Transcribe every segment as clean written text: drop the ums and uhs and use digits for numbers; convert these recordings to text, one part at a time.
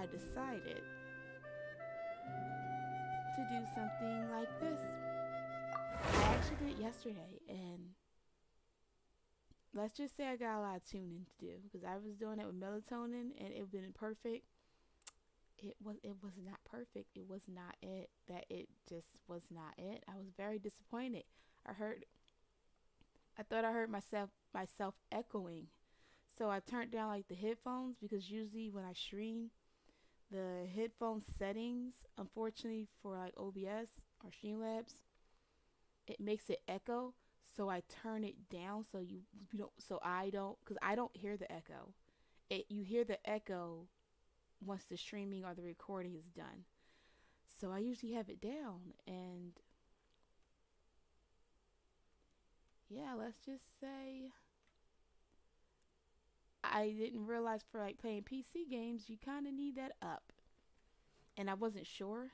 I decided to do something like this. I actually did it yesterday, and let's just say I got a lot of tuning to do because I was doing it with melatonin and it been perfect. It was not perfect. It was not it. That it just was not it. I was very disappointed. I thought I heard myself echoing. So I turned down like the headphones because usually when I stream, the headphone settings, unfortunately for like OBS or Streamlabs, it makes it echo. So I turn it down so you don't, so I don't, because I don't hear the echo. You hear the echo once the streaming or the recording is done. So I usually have it down, and yeah, let's just say I didn't realize for like playing PC games, you kind of need that up, and I wasn't sure.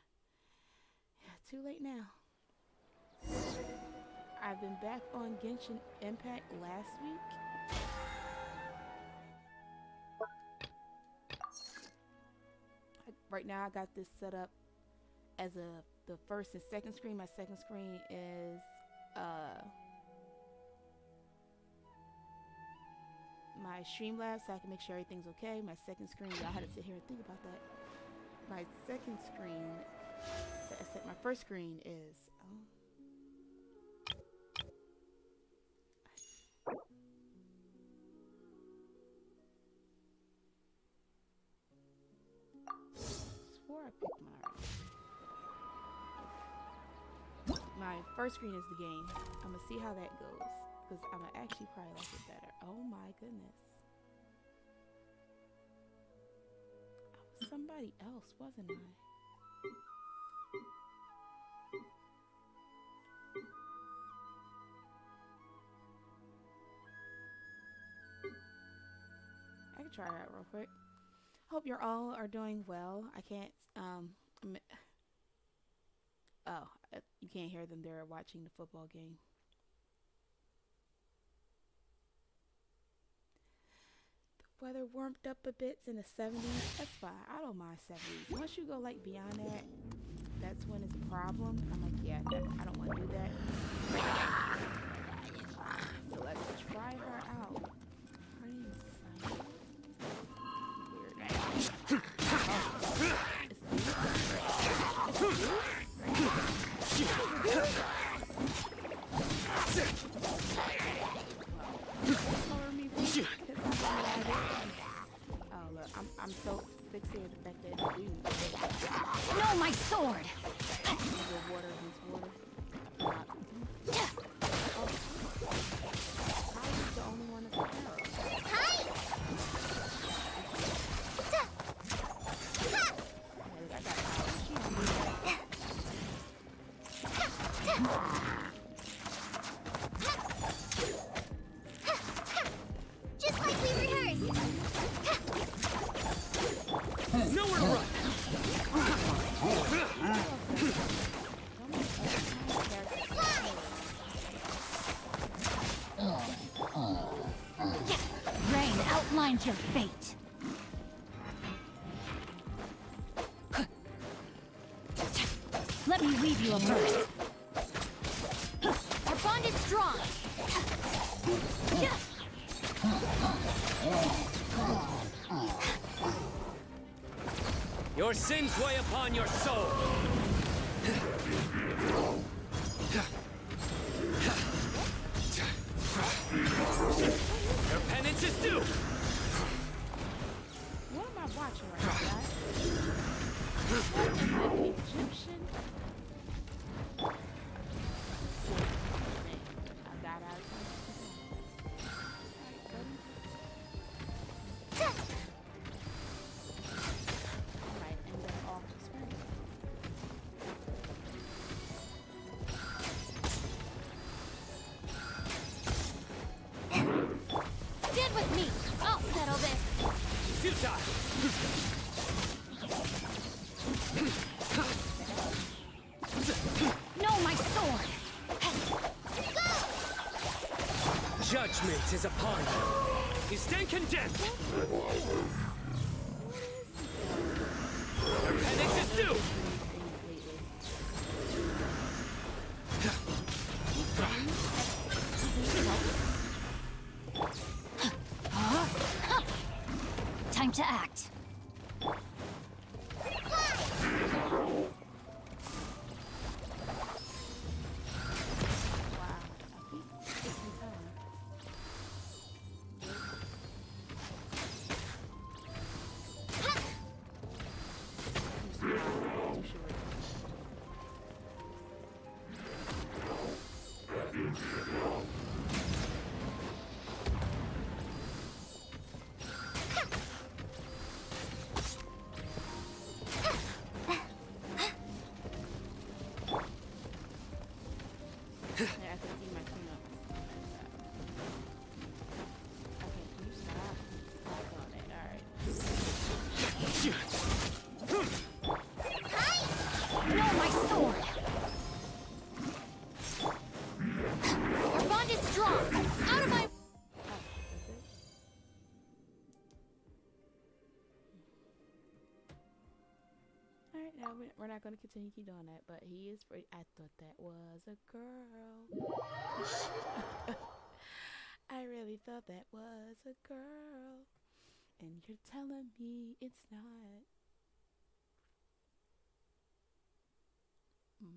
Yeah, too late now. I've been back on Genshin Impact last week. Right now I got this set up as the first and second screen. My second screen is my Streamlabs, so I can make sure everything's okay. My second screen, y'all had to sit here and think about that. My second screen, my first screen is swore I picked my first screen is the game. I'm gonna see how that goes because I'm gonna actually probably like it better. Oh my goodness, I was somebody else, wasn't I? I can try it out real quick. Hope you're all are doing well. I can't you can't hear them. They're watching the football game. The weather warmed up a bit in the 70s. That's fine. I don't mind 70s. Once you go like beyond that, that's when it's a problem. I'm like, yeah, I don't want to do that. So let's try her out. Her name is Sumeru. Weird. Oh look, I'm so fixated on the fact that it's dude. No, my sword! Water against water. How is the only one that's arrow? Hi! I got power. She don't do that. Just like we rehearsed! Nowhere to run! Rain outlines your fate. Let me weave you a verse. Our bond is strong. Your sins weigh upon your soul! Your penance is due! What am I watching right now, guys? What in the Egyptian? I got out of Alright, and then off the screen. Stand with me. I'll settle this. Futile! No, my sword. Judgment is upon you. You stand condemned! Yeah, we're not gonna continue keep doing that, but he is pretty. I thought that was a girl. I really thought that was a girl, and you're telling me it's not.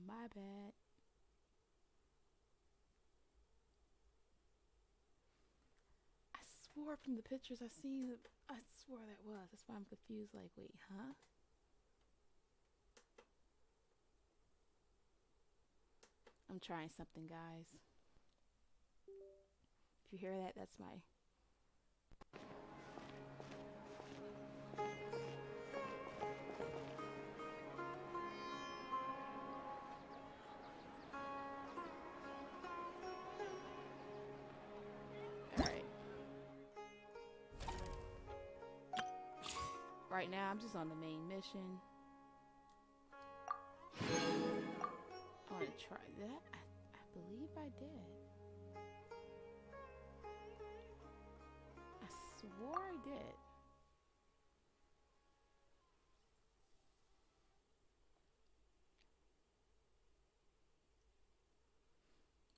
My bad. I swore from the pictures I seen that I swore that was. That's why I'm confused. Like, wait, huh? I'm trying something, guys. If you hear that, that's my. Alright. Right now, I'm just on the main mission. I want to try that. I believe I did. I swore I did.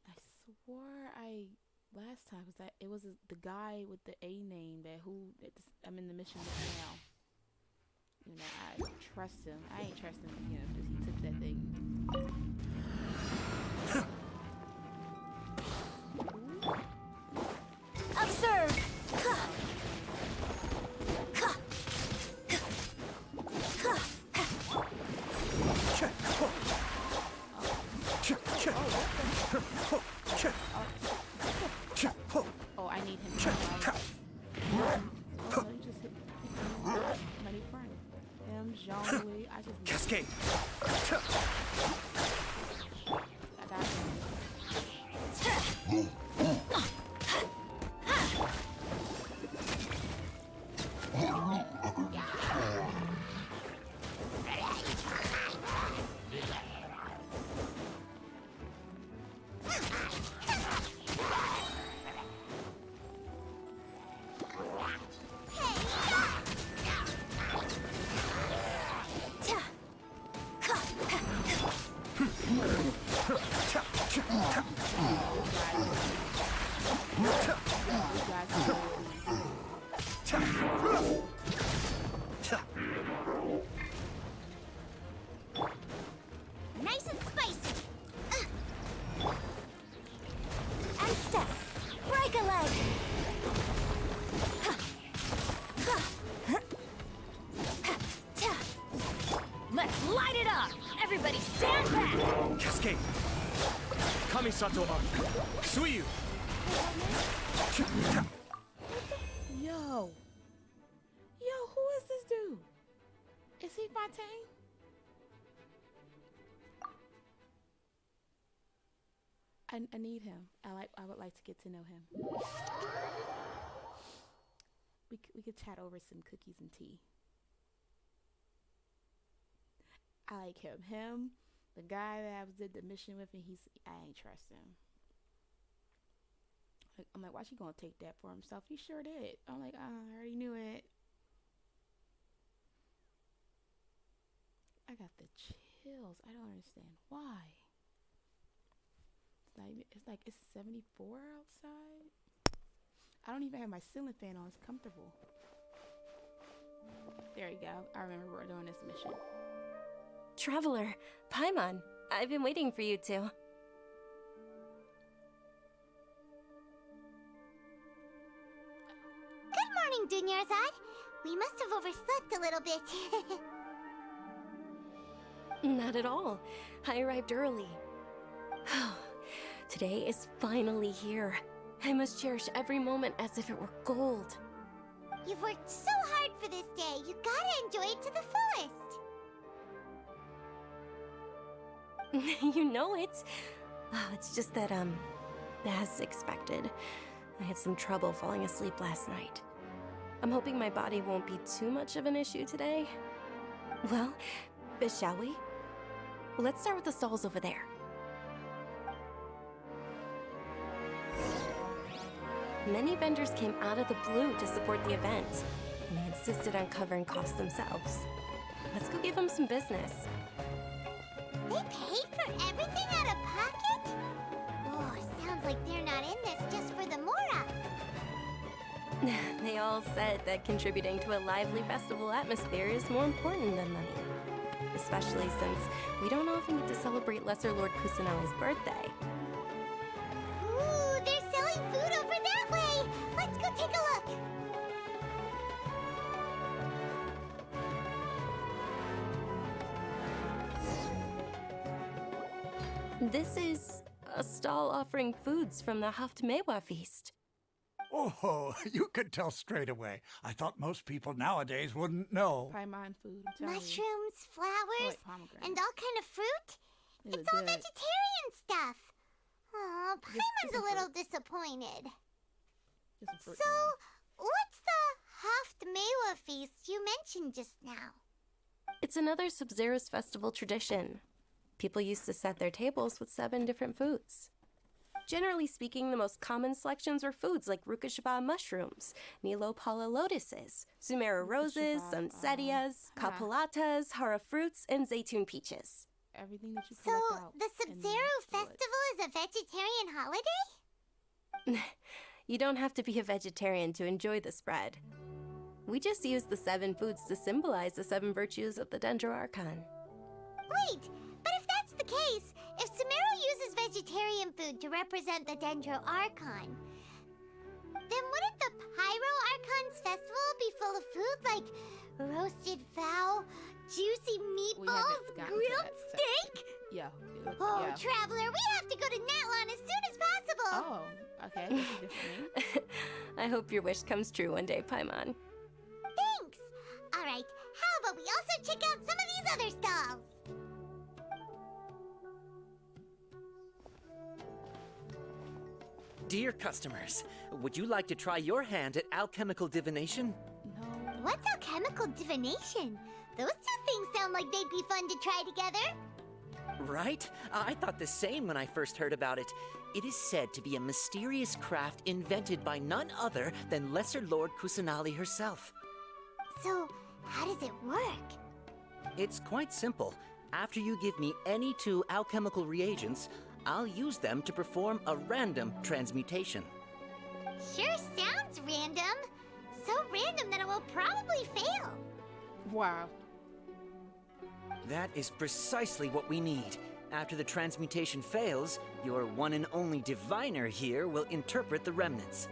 I swore I last time was that it was the guy with the A name that I'm in the mission with now. You know, I trust him. I ain't trust him, you know, because he took that thing. Observe! Oh, I need him. Oh, you just hit my new friend. Him, Jean-Louis. I just Cascade. I got him. Nice and spicy! And step. Break a leg! Let's light it up! Everybody stand back! Cascade. Kamisato arc. Sumeru. Yo, who is this dude? Is he Fontaine? I need him. I would like to get to know him. We could chat over some cookies and tea. I like him. Him, the guy that I did the mission with, and I ain't trust him. I'm like, why she gonna take that for himself? He sure did. I'm like, I already knew it. I got the chills. I don't understand why. It's 74 outside. I don't even have my ceiling fan on. It's comfortable. There you go. I remember we're doing this mission. Traveler, Paimon, I've been waiting for you two. Good morning, Dunyarzad. We must have overslept a little bit. Not at all. I arrived early. Today is finally here. I must cherish every moment as if it were gold. You've worked so hard for this day. You gotta enjoy it to the fullest. You know it. Oh, it's just that, as expected, I had some trouble falling asleep last night. I'm hoping my body won't be too much of an issue today. Well, shall we? Let's start with the stalls over there. Many vendors came out of the blue to support the event, and they insisted on covering costs themselves. Let's go give him some business. They pay for everything out of pocket? Oh, sounds like they're not in this just for the Mora. They all said that contributing to a lively festival atmosphere is more important than money. Especially since we don't often get to celebrate Lesser Lord Kusanali's birthday. Ooh, they're selling food over that way. Let's go take a look. This is a stall offering foods from the Haftmewa feast. Oh, you could tell straight away. I thought most people nowadays wouldn't know. Paimon food. I'm telling you. Mushrooms, flowers, Like pomegranate. and all kind of fruit. They look It's all good. vegetarian stuff. Oh, Just Paimon's a a little fruit. disappointed. Just a fruit So, one. what's the Haftmewa feast you mentioned just now? It's another Sub-Zero's festival tradition. People used to set their tables with 7 different foods. Generally speaking, the most common selections were foods like Rukashaba mushrooms, Nilopala lotuses, Sumeru roses, Rukashaba, Sunsettias, Kapulatas, Hara fruits, and Zaytun peaches. Everything that you So, collect out the in Sub-Zero the woods. festival is a vegetarian holiday? You don't have to be a vegetarian to enjoy the spread. We just use the 7 foods to symbolize the 7 virtues of the Dendro Archon. Wait, but if that's the case, if Sumeru uses vegetarian food to represent the Dendro Archon, then wouldn't the Pyro Archon's festival be full of food like roasted fowl, juicy meatballs, gotten to grilled that steak? Yeah. Oh, yeah. Traveler, we have to go to Natlan as soon as possible. Oh, okay. That's a different name. I hope your wish comes true one day, Paimon. Thanks. All right, how about we also check out some of these other stalls? Dear customers, would you like to try your hand at alchemical divination? No. What's alchemical divination? Those two things sound like they'd be fun to try together. Right? I thought the same when I first heard about it. It is said to be a mysterious craft invented by none other than Lesser Lord Kusanali herself. So, how does it work? It's quite simple. After you give me any 2 alchemical reagents, I'll use them to perform a random transmutation. Sure sounds random. So random that it will probably fail. Wow. That is precisely what we need. After the transmutation fails, your one and only diviner here will interpret the remnants.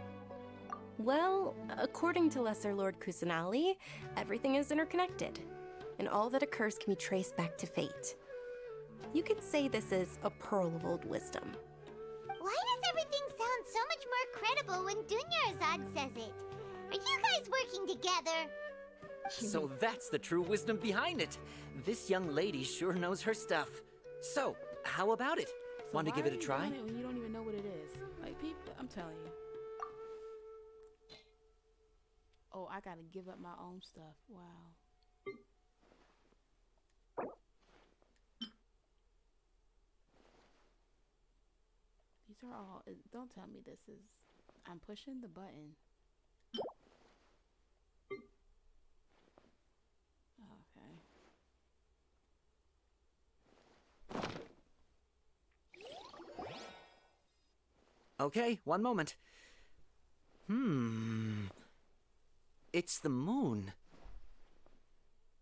Well, according to Lesser Lord Kusanali, everything is interconnected, and all that occurs can be traced back to fate. You could say this is a pearl of old wisdom. Why does everything sound so much more credible when Dunyarzad says it? Are you guys working together? So that's the true wisdom behind it. This young lady sure knows her stuff. So, how about it? So Want to why give are it a you try? doing it when you don't even know what it is? Like, people, I'm telling you. Oh, I gotta give up my own stuff. Wow. These are all. Don't tell me this is. I'm pushing the button. Okay. Okay, one moment. It's the moon.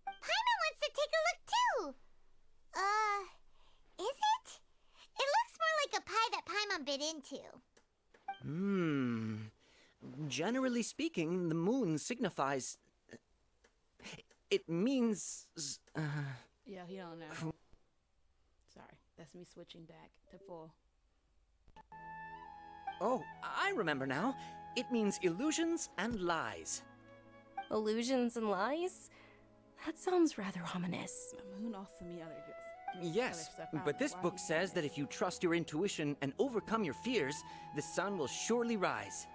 Paimon wants to take a look too. Is it? It looks more like a pie that Paimon bit into. Generally speaking, the moon signifies... It means... Yeah, he don't know. Sorry, that's me switching back to full. Oh, I remember now. It means illusions and lies. Illusions and lies? That sounds rather ominous. The moon also mean other Yes, stuff. I don't but know this why book he says that if you trust your intuition and overcome your fears, the sun will surely rise.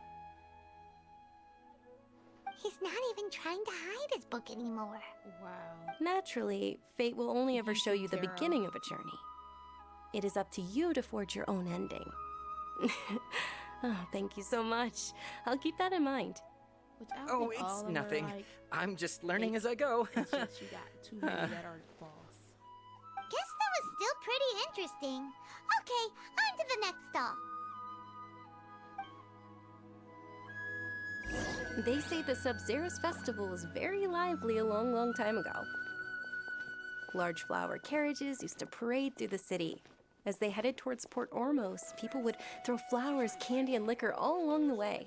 He's not even trying to hide his book anymore. Wow. Naturally, fate will only ever You show you the Tarot. beginning of a journey. It is up to you to forge your own ending. Oh, thank you so much. I'll keep that in mind. Which I don't Oh, think all it's of them are, nothing. like, I'm just learning fake. as I go. It's just you got too many that are false. Guess that was still pretty interesting. Okay, on to the next stop. They say the Sub-Zero's festival was very lively a long, long time ago. Large flower carriages used to parade through the city. As they headed towards Port Ormos, people would throw flowers, candy, and liquor all along the way.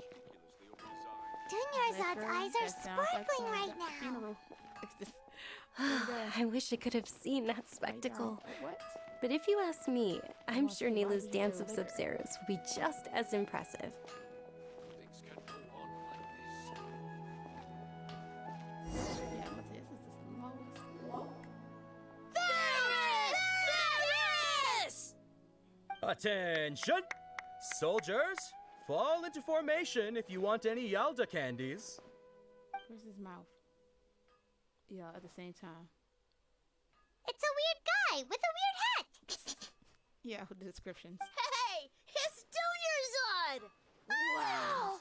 Dunyarzad's eyes are That sounds like sparkling fun. right That now. funeral. It's just- Right I wish I could have seen that there. spectacle. What? But if you ask me, I'm Well, sure see, why Nilu's would you dance do of it? Sub-Zeros would be just as impressive. Yeah, I'm gonna say this is the slowest walk. Attention! Soldiers, fall into formation if you want any Yalda candies. Where's his mouth? Yeah, at the same time. It's a weird guy with a weird hat. Yeah, with the descriptions. Hey, it's Dunyarzad! Wow!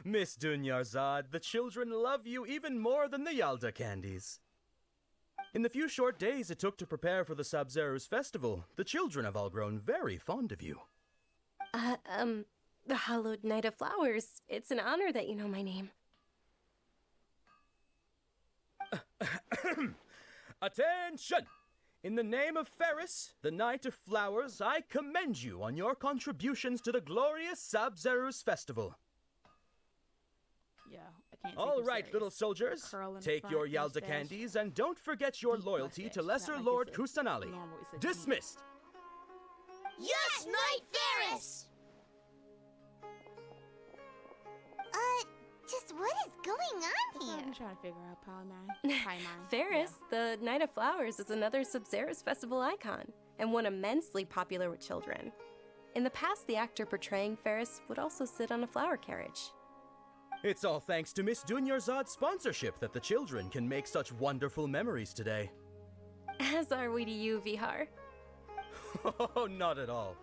Miss Dunyarzad, the children love you even more than the Yalda candies. In the few short days it took to prepare for the Sub-Zero's festival, the children have all grown very fond of you. The Hallowed Night of Flowers. It's an honor that you know my name. Attention! In the name of Ferris, the Knight of Flowers, I commend you on your contributions to the glorious Sub-Zero's festival. Yeah, I can't. All take you right, serious. little soldiers, Curl in the take front, your Yalda mustache. candies and don't forget your Deep loyalty mustache, to not Lesser like Lord it's a Kusanali. normal, it's a deep. Dismissed! Yes, Knight Ferris! Just what is going on That's what here? I'm trying to figure out. Paimon. Ferris, the Night of Flowers, is another Sub-Zero's festival icon, and one immensely popular with children. In the past, the actor portraying Ferris would also sit on a flower carriage. It's all thanks to Miss Dunyarzad's sponsorship that the children can make such wonderful memories today. As are we to you, Vihar. Oh, not at all.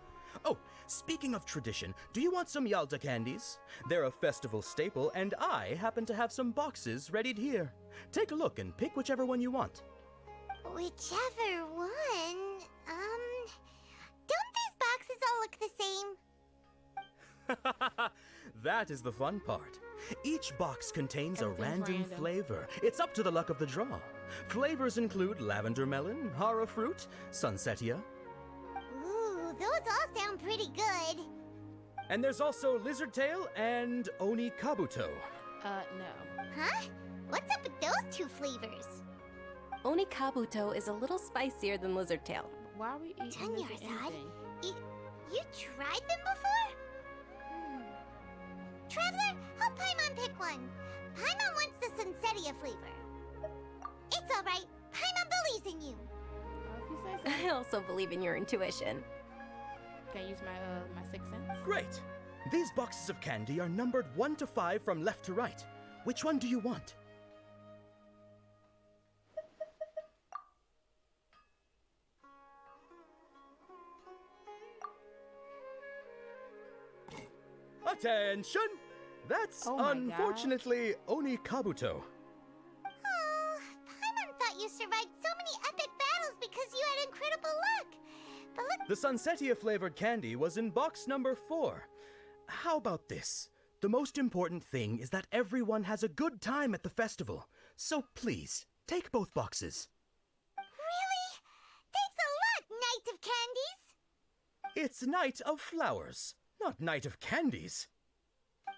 Oh, speaking of tradition, do you want some Yalda candies? They're a festival staple, and I happen to have some boxes readied here. Take a look and pick whichever one you want. Whichever one. Don't these boxes all look the same? That is the fun part. Each box contains a Everything's random random. flavor. It's up to the luck of the draw. Flavors include lavender melon, hara fruit, sunsetia, Ooh, those all sound pretty good. and there's also lizard tail and oni kabuto. No. Huh? What's up with those two flavors? Oni Kabuto is a little spicier than Lizard Tail. Why are we eating this or Dunyarzad, anything? you tried them before? Traveler, help Paimon pick one. Paimon wants the Sunsetia flavor. It's alright. Paimon believes in you. If you say so. I also believe in your intuition. Can I use my sixth sense? Great! These boxes of candy are numbered 1 to 5 from left to right. Which one do you want? Attention! That's Oh my God. unfortunately Oni Kabuto. Oh, Paimon thought you survived so many epic battles because you had incredible luck. But look, The Sunsetia flavored candy was in box number 4. How about this? The most important thing is that everyone has a good time at the festival. So please, take both boxes. really? Thanks a lot, Knight of Candies. It's Night of Flowers, not Night of Candies.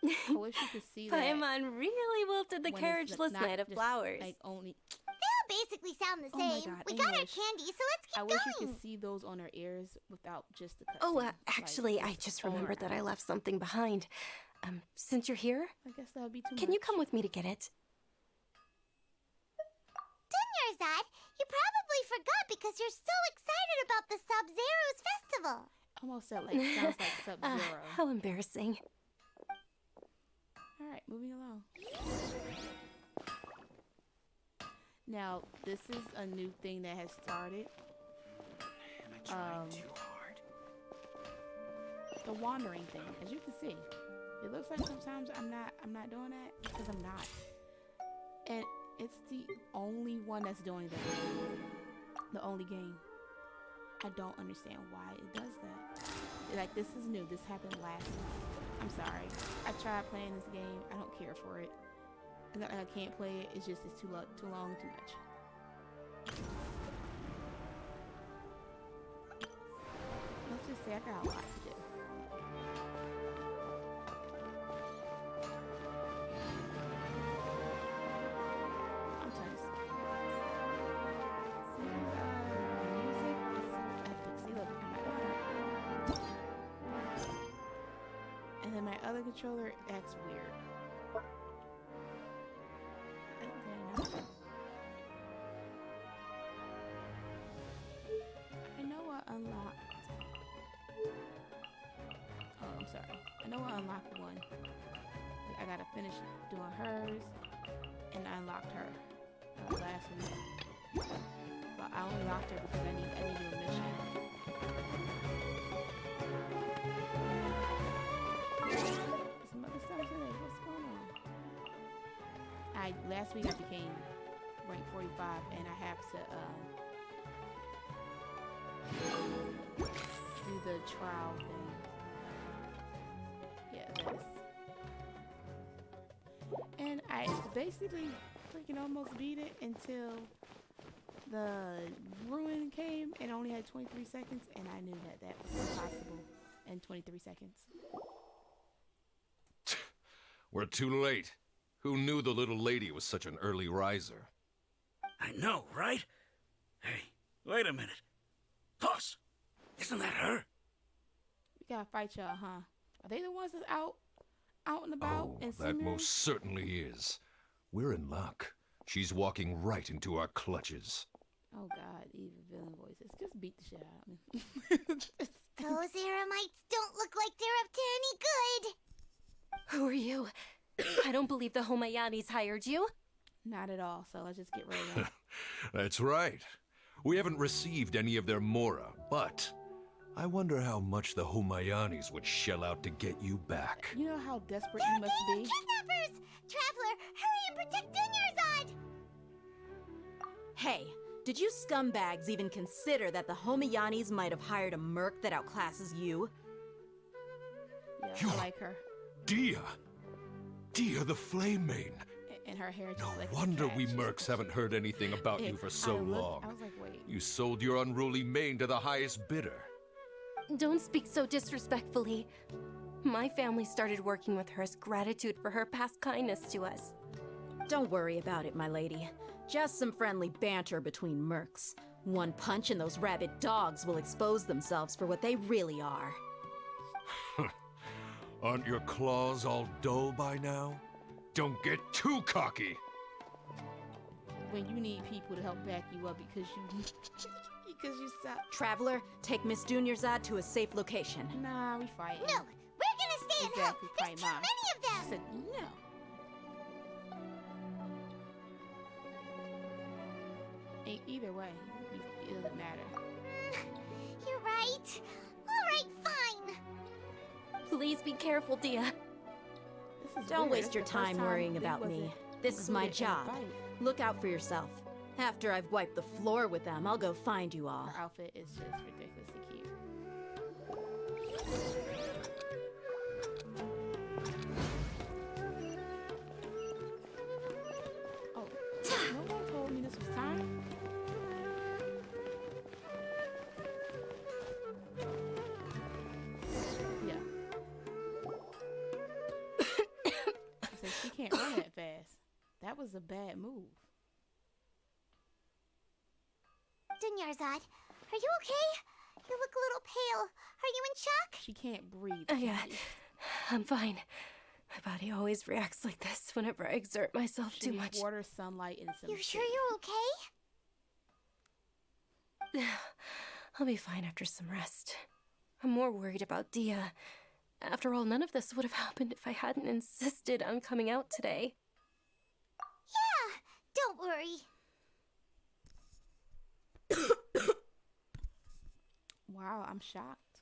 I wish you could see that. Paimon really wilted the when it's carriageless not Night of just, Flowers. Like only. They all basically sound the Oh my same. God, We got our English. candy, so let's keep I wish you going. could see those on her ears without just the. Oh, cutscene. Like, actually, I just all remembered that I around. left something behind. Since you're here, I guess that would be too much. can you come with me to get it? Dunyarzad, you probably forgot because you're so excited about the Sub-Zero's festival. Almost said like sounds like Sub Zero. How embarrassing. All right, moving along. Now, this is a new thing that has started. Am I trying too hard? The wandering thing, as you can see. It looks like sometimes I'm not doing that because I'm not. And it's the only one that's doing that. The only game. I don't understand why it does that. Like, this is new. This happened last week. I'm sorry. I tried playing this game. I don't care for it. It's not like I can't play it. It's just it's too long, too much. Let's just say I got a lot to do. I'm trying to see. Music is so epic. See, look, and then my other controller acts weird. I know I unlocked. Oh, I'm sorry. I know I unlocked one. I gotta finish doing hers, and I unlocked her last week. But I only locked her because I need to do a mission. Some other stuff today. What's going on? Last week I became rank 45, and I have to do the trial thing. Yeah, this. And I basically freaking almost beat it until the ruin came and only had 23 seconds, and I knew that was impossible in 23 seconds. We're too late. Who knew the little lady was such an early riser? I know, right? Hey, wait a minute. Boss, isn't that her? We gotta fight y'all, huh? Are they the ones that's out and about? Oh, and that Sumeru? most certainly is. We're in luck. She's walking right into our clutches. Oh God, even villain voices. Just beat the shit out of me. Those Eremites don't look like they're up to any good. Who are you? I don't believe the Homayanis hired you. Not at all, so let's just get rid of them. That's right. We haven't received any of their mora, but I wonder how much the Homayanis would shell out to get you back. You know how desperate They're you must be? kidnappers! Traveler, hurry and protect Dunyarzad! Hey, did you scumbags even consider that the Homayanis might have hired a merc that outclasses you? Yeah, I like her. Dia! Dia the Flame Main! And her hair just No like wonder we trash. mercs haven't heard anything about you for so long. I was like, wait. You sold your unruly mane to the highest bidder. Don't speak so disrespectfully. My family started working with her as gratitude for her past kindness to us. Don't worry about it, my lady. Just some friendly banter between mercs. One punch and those rabid dogs will expose themselves for what they really are. Aren't your claws all dull by now? Don't get too cocky! When you need people to help back you up because you suck. Traveler, take Miss Dunyarzad to a safe location. Nah, we fight. No, we're gonna stay and help. Exactly, There's too fight mine. many of She them. said no. Either way, it doesn't matter. You're right. All right, fine. Please be careful, Dia. This is Don't weird. waste It's your the first time time worrying it about wasn't me. This is my included in the job. fight. Look out for yourself. After I've wiped the floor with them, I'll go find you all. Her outfit is just ridiculously cute. Oh, no one told me this was time. Yeah. So she can't run that fast. That was a bad move. Dunyarzad, are you okay? You look a little pale. Are you in shock? She can't breathe. Yeah, I'm fine. My body always reacts like this whenever I exert myself She too needs much. water, sunlight, and some You sure shade. you're okay? I'll be fine after some rest. I'm more worried about Dia. After all, none of this would have happened if I hadn't insisted on coming out today. Yeah, don't worry. Wow, I'm shocked.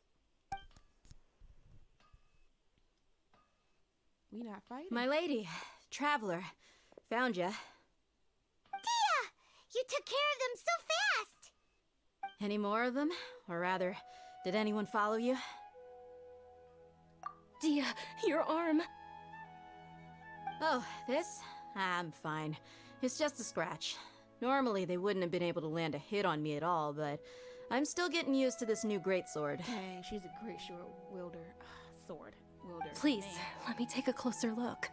We not fighting. My lady, traveler, found ya. Dia! You took care of them so fast! Any more of them? Or rather, did anyone follow you? Dia, your arm. Oh, this? I'm fine. It's just a scratch. Normally, they wouldn't have been able to land a hit on me at all, but I'm still getting used to this new greatsword. Dang, she's a great sword wielder. Please, Man. let me take a closer look.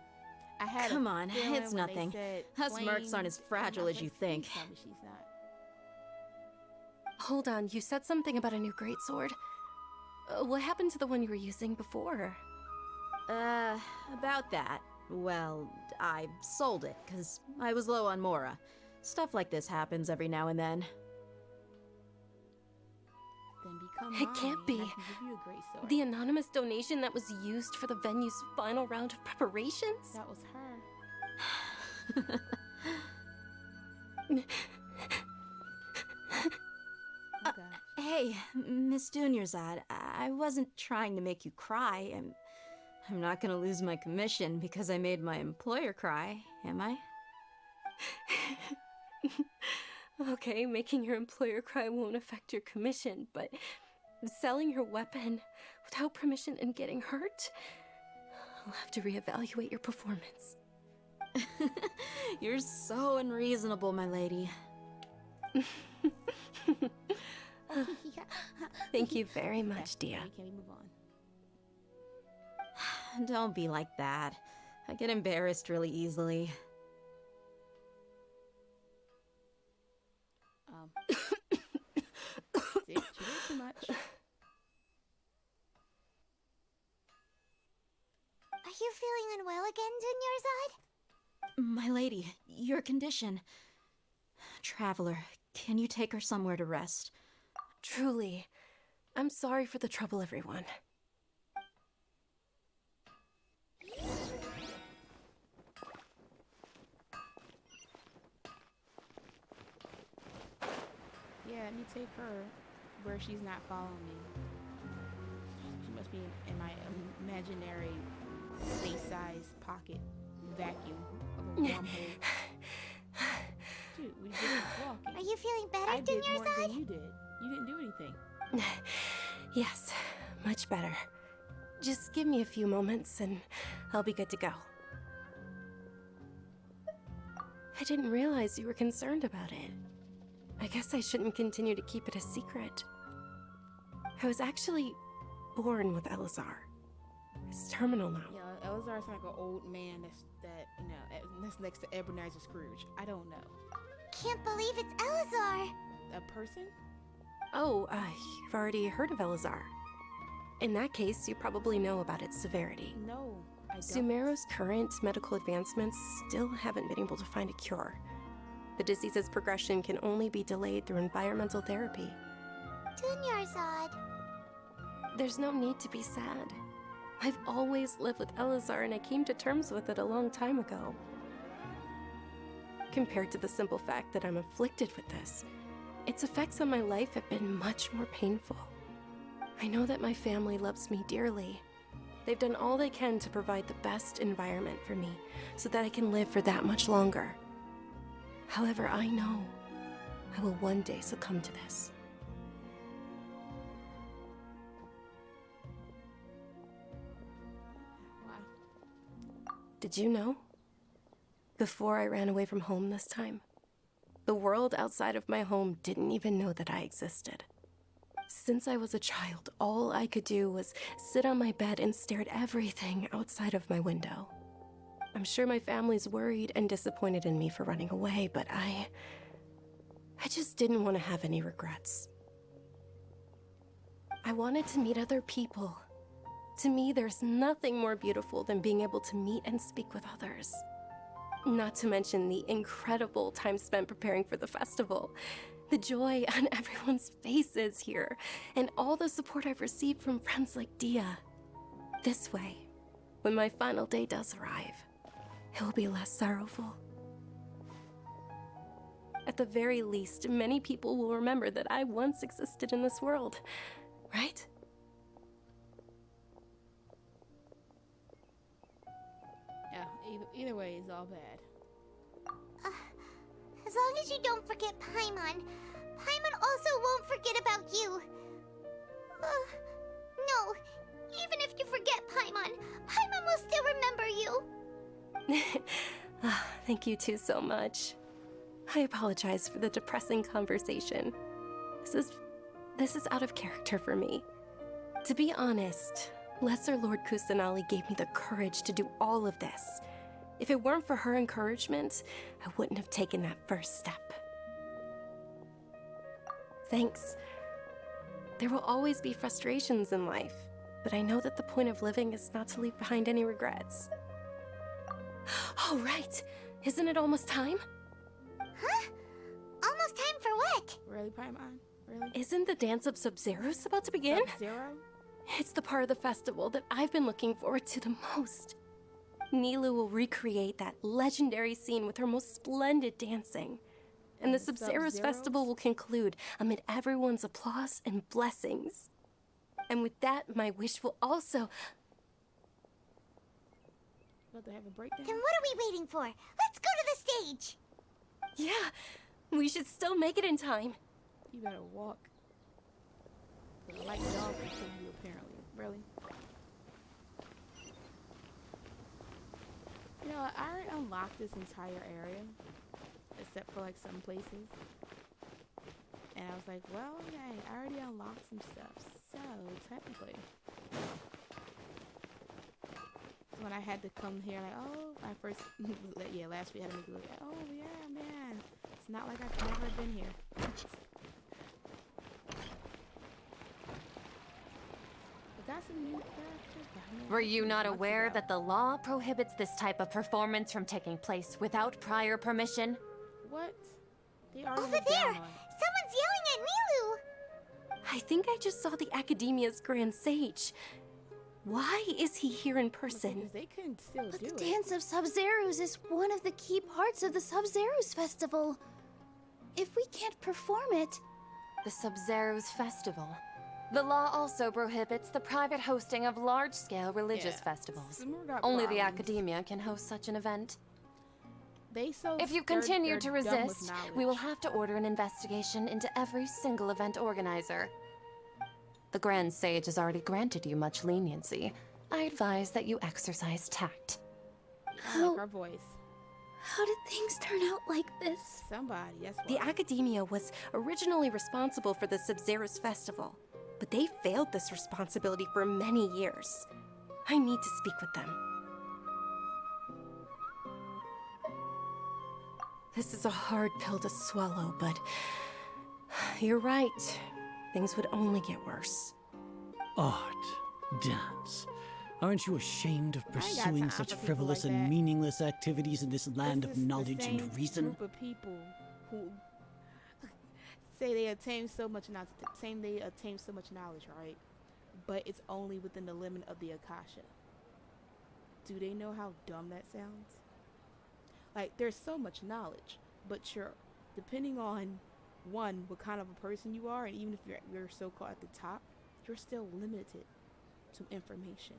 I had Come a on, feeling it's when they nothing. said Us flame, mercs aren't as I'm fragile not as you like, think. please tell me she's not. Hold on, you said something about a new greatsword. What happened to the one you were using before? About that. Well, I sold it, because I was low on Mora. Stuff like this happens every now and then. Then become It can't mine, be. and I can give you a great sword. The anonymous donation that was used for the venue's final round of preparations? That was her. Oh, gosh. Hey, Miss Dunyarzad, I wasn't trying to make you cry. I'm not gonna lose my commission because I made my employer cry, am I? Okay, making your employer cry won't affect your commission, but selling your weapon without permission and getting hurt? I'll have to reevaluate your performance. You're so unreasonable, my lady. Thank you very much, Dia. Can we move on? Don't be like that. I get embarrassed really easily. See, she did too much. Are you feeling unwell again, Dunyarzad? My lady, your condition. Traveler, can you take her somewhere to rest? Truly, I'm sorry for the trouble, everyone. Yeah, let me take her where she's not following me. She must be in my imaginary space-sized pocket vacuum of a wormhole. Dude, we just walking. Are you feeling better, I did more Dunyarzad? than you did. You didn't do anything. Yes, much better. Just give me a few moments and I'll be good to go. I didn't realize you were concerned about it. I guess I shouldn't continue to keep it a secret. I was actually born with Elazar. It's terminal now. Yeah, Elazar's like an old man that's next to Ebenezer Scrooge. I don't know. Can't believe it's Elazar! A person? Oh, you've already heard of Elazar. In that case, you probably know about its severity. No, I don't. Sumeru's current medical advancements still haven't been able to find a cure. The disease's progression can only be delayed through environmental therapy. Dunyarzad. There's no need to be sad. I've always lived with Elazar and I came to terms with it a long time ago. Compared to the simple fact that I'm afflicted with this, its effects on my life have been much more painful. I know that my family loves me dearly. They've done all they can to provide the best environment for me so that I can live for that much longer. However, I know I will one day succumb to this. Wow. Did you know? Before I ran away from home this time, the world outside of my home didn't even know that I existed. Since I was a child, all I could do was sit on my bed and stare at everything outside of my window. I'm sure my family's worried and disappointed in me for running away, but I just didn't want to have any regrets. I wanted to meet other people. To me, there's nothing more beautiful than being able to meet and speak with others. Not to mention the incredible time spent preparing for the festival, the joy on everyone's faces here, and all the support I've received from friends like Dia. This way, when my final day does arrive, it will be less sorrowful. At the very least, many people will remember that I once existed in this world, right? She's all bad. As long as you don't forget Paimon, Paimon also won't forget about you. No, even if you forget Paimon, Paimon will still remember you. Thank you two so much. I apologize for the depressing conversation. This is out of character for me. To be honest, Lesser Lord Kusanali gave me the courage to do all of this. If it weren't for her encouragement, I wouldn't have taken that first step. Thanks. There will always be frustrations in life, but I know that the point of living is not to leave behind any regrets. Oh, right. Isn't it almost time? Huh? Almost time for what? Really, Paimon? Really? Isn't the dance of Sub-Zero's about to begin? Sub-Zero? It's the part of the festival that I've been looking forward to the most. Nilu will recreate that legendary scene with her most splendid dancing. And the Sub-Zero's festival will conclude amid everyone's applause and blessings. And with that, my wish will also... About to have a breakdown? Then what are we waiting for? Let's go to the stage! Yeah, we should still make it in time. You better walk. Like dog will kill you, apparently. Really? You know, I already unlocked this entire area, except for like some places. And I was like, well, yeah, I already unlocked some stuff. So, technically, when I had to come here, like, oh, my first, yeah, last week I had to make it look, oh, yeah, man. It's not like I've never been here. Got some new characters, but man, Were you not months aware ago. that the law prohibits this type of performance from taking place without prior permission? What? They already Over went there! down on it. Someone's yelling at Nilu! I think I just saw the Academia's Grand Sage. Why is he here in person? Because they couldn't still But do the it. Dance of Sub-Zeros is one of the key parts of the Sub-Zeros festival. If we can't perform it... The Sub-Zero's festival. The law also prohibits the private hosting of large-scale religious Yeah. festivals. Sumeru got Only the problems. Academia can host such an event. They so If you they're continue to dumb with resist, we will knowledge. have to order an investigation into every single event organizer. The Grand Sage has already granted you much leniency. I advise that you exercise tact. I like our voice. How did things turn out like this? Somebody, yes. The Academia was originally responsible for the Sub-Zero's festival, but they failed this responsibility for many years. I need to speak with them. This is a hard pill to swallow, but you're right. Things would only get worse. Art, dance. Aren't you ashamed of I ain't got pursuing time such for people frivolous like and that. meaningless activities in this land This of is the knowledge same and reason? Group of people who say they attain so much knowledge, right? But it's only within the limit of the Akasha. Do they know how dumb that sounds? Like, there's so much knowledge, but you're depending on one, what kind of a person you are, and even if you're so-called at the top, you're still limited to information.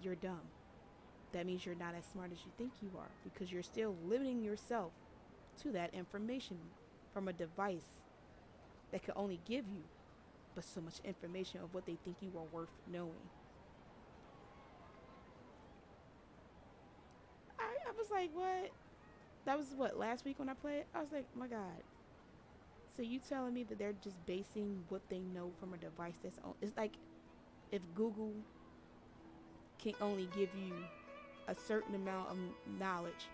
You're dumb. That means you're not as smart as you think you are, because you're still limiting yourself to that information from a device that can only give you but so much information of what they think you are worth knowing. I was like, what? That was what, last week when I played? I was like, oh my god. So you telling me that they're just basing what they know from a device that's on? It's like if Google can only give you a certain amount of knowledge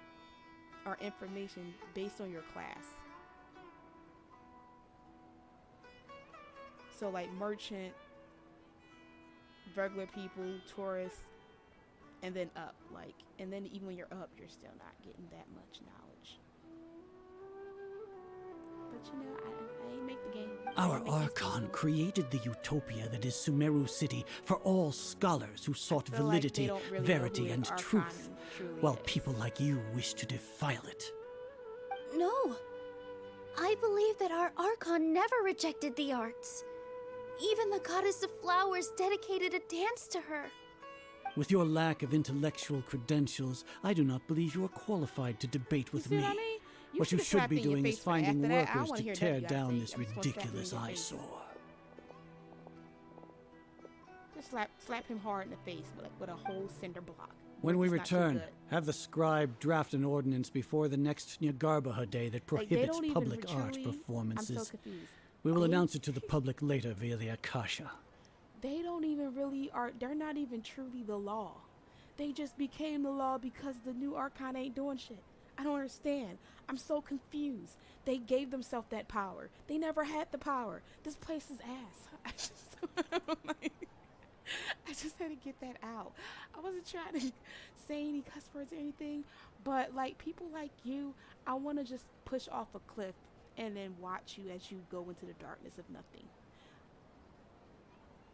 or information based on your class. So like merchant, regular people, tourists, and then up, like, and then even when you're up, you're still not getting that much knowledge. But you know, I ain't make the game. Our Archon created the utopia that is Sumeru City for all scholars who sought I feel like validity, they don't really know verity, who and an Archon truth, truly while is. people like you wish to defile it. No. I believe that our Archon never rejected the arts. Even the goddess of flowers dedicated a dance to her. With your lack of intellectual credentials, I do not believe you are qualified to debate with see me. what I mean? What you should've should slapped be me in your doing is face for that. finding After that, I workers wanna to hear tear nothing you gotta down say. this I'm just gonna slap you in ridiculous your face. eyesore. Just slap him hard in the face with a whole cinder block. When we It's not too return, good. have the scribe draft an ordinance before the next Nyagarbha day that Like, they prohibits don't even public art truly- performances. I'm so confused. We will They- announce it to the public later via the Akasha. They don't even really are. They're not even truly the law. They just became the law because the new Archon ain't doing shit. I don't understand. I'm so confused. They gave themselves that power. They never had the power. This place is ass. I just had to get that out. I wasn't trying to say any cuss words or anything, but like people like you, I want to just push off a cliff and then watch you as you go into the darkness of nothing.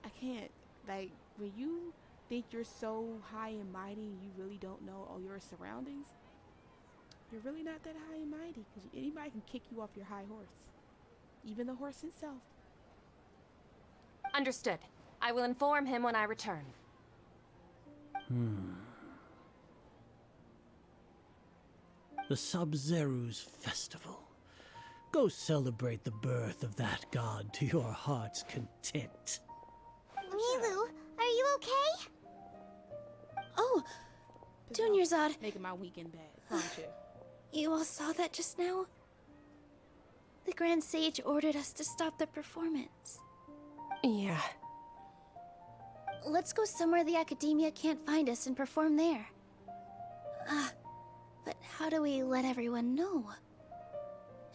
I can't. Like, when you think you're so high and mighty and you really don't know all your surroundings, you're really not that high and mighty, because anybody can kick you off your high horse. Even the horse itself. Understood. I will inform him when I return. The Sub-Zeru's festival. Go celebrate the birth of that god to your heart's content. Milu, are you okay? Oh, Dunyarzad, Making my weekend bad, aren't you? you all saw that just now? The Grand Sage ordered us to stop the performance. Yeah. Let's go somewhere the Academia can't find us and perform there. But how do we let everyone know?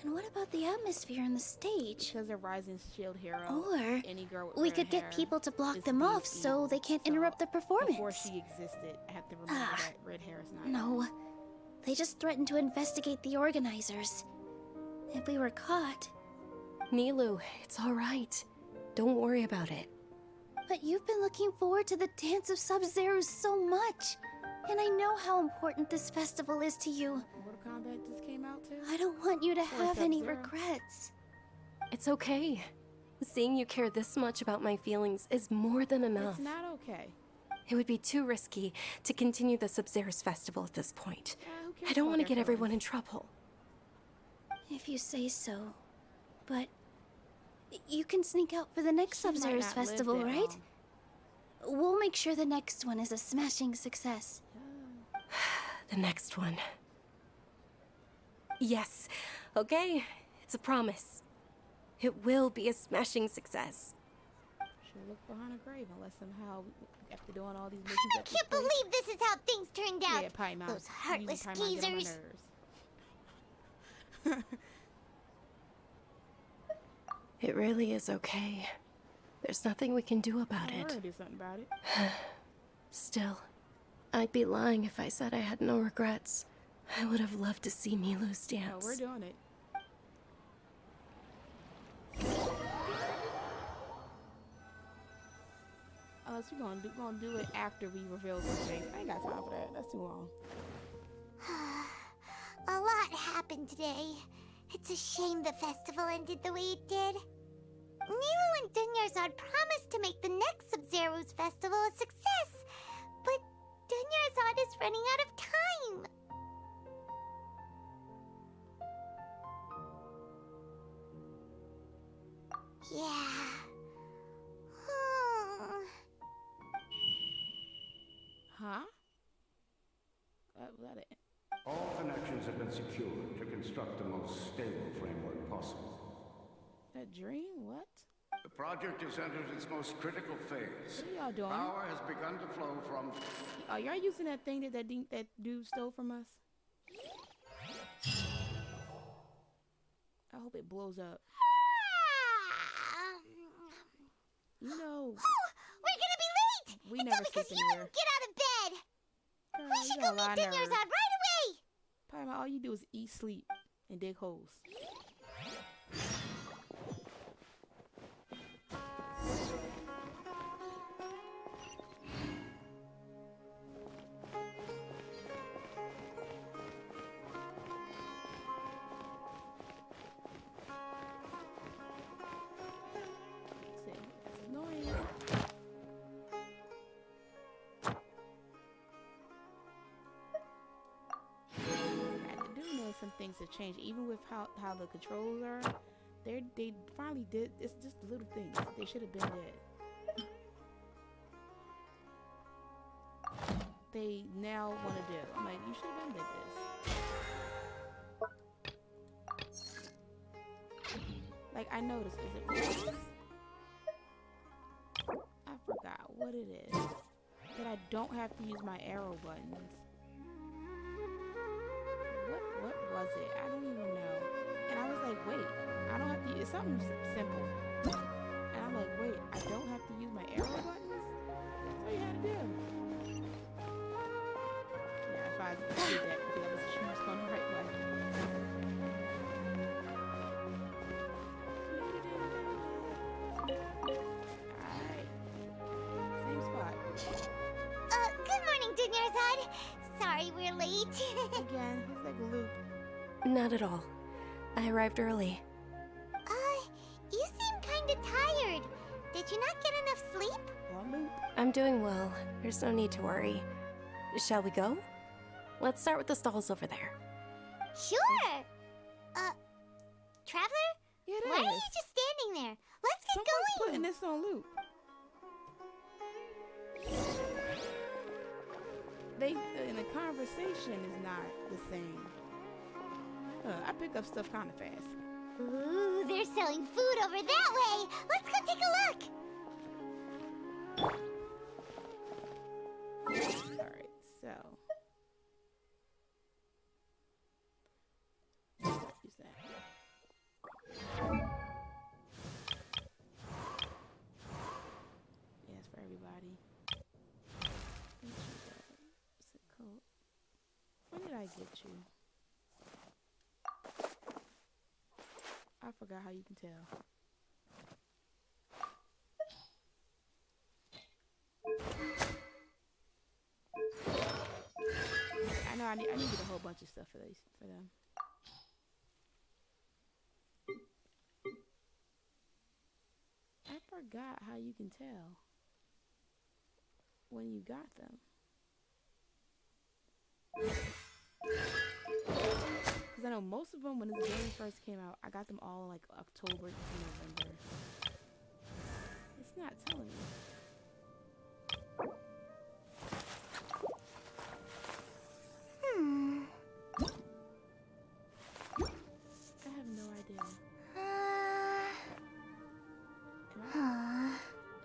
And what about the atmosphere on the stage? Because a rising shield hero, Or any girl with we red could get hair people to block is them off deemed so evil. they can't So, interrupt the performance. Before she existed, I have to remember that red hair is not. No, they just threatened to investigate the organizers. If we were caught. Nilu, it's all right. Don't worry about it. But you've been looking forward to the Dance of Sub-Zero so much. And I know how important this festival is to you. Mortal Kombat just came out too. I don't want you to Or have any Sub-Zero. regrets. It's okay. Seeing you care this much about my feelings is more than enough. It's not okay. It would be too risky to continue the Sub-Zero's festival at this point. Who cares I don't about want to their get everyone feelings? in trouble. If you say so. But you can sneak out for the next She might Sub-Zero's not live festival, that right? long. We'll make sure the next one is a smashing success. The next one. Yes. Okay. It's a promise. It will be a smashing success. She'll look behind a grave unless somehow, after doing all these missions I at this can't place- believe this is how things turned out. Yeah, probably not. Those heartless Usually probably not get on my geezers. nerves. It really is okay. There's nothing we can do about We're it. gonna do something about it. Still, I'd be lying if I said I had no regrets. I would have loved to see Milu's No, dance. we're doing it. Unless we're gonna do it after we reveal some things. I ain't got time for that. That's too long. A lot happened today. It's a shame the festival ended the way it did. Nilu and Dunyarzad promised to make the next Sub-Zero's festival a success, but Dunyarzad is running out of time. Yeah. Huh? Was that it? All connections have been secured to construct the most stable framework possible. That dream? What? The project has entered its most critical phase. What are y'all doing? Power has begun to flow from... Are y'all using that thing that that dude stole from us? I hope it blows up. You know, We're gonna be late! we It's never all because sleep you anywhere. wouldn't get out of bed! Girl, We you should got go a lot meet of Dunyarzad nerve. right away! Probably all you do is eat, sleep, and dig holes. That's annoying. have changed. Even with how the controls are, they finally did. It's just the little things. They should have been dead. They now want to do. I'm like, you should have been did this. Like, I noticed. Is it this? I forgot what it is. That I don't have to use my arrow buttons. What was it? I don't even know. And I was like, wait, I don't have to. It's something simple. And I'm like, wait, I don't have to use my arrow buttons. That's all you had to do. Yeah, if I did that because I was sure I was going the right way. Alright. Same spot. Good morning, Dunyarzad. Sorry we're late. Again, it's like a loop. Not at all. I arrived early. You seem kinda tired. Did you not get enough sleep? I'm doing well. There's no need to worry. Shall we go? Let's start with the stalls over there. Sure. Traveler? Yeah, it Why are is. you just standing there? Let's get Someone's going. putting this on loop. In a conversation is not the same. I pick up stuff kind of fast. Ooh, they're selling food over that way. Let's go take a look. Alright, so. Use that. Yeah, it's for everybody. What's it called? When did I get you? I forgot how you can tell. I know I need to get a whole bunch of stuff for them. I forgot how you can tell when you got them. Because I know most of them, when this game first came out, I got them all like October to November. It's not telling me. I have no idea.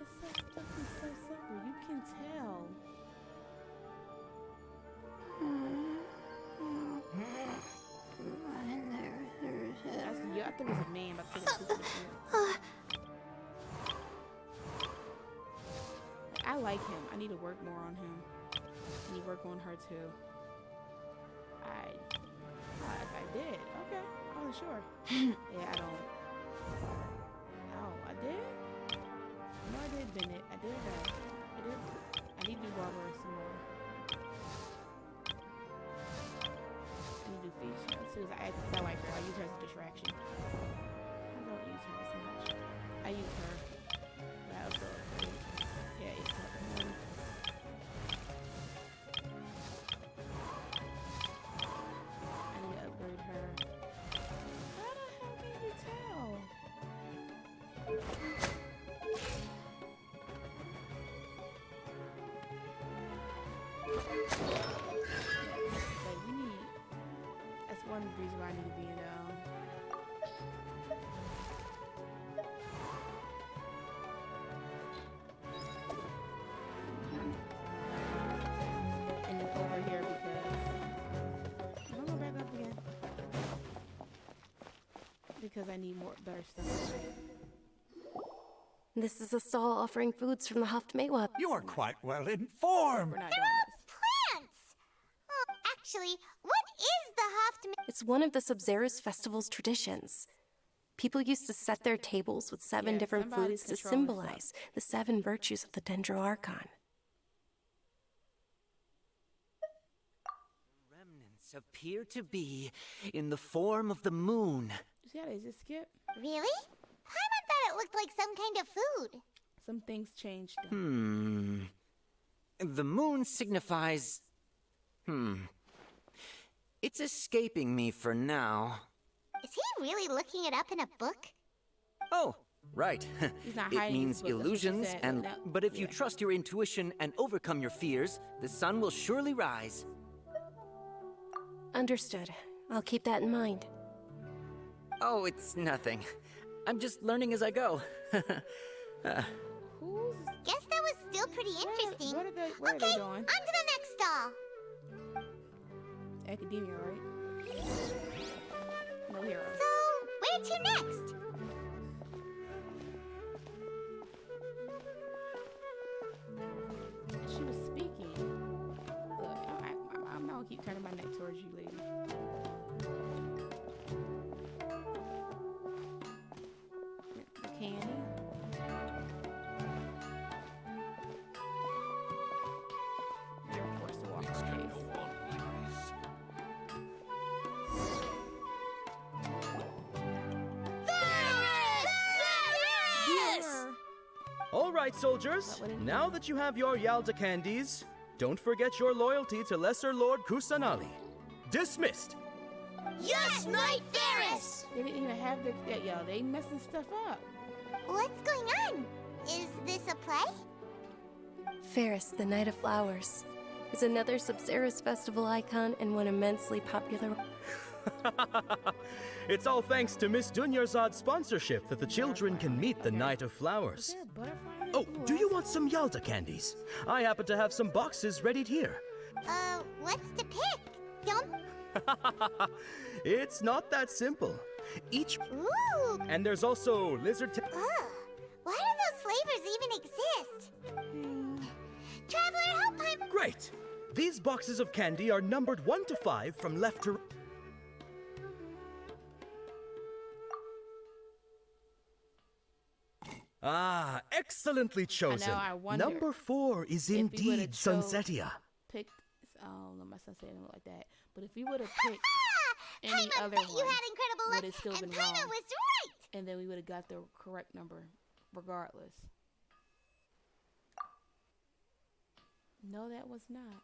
It's so fucking so simple. You can tell. I thought it was a man, but I thought it was I like him. I need to work more on him. I need to work on her too. If I did, okay. I wasn't sure. Yeah, I don't. Oh, I did? No, I did Bennett. I did that. I did. I need to do Barbara some more. I need to do feature. As soon as I like her, I use her as a distraction. I don't use her as much. I use her. But I also, yeah, it's not the one. I need to upgrade her. How the hell can you tell? Like, we need. That's one reason why I need to be in and then over here because I'm gonna go back up again because I need better stuff. This is a stall offering foods from the Haftmewa. You are quite well informed. We're not doing this. Plants! Oh, actually, what is the Haft? It's one of the Sub-Zerus festival's traditions. People used to set their tables with 7 different somebody's foods to controlling symbolize the 7 virtues of the Dendroarchon. Remnants appear to be in the form of the moon. You see how they just skip? Really? Paimon thought it looked like some kind of food. Some things changed. The moon signifies... It's escaping me for now. Is he really looking it up in a book? Oh, right. He's not It hiding means his book, that's what she illusions, said. and No, but if you yeah. trust your intuition and overcome your fears, the sun will surely rise. Understood. I'll keep that in mind. Oh, it's nothing. I'm just learning as I go. Who's Guess that was still pretty interesting. what are they, where Okay, are they on going? to the next stall. Academia, right? No hero. So, where to next? She was speaking. Look, I'm not gonna keep turning my neck towards you, lady. The candy. You're forced to walk on face. All right, soldiers. Now that you have your Yalda candies, don't forget your loyalty to Lesser Lord Kusanali. Dismissed. Yes, Knight Ferris! They didn't even have their. Yeah, they messing stuff up. What's going on? Is this a play? Ferris, the Knight of Flowers, is another Sub-Zerus festival icon and one immensely popular. It's all thanks to Miss Dunyarzad's sponsorship that the children can meet the Knight of Flowers. Is there a butterfly? Oh, do you want some Yalda candies? I happen to have some boxes ready here. What's to pick? Don't. It's not that simple. Each. Ooh. And there's also lizard. Ugh. Why do those flavors even exist? Traveler, help my. Great! These boxes of candy are numbered 1 to 5 from left to. Ah, excellently chosen. I wonder Number 4 is if we would've indeed chose- Sunsetia. Picked. Oh no, my son said it look like that. But if we would have picked any Paimon other bet one, you had incredible luck, would it still and been Paimon wrong? was right. And then we would have got the correct number, regardless. No, that was not.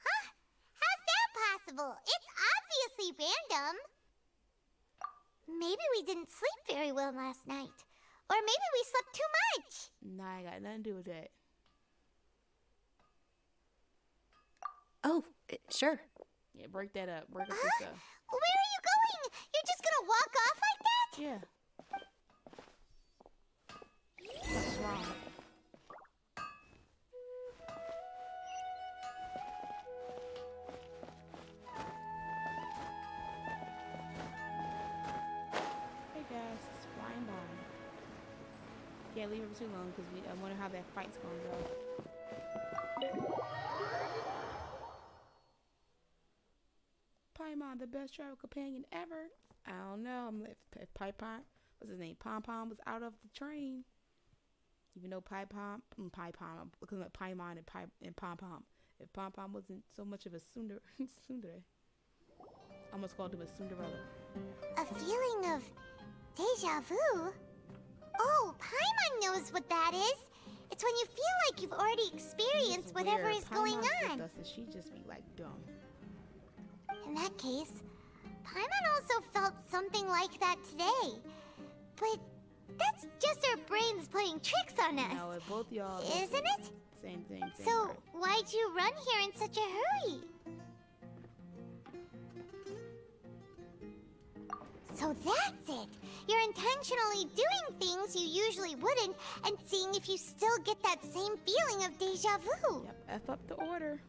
Huh? How's that possible? It's obviously random. Maybe we didn't sleep very well last night. Or maybe we slept too much. Nah, I got nothing to do with that. Oh, sure. Yeah, break that up. Break up Huh? the stuff. Where are you going? You're just gonna walk off like that? Yeah. Something's wrong. Hey guys, it's flying by. Can't leave it for too long because I wonder how that fight's gonna go. Paimon, the best travel companion ever. I don't know. If Paimon, what's his name? Pom Pom was out of the train. Even though I'm looking at Paimon and Pom Pom. If Pom Pom wasn't so much of a tsundere, I almost called him a Cinderella. A feeling of deja vu? Oh, Paimon knows what that is. It's when you feel like you've already experienced whatever is going Paimon's on. with us and she just be like dumb. In that case, Paimon also felt something like that today. But that's just our brains playing tricks on us. No, if both y'all Isn't it? Same thing. Same So, right. why'd you run here in such a hurry? So that's it. You're intentionally doing things you usually wouldn't and seeing if you still get that same feeling of deja vu. Yep, F up the order.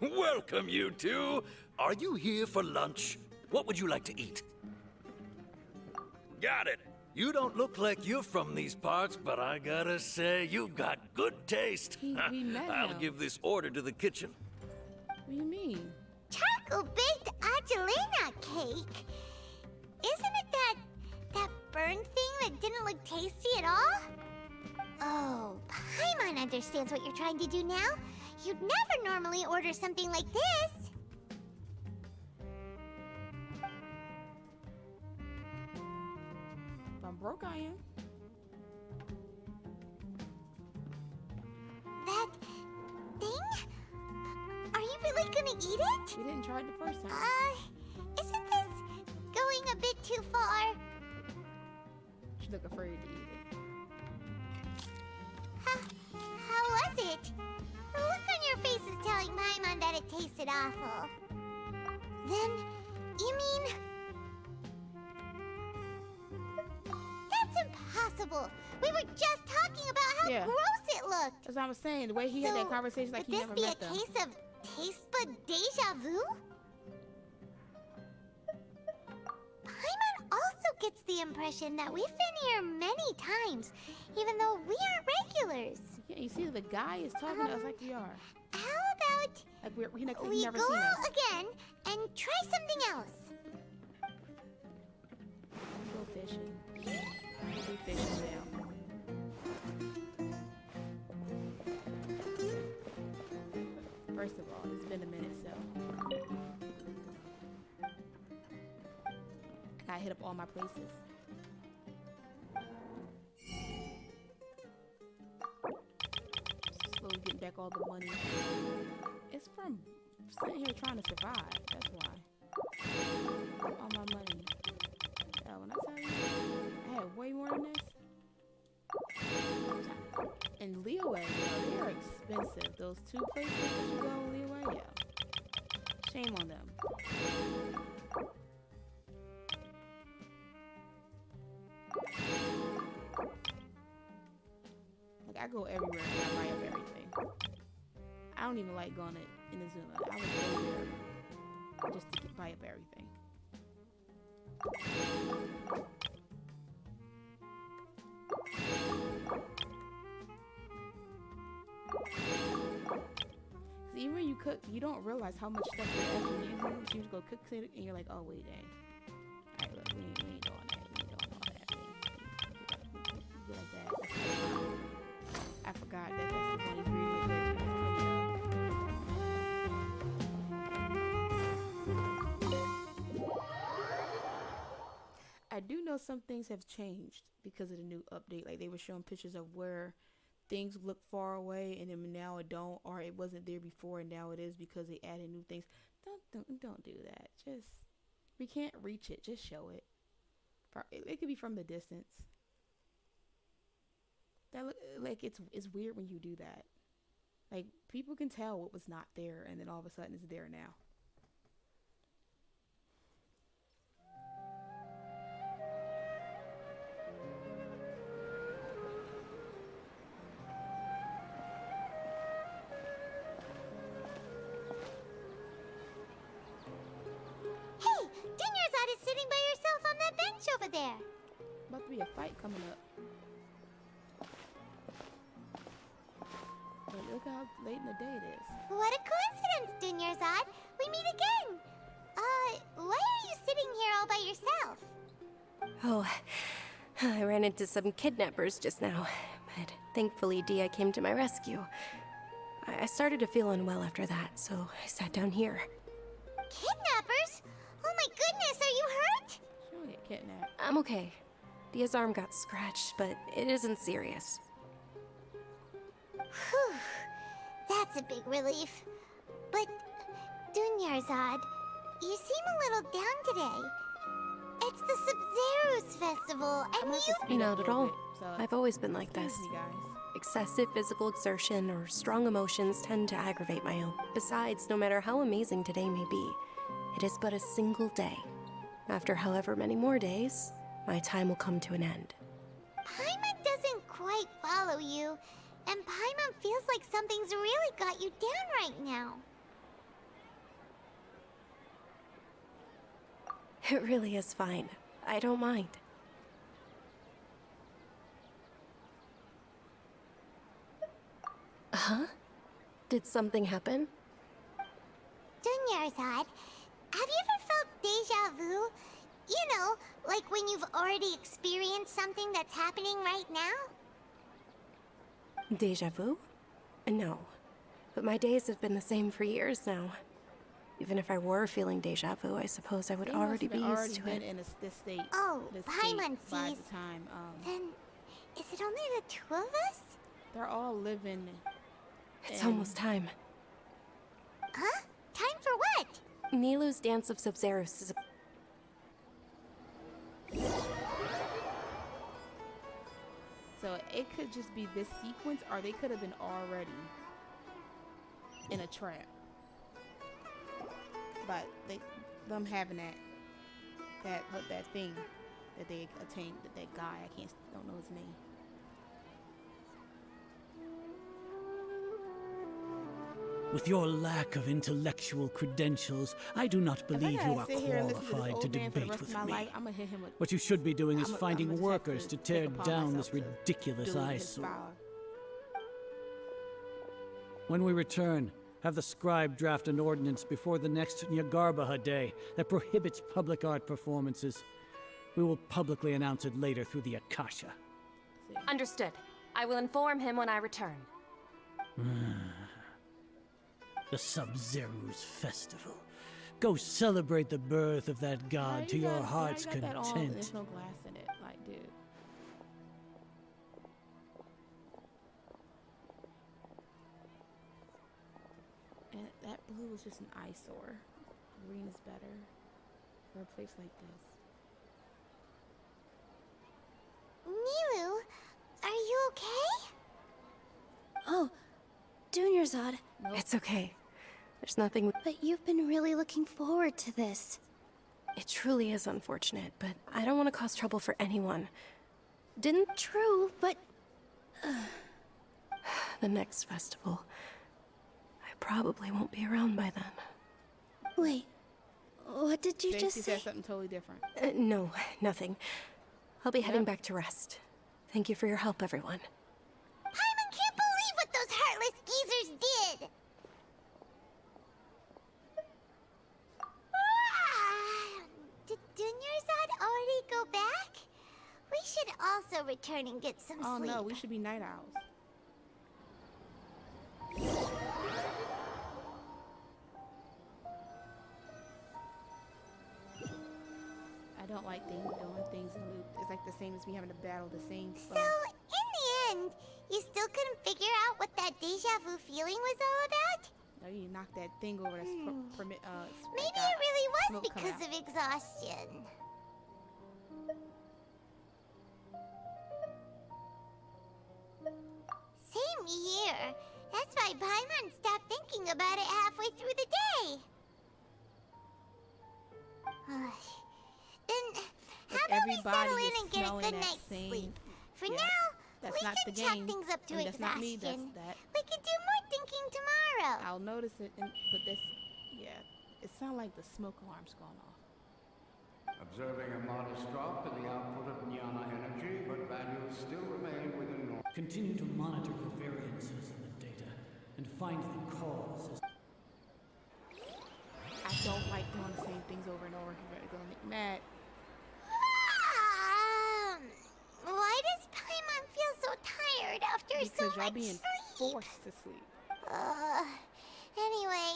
Welcome, you two. Are you here for lunch? What would you like to eat? Got it. You don't look like you're from these parts, but I gotta say, you've got good taste. We met I'll him. give this order to the kitchen. What do you mean? Chocolate-baked Angelina cake. Isn't it that burned thing that didn't look tasty at all? Oh, Paimon understands what you're trying to do now. You'd never normally order something like this. If I'm broke, I am. gonna eat it? We didn't try it the first time. Isn't this going a bit too far? She look afraid to eat it. How was it? The look on your face is telling Paimon that it tasted awful. Then, you mean... That's impossible! We were just talking about how gross it looked! That's what I was saying. The way he had that conversation like he never met them. Could this be a case of taste bud deja vu? Paimon also gets the impression that we've been here many times, even though we aren't regulars. Yeah, you see, the guy is talking to us like we are. How about like we never go seen us. out again and try something else? Go fishing. We'll be fishing now. First of all, it's been a minute, so I gotta hit up all my places. Slowly getting back all the money. It's from sitting here trying to survive. That's why. All my money. Yeah, when I tell you, I had way more than this. And Leeway, they are expensive. Those 2 places that you go in Leeway, yeah. Shame on them. Like, I go everywhere and I buy up everything. I don't even like going to Inazuma. I would go there just to buy up everything. Even when you cook, you don't realize how much stuff you're actually using. So you just go cook it and you're like, oh wait, dang. Alright, look, we ain't doing that. We ain't doing all that. We like that. I forgot that that's the one ingredient that you I do know some things have changed because of the new update. Like they were showing pictures of where things look far away and then now it don't, or it wasn't there before and now it is because they added new things. Don't do that. Just, we can't reach it. Just show it. It could be from the distance. That look like it's weird when you do that. Like people can tell what was not there and then all of a sudden it's there now. Over there. About to be a fight coming up. But look how late in the day it is. What a coincidence, Dunyarzad. We meet again. Why are you sitting here all by yourself? Oh, I ran into some kidnappers just now, but thankfully Dia came to my rescue. I started to feel unwell after that, so I sat down here. Kidnappers? Oh my goodness, are you hurt? She'll get kidnapped. I'm okay. Dia's arm got scratched, but it isn't serious. Whew. That's a big relief. But, Dunyarzad, you seem a little down today. It's the Sub-Zero's festival, and you... Not at all. I've always been like this. Excessive physical exertion or strong emotions tend to aggravate my own. Besides, no matter how amazing today may be, it is but a single day. After however many more days, my time will come to an end. Paimon doesn't quite follow you, and Paimon feels like something's really got you down right now. It really is fine. I don't mind. Huh? Did something happen? Dunyarzad, have you ever felt deja vu? You know, like when you've already experienced something that's happening right now? Deja vu? No. But my days have been the same for years now. Even if I were feeling deja vu, I suppose I would already be used to it. In this state. Oh, this Paimon state by sees. the time. Then, is it only the two of us? They're all living. It's almost time. Huh? Time Nilu's Dance of Sub-Zerus is So it could just be this sequence, or they could have been already in a trap. But them having that thing that they attained, that guy, don't know his name. With your lack of intellectual credentials, I do not believe you are qualified to debate with me. What you should be doing is finding workers to tear down this ridiculous eyesore. When we return, have the scribe draft an ordinance before the next Nyagarbaha Day that prohibits public art performances. We will publicly announce it later through the Akasha. Understood. I will inform him when I return. The Sub-Zeru's festival. Go celebrate the birth of that god to your heart's content. There's no glass in it, like, dude. And that blue is just an eyesore. Green is better for a place like this. Nilu, are you okay? Oh, Dunyarzad. Nope. It's okay. There's nothing. But you've been really looking forward to this. It truly is unfortunate, but I don't want to cause trouble for anyone. Didn't. True, but... The next festival. I probably won't be around by then. Wait, what did you just She say? said something totally different. No, nothing. I'll be heading back to rest. Thank you for your help, everyone. Paimon can't believe what those heartless geezers did! Did Dunyarzad already go back? We should also return and get some sleep. Oh no, we should be night owls. I don't like doing things in loop. It's like the same as me having to battle the same So, foe. in the end, you still couldn't figure out what that deja vu feeling was all about? No, you knocked that thing over. That's Maybe it really was because of exhaustion. Same here. That's why Paimon stopped thinking about it halfway through the day. Then, how about we settle in and get a good night's sleep? For now, we can chalk things up to exhaustion. We can do more thinking tomorrow. I'll notice it, but this, yeah, it sounds like the smoke alarm's going off. Observing a modest drop in the output of Jnana energy, but values still remain within normal. Continue to monitor for variances in the data and find the cause. I don't like doing the same things over and over. You're gonna make me mad. Why does Paimon feel so tired after so Because y'all much being sleep? forced to sleep. Anyway,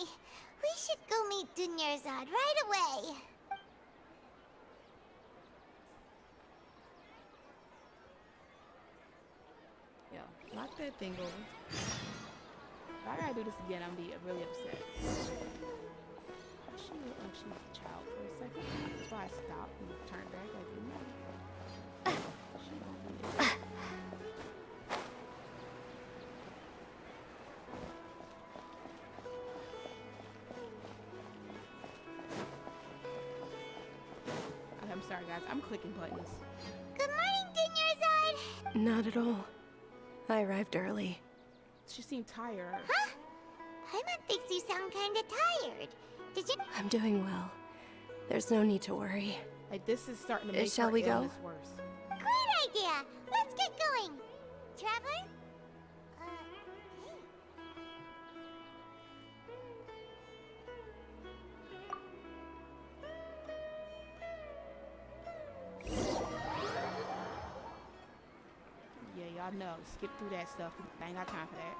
we should go meet Dunyarzad right away. Yo, knock that thing over. If I gotta do this again, I'm gonna be really upset. She looked like she was a child for a second. That's why I stopped and turned back like, you know. She don't be it. I'm sorry, guys. I'm clicking buttons. Good morning, Dunyarzad. Not at all. I arrived early. She seemed tired. Huh? Paimon thinks you sound kinda tired. Did you? I'm doing well. There's no need to worry. Like, this is starting to make Shall her we go? illness worse. Great idea. Let's get going. Traveler? Yeah, y'all know. Skip through that stuff. I ain't got time for that.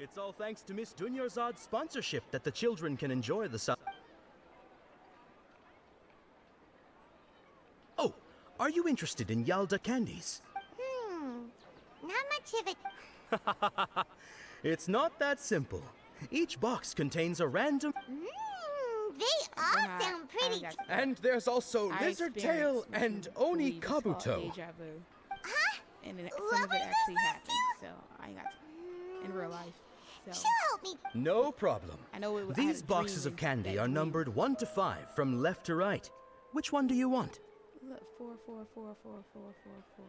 It's all thanks to Miss Dunyarzad's sponsorship that the children can enjoy the sun. Oh, are you interested in Yalda candies? Not much of it. It's not that simple. Each box contains a random... They all sound pretty. And there's also Lizard Tail and Oni Kabuto. Deja vu. And then some of it actually happened, so I got to, in real life. So. She'll help me. No problem. I know it was, These boxes of candy are numbered 1 to 5 from left to right. Which one do you want? Look, 4, 4, 4, 4, 4, 4, 4.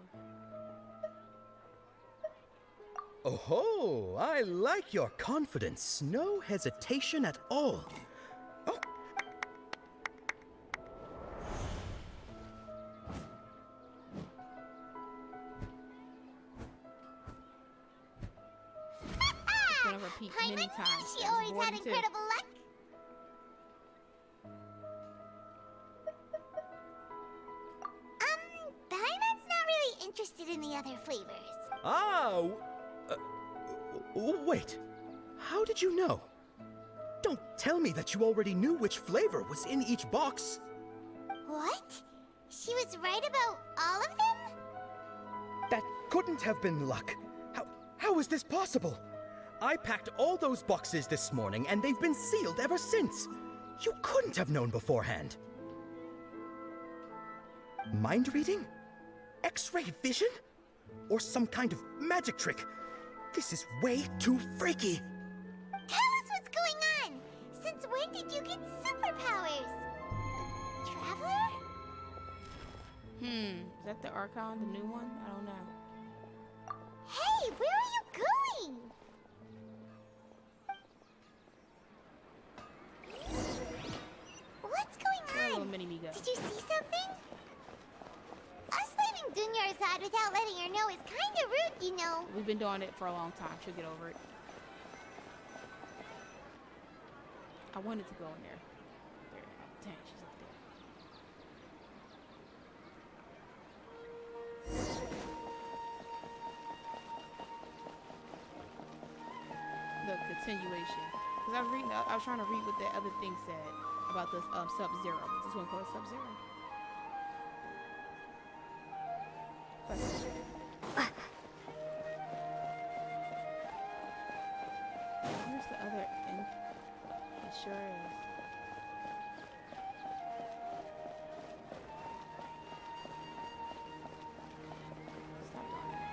Oh ho! I like your confidence. No hesitation at all. Oh. Gonna repeat many times. She always had incredible luck. Paimon's not really interested in the other flavors. Ah! Wait. How did you know? Don't tell me that you already knew which flavor was in each box. What? She was right about all of them? That couldn't have been luck. How is this possible? I packed all those boxes this morning, and they've been sealed ever since. You couldn't have known beforehand. Mind reading? X-ray vision? Or some kind of magic trick? This is way too freaky. Tell us what's going on. Since when did you get superpowers? Traveler? Is that the Archon, the new one? I don't know. Hey, where are you going? What's going on? Did you see something? Us leaving Dunya's side without letting her know is kind of rude, you know. We've been doing it for a long time. She'll get over it. I wanted to go in there. There. Dang, she's up there. The continuation. Because I was trying to read what the other thing said about this Sub-Zero. This one called Sub-Zero. Where's the other end? It sure is. Stop doing that.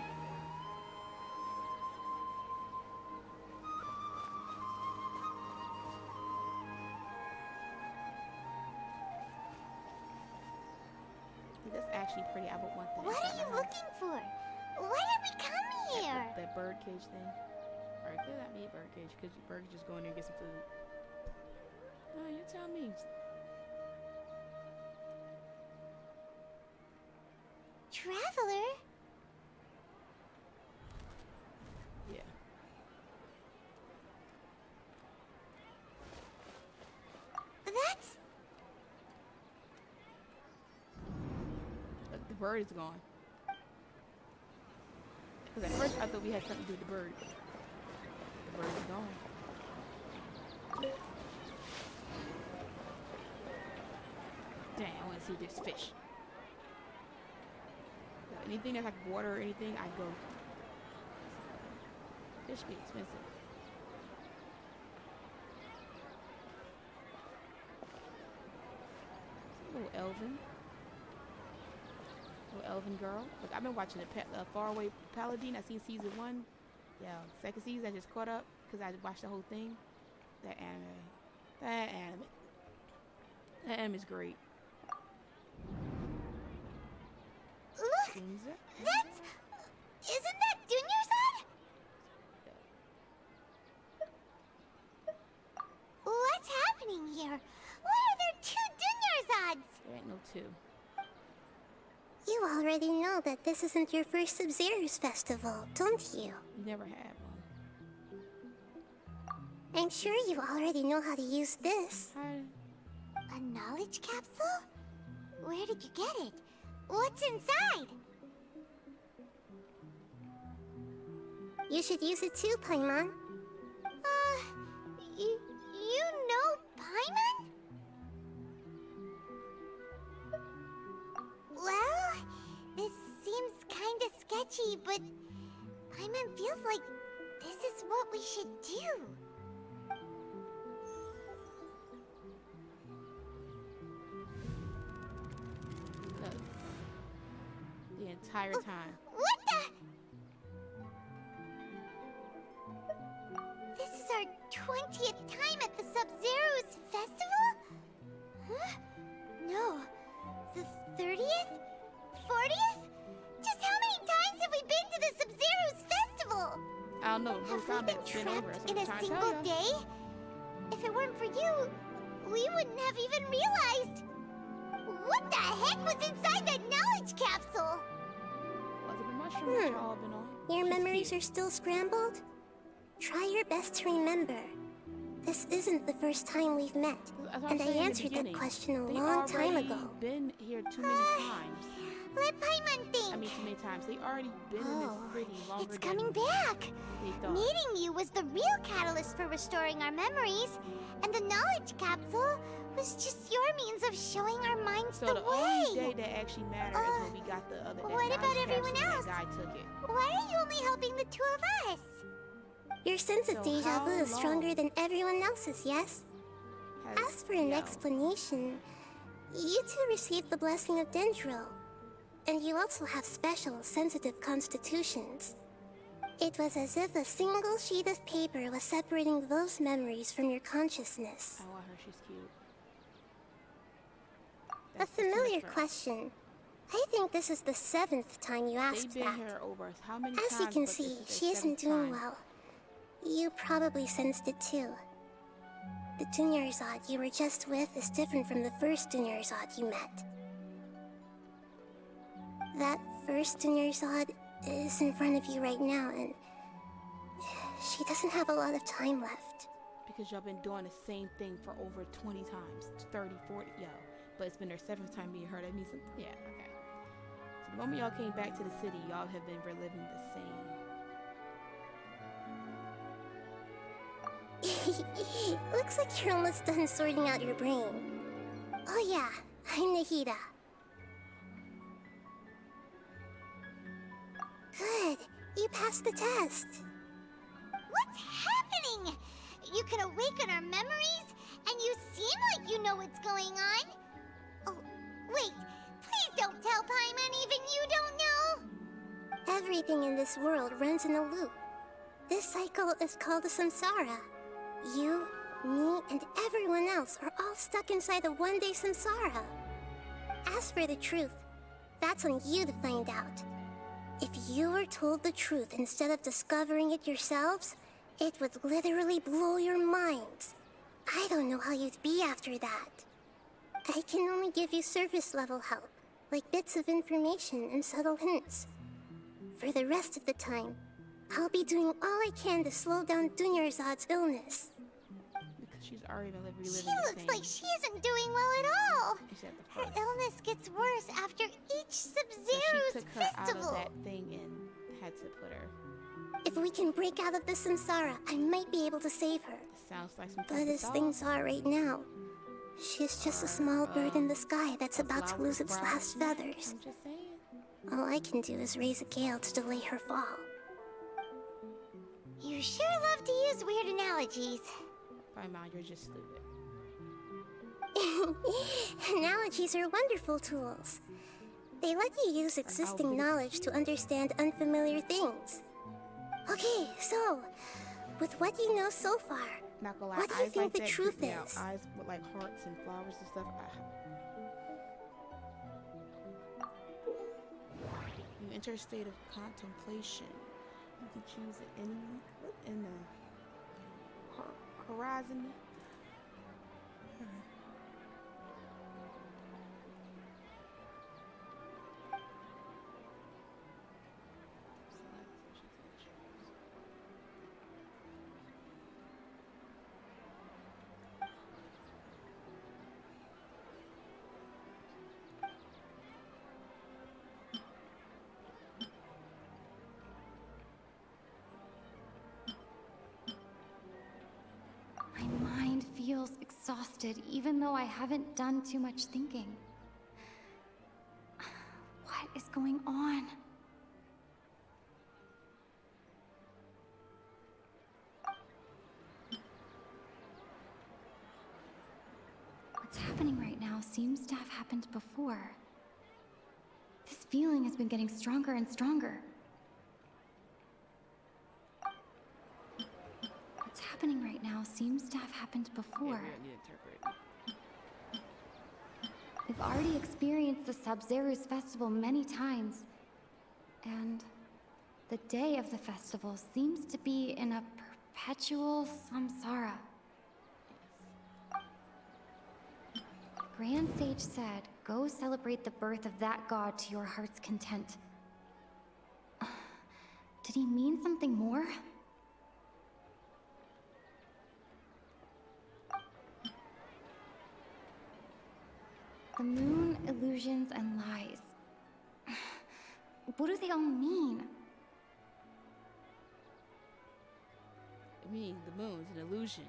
That's actually pretty. I would want that. What are you looking for? Why did we come here? That bird cage thing. Alright, could that be a bird cage? Because bird could just go in there and get some food. No, you tell me. Traveler? Yeah. That's... Look, the bird is gone. Because at first I thought we had something to do with the bird. The bird is gone. Dang, I want to see this fish. Anything that's like water or anything, I go. Fish be expensive. Little elven. Little elven girl. Look, I've been watching the Faraway Paladin. I seen season 1. Yeah, second season I just caught up because I watched the whole thing. That anime. That anime is great. Look! That's... Isn't that Dunyarzad? What's happening here? Why are there 2 Dunyarzads? There ain't no 2. You already know that this isn't your first Sub-Zero's festival, don't you? You never had one. I'm sure you already know how to use this. A knowledge capsule? Where did you get it? What's inside? You should use it too, Paimon. You know Paimon? Well, this seems kinda sketchy, but Paimon feels like this is what we should do. entire time. What the? This is our 20th time at the Sub-Zero's festival? Huh? No. The 30th? 40th? Just how many times have we been to the Sub-Zero's festival? I don't know. Have we been trapped in a single day? If it weren't for you, we wouldn't have even realized. What the heck was inside that knowledge capsule? Was it the mushroom that y'all have been on? Your memories are still scrambled? Try your best to remember. This isn't the first time we've met, and I answered that question a long time ago. They've been here too many times. Let Paimon think. I mean, too many times. They already been in this city longer It's coming back. They thought. Meeting you was the real catalyst for restoring our memories, and the knowledge capsule was just your means of showing our minds the way. So the only day that actually mattered is when we got the other. What about everyone else? That guy took it. Why are you only helping the two of us? Your sense of deja vu is stronger than everyone else's, yes? As for an explanation, you two received the blessing of Dendro, and you also have special, sensitive constitutions. It was as if a single sheet of paper was separating those memories from your consciousness. I want her, she's cute. A familiar question. I think this is the 7th time you asked They've been that. here over how many As times? you can see, she isn't doing well. You probably sensed it too. The Dunyarzad you were just with is different from the first Dunyarzad you met. That first Dunyarzad is in front of you right now, and she doesn't have a lot of time left. Because y'all been doing the same thing for over 20 times, 30, 40, yo. But it's been their 7th time being heard. That means, yeah, okay. So the moment y'all came back to the city, y'all have been reliving the same. Looks like you're almost done sorting out your brain. Oh yeah, I'm Nahida. Good, you passed the test. What's happening? You can awaken our memories, and you seem like you know what's going on. Oh, wait, please don't tell Paimon even you don't know. Everything in this world runs in a loop. This cycle is called a samsara. You, me, and everyone else are all stuck inside a one-day samsara. As for the truth, that's on you to find out. If you were told the truth instead of discovering it yourselves, it would literally blow your minds. I don't know how you'd be after that. I can only give you surface-level help, like bits of information and subtle hints. For the rest of the time, I'll be doing all I can to slow down Dunyarzad's illness. Because she's already been reliving She looks like she isn't doing well at all. Her illness gets worse after each Sub-Zero's so she took her festival. out of that thing and had to put her. If we can break out of the samsara, I might be able to save her. Sounds like some But as things are right now, she's just a small bird in the sky that's about to lose its last feathers. I'm just saying. All I can do is raise a gale to delay her fall. You sure love to use weird analogies. Paimon, you're just stupid. Analogies are wonderful tools. They let you use existing knowledge to understand unfamiliar things. Okay, so, with what you know so far, Not gonna lie, what do you eyes think like the that truth creep me out. is? Eyes with like hearts and flowers and stuff. You enter a state of contemplation. You can choose in the horizon. My mind feels exhausted, even though I haven't done too much thinking. What is going on? What's happening right now seems to have happened before. This feeling has been getting stronger and stronger. What's happening right now seems to have happened before. We've already experienced the Sub-Zeru's festival many times, and the day of the festival seems to be in a perpetual samsara. Grand Sage said, go celebrate the birth of that god to your heart's content. Did he mean something more? The moon, illusions, and lies. What do they all mean? I mean, the moon's an illusion.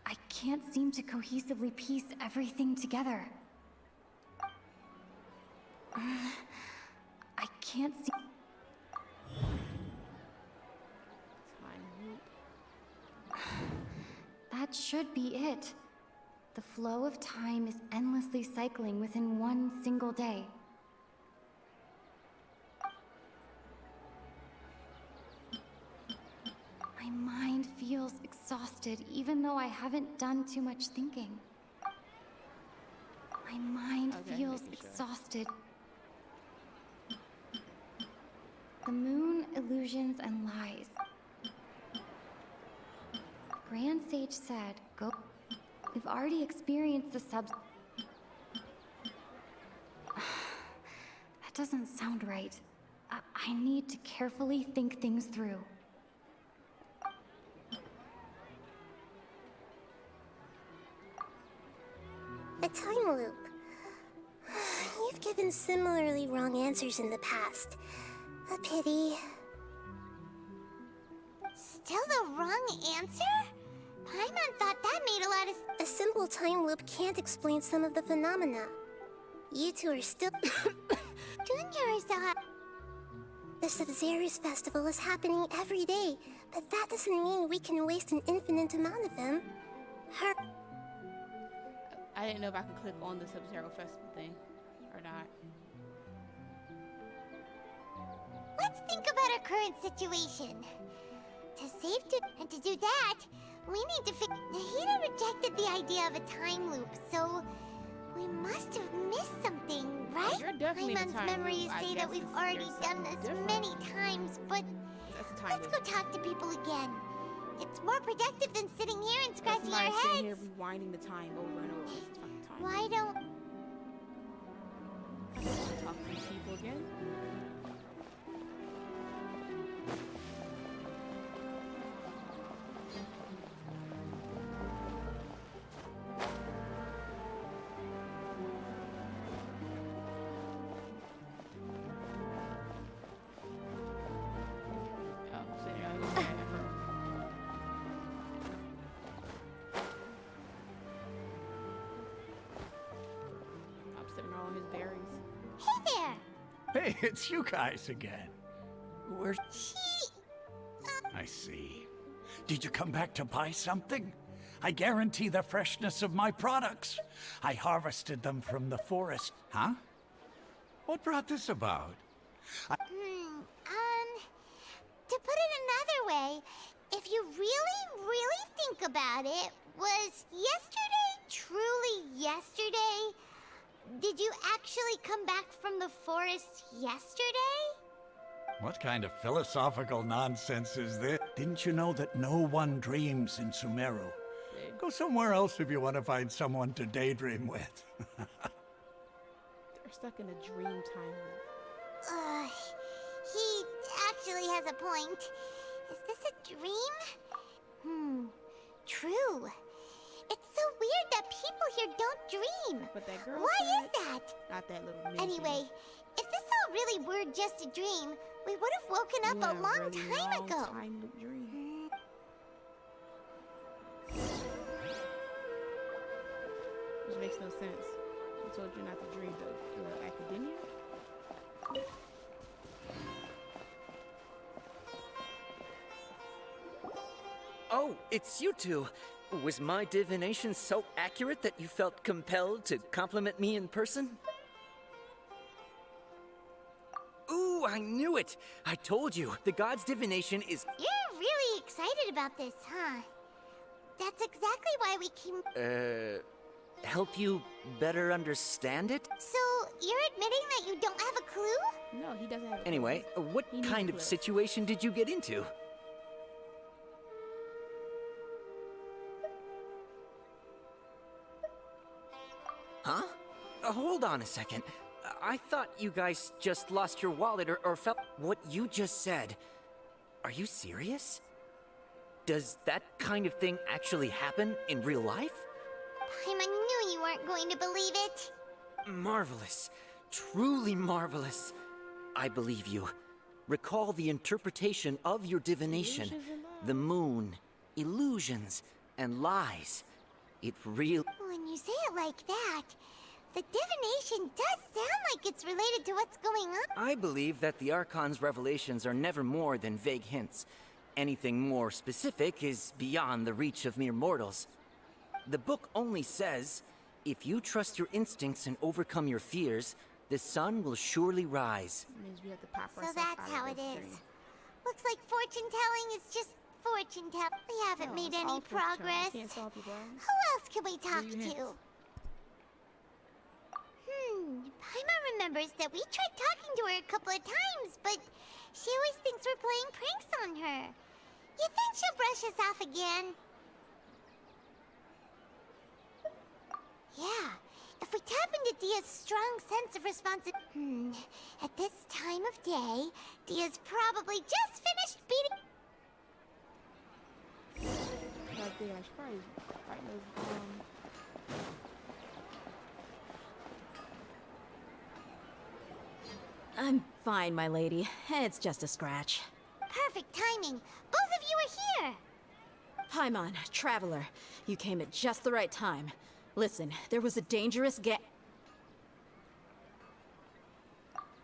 I can't seem to cohesively piece everything together. I can't see. That should be it. The flow of time is endlessly cycling within one single day. My mind feels exhausted, even though I haven't done too much thinking. My mind feels exhausted. The moon, illusions, and lies. Grand Sage said, go. We've already experienced the That doesn't sound right. I need to carefully think things through. A time loop. You've given similarly wrong answers in the past. A pity. Still the wrong answer? Paimon thought that made a lot of A simple time loop can't explain some of the phenomena. You two are still... Junior is The Sub-Zeru's festival is happening every day, but that doesn't mean we can waste an infinite amount of them. I didn't know if I could click on the Sub-Zero festival thing or not. Let's think about our current situation. And to do that, we need to fix. Nahida rejected the idea of a time loop, so we must have missed something, right? You're definitely Paimon's memories say that we've already done this many times, but let's go talk to people again. It's more productive than sitting here and scratching our heads. Sitting here rewinding the time over and over. It's fucking time. Why don't talk to these people again? Hey, it's you guys again. Where's... I see. Did you come back to buy something? I guarantee the freshness of my products. I harvested them from the forest. Huh? What brought this about? To put it another way, if you really think about it, was yesterday truly yesterday? Did you actually come back from the forest yesterday? What kind of philosophical nonsense is this? Didn't you know that no one dreams in Sumeru? Go somewhere else if you want to find someone to daydream with. They're stuck in a dream time loop. He actually has a point. Is this a dream? True. It's so weird that people here don't dream. But that girl Why is that? Not that little minion. Anyway, if this all really were just a dream, we would have woken up a long time ago. Dream. Which makes no sense. I told you not to dream the academia. Oh, it's you two. Was my divination so accurate that you felt compelled to compliment me in person? Ooh, I knew it! I told you, the god's divination is... You're really excited about this, huh? That's exactly why we came... help you better understand it? So, you're admitting that you don't have a clue? No, he doesn't have a clue. Anyway, what kind of situation did you get into? Huh? Hold on a second. I thought you guys just lost your wallet or felt... What you just said, are you serious? Does that kind of thing actually happen in real life? Paimon knew you weren't going to believe it. Marvelous. Truly marvelous. I believe you. Recall the interpretation of your divination. The moon, illusions, and lies. It really... When you say it like that, the divination does sound like it's related to what's going on. I believe that the Archon's revelations are never more than vague hints. Anything more specific is beyond the reach of mere mortals. The book only says, if you trust your instincts and overcome your fears, the sun will surely rise. It means we have to pop So ourselves that's out how of it this is. dream. Looks like fortune telling is just fortune telling. We haven't made it's any all fortune telling. progress. Can't solve your problems. Who else can we talk Do your to? hints. Paimon remembers that we tried talking to her a couple of times, but she always thinks we're playing pranks on her. You think she'll brush us off again? Yeah, if we tap into Dia's strong sense of responsibility... At this time of day, Dia's probably just finished beating... Like they are probably fighting those, I'm fine, my lady. It's just a scratch. Perfect timing. Both of you are here. Paimon, Traveler, you came at just the right time. Listen, there was a dangerous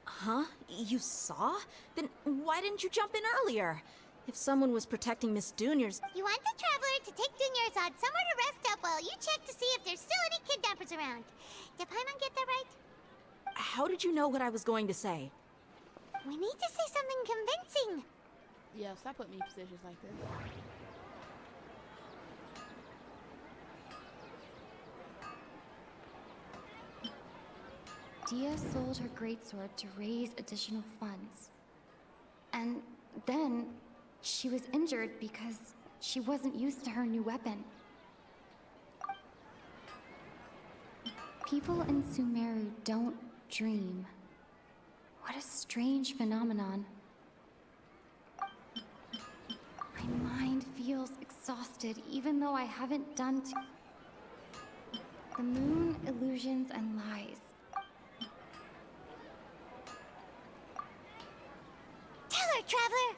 Huh? You saw? Then why didn't you jump in earlier? If someone was protecting Miss Dunier's... You want the Traveler to take Dunyarzad somewhere to rest up while you check to see if there's still any kidnappers around. Did Paimon get that right? How did you know what I was going to say? We need to say something convincing. Yeah, stop putting me in positions like this. Dia sold her greatsword to raise additional funds. And then she was injured because she wasn't used to her new weapon. People in Sumeru don't dream. What a strange phenomenon. My mind feels exhausted even though I haven't done the moon, illusions, and lies. Tell her, Traveler!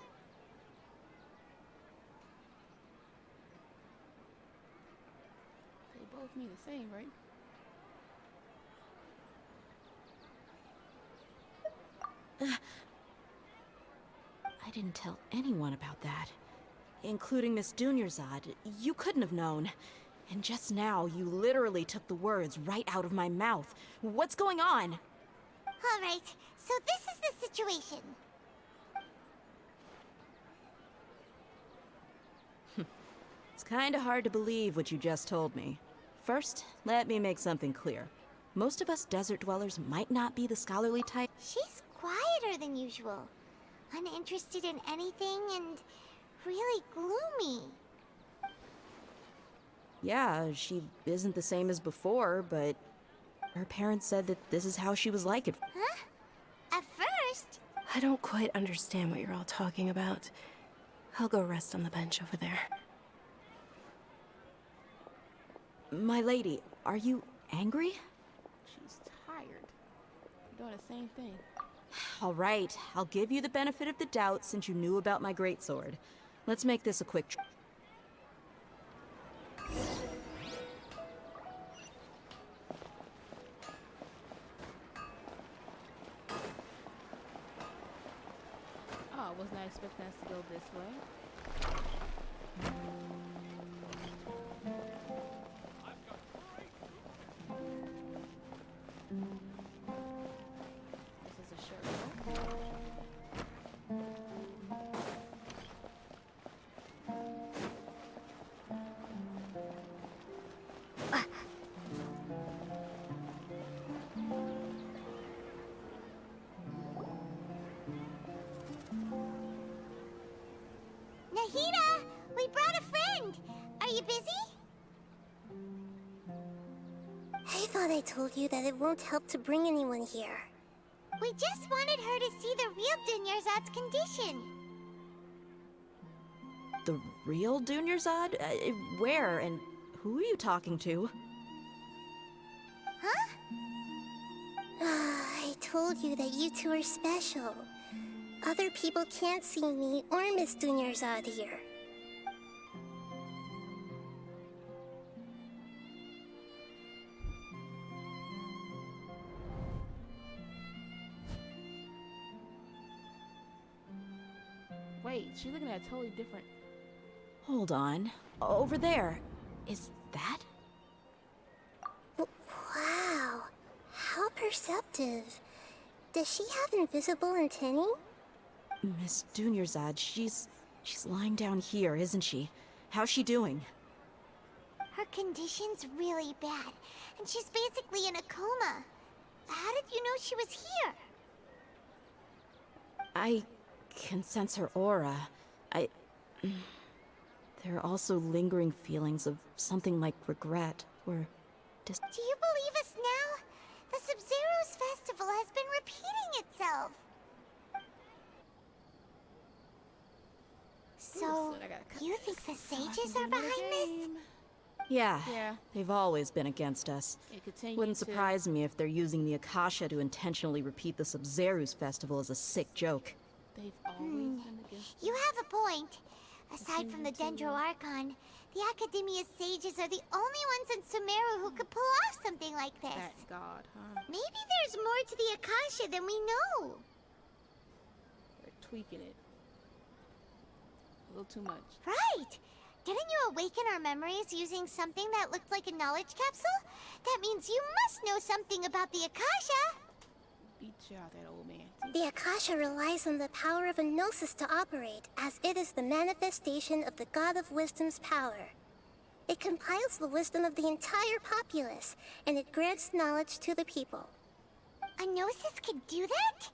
They both mean the same, right? I didn't tell anyone about that. Including Miss Dunyarzad. You couldn't have known. And just now, you literally took the words right out of my mouth. What's going on? All right, so this is the situation. It's kinda hard to believe what you just told me. First, let me make something clear. Most of us desert dwellers might not be the scholarly type. She's quieter than usual. Uninterested in anything and really gloomy. Yeah, she isn't the same as before, but her parents said that this is how she was like it. Huh? At first? I don't quite understand what you're all talking about. I'll go rest on the bench over there. My lady, are you angry? She's tired. We're doing the same thing. All right, I'll give you the benefit of the doubt since you knew about my greatsword. Let's make this a quick Oh, I was not expecting us to go this way. you busy? I thought I told you that it won't help to bring anyone here. We just wanted her to see the real Dunyarzad's condition. The real Dunyarzad? Where and who are you talking to? Huh? I told you that you two are special. Other people can't see me or Miss Dunyarzad here. Wait, she's looking at a totally different... Hold on. Over there. Is that? Wow. How perceptive. Does she have invisible antennae? Miss Dunyarzad, she's lying down here, isn't she? How's she doing? Her condition's really bad, and she's basically in a coma. How did you know she was here? I can sense her aura. There are also lingering feelings of something like regret or Do you believe us now? The Sub-Zero's festival has been repeating itself. So, you think the sages are behind this? Yeah, they've always been against us. Wouldn't surprise me if they're using the Akasha to intentionally repeat the Sub-Zero's festival as a sick joke. They've always been against us. You have a point. Aside from the Dendro Archon, the Academia's sages are the only ones in Sumeru who could pull off something like this. That god, huh? Maybe there's more to the Akasha than we know. They're tweaking it. A little too much. Right! Didn't you awaken our memories using something that looked like a knowledge capsule? That means you must know something about the Akasha! Beat you out, that old man. The Akasha relies on the power of a gnosis to operate, as it is the manifestation of the God of Wisdom's power. It compiles the wisdom of the entire populace, and it grants knowledge to the people. A gnosis could do that?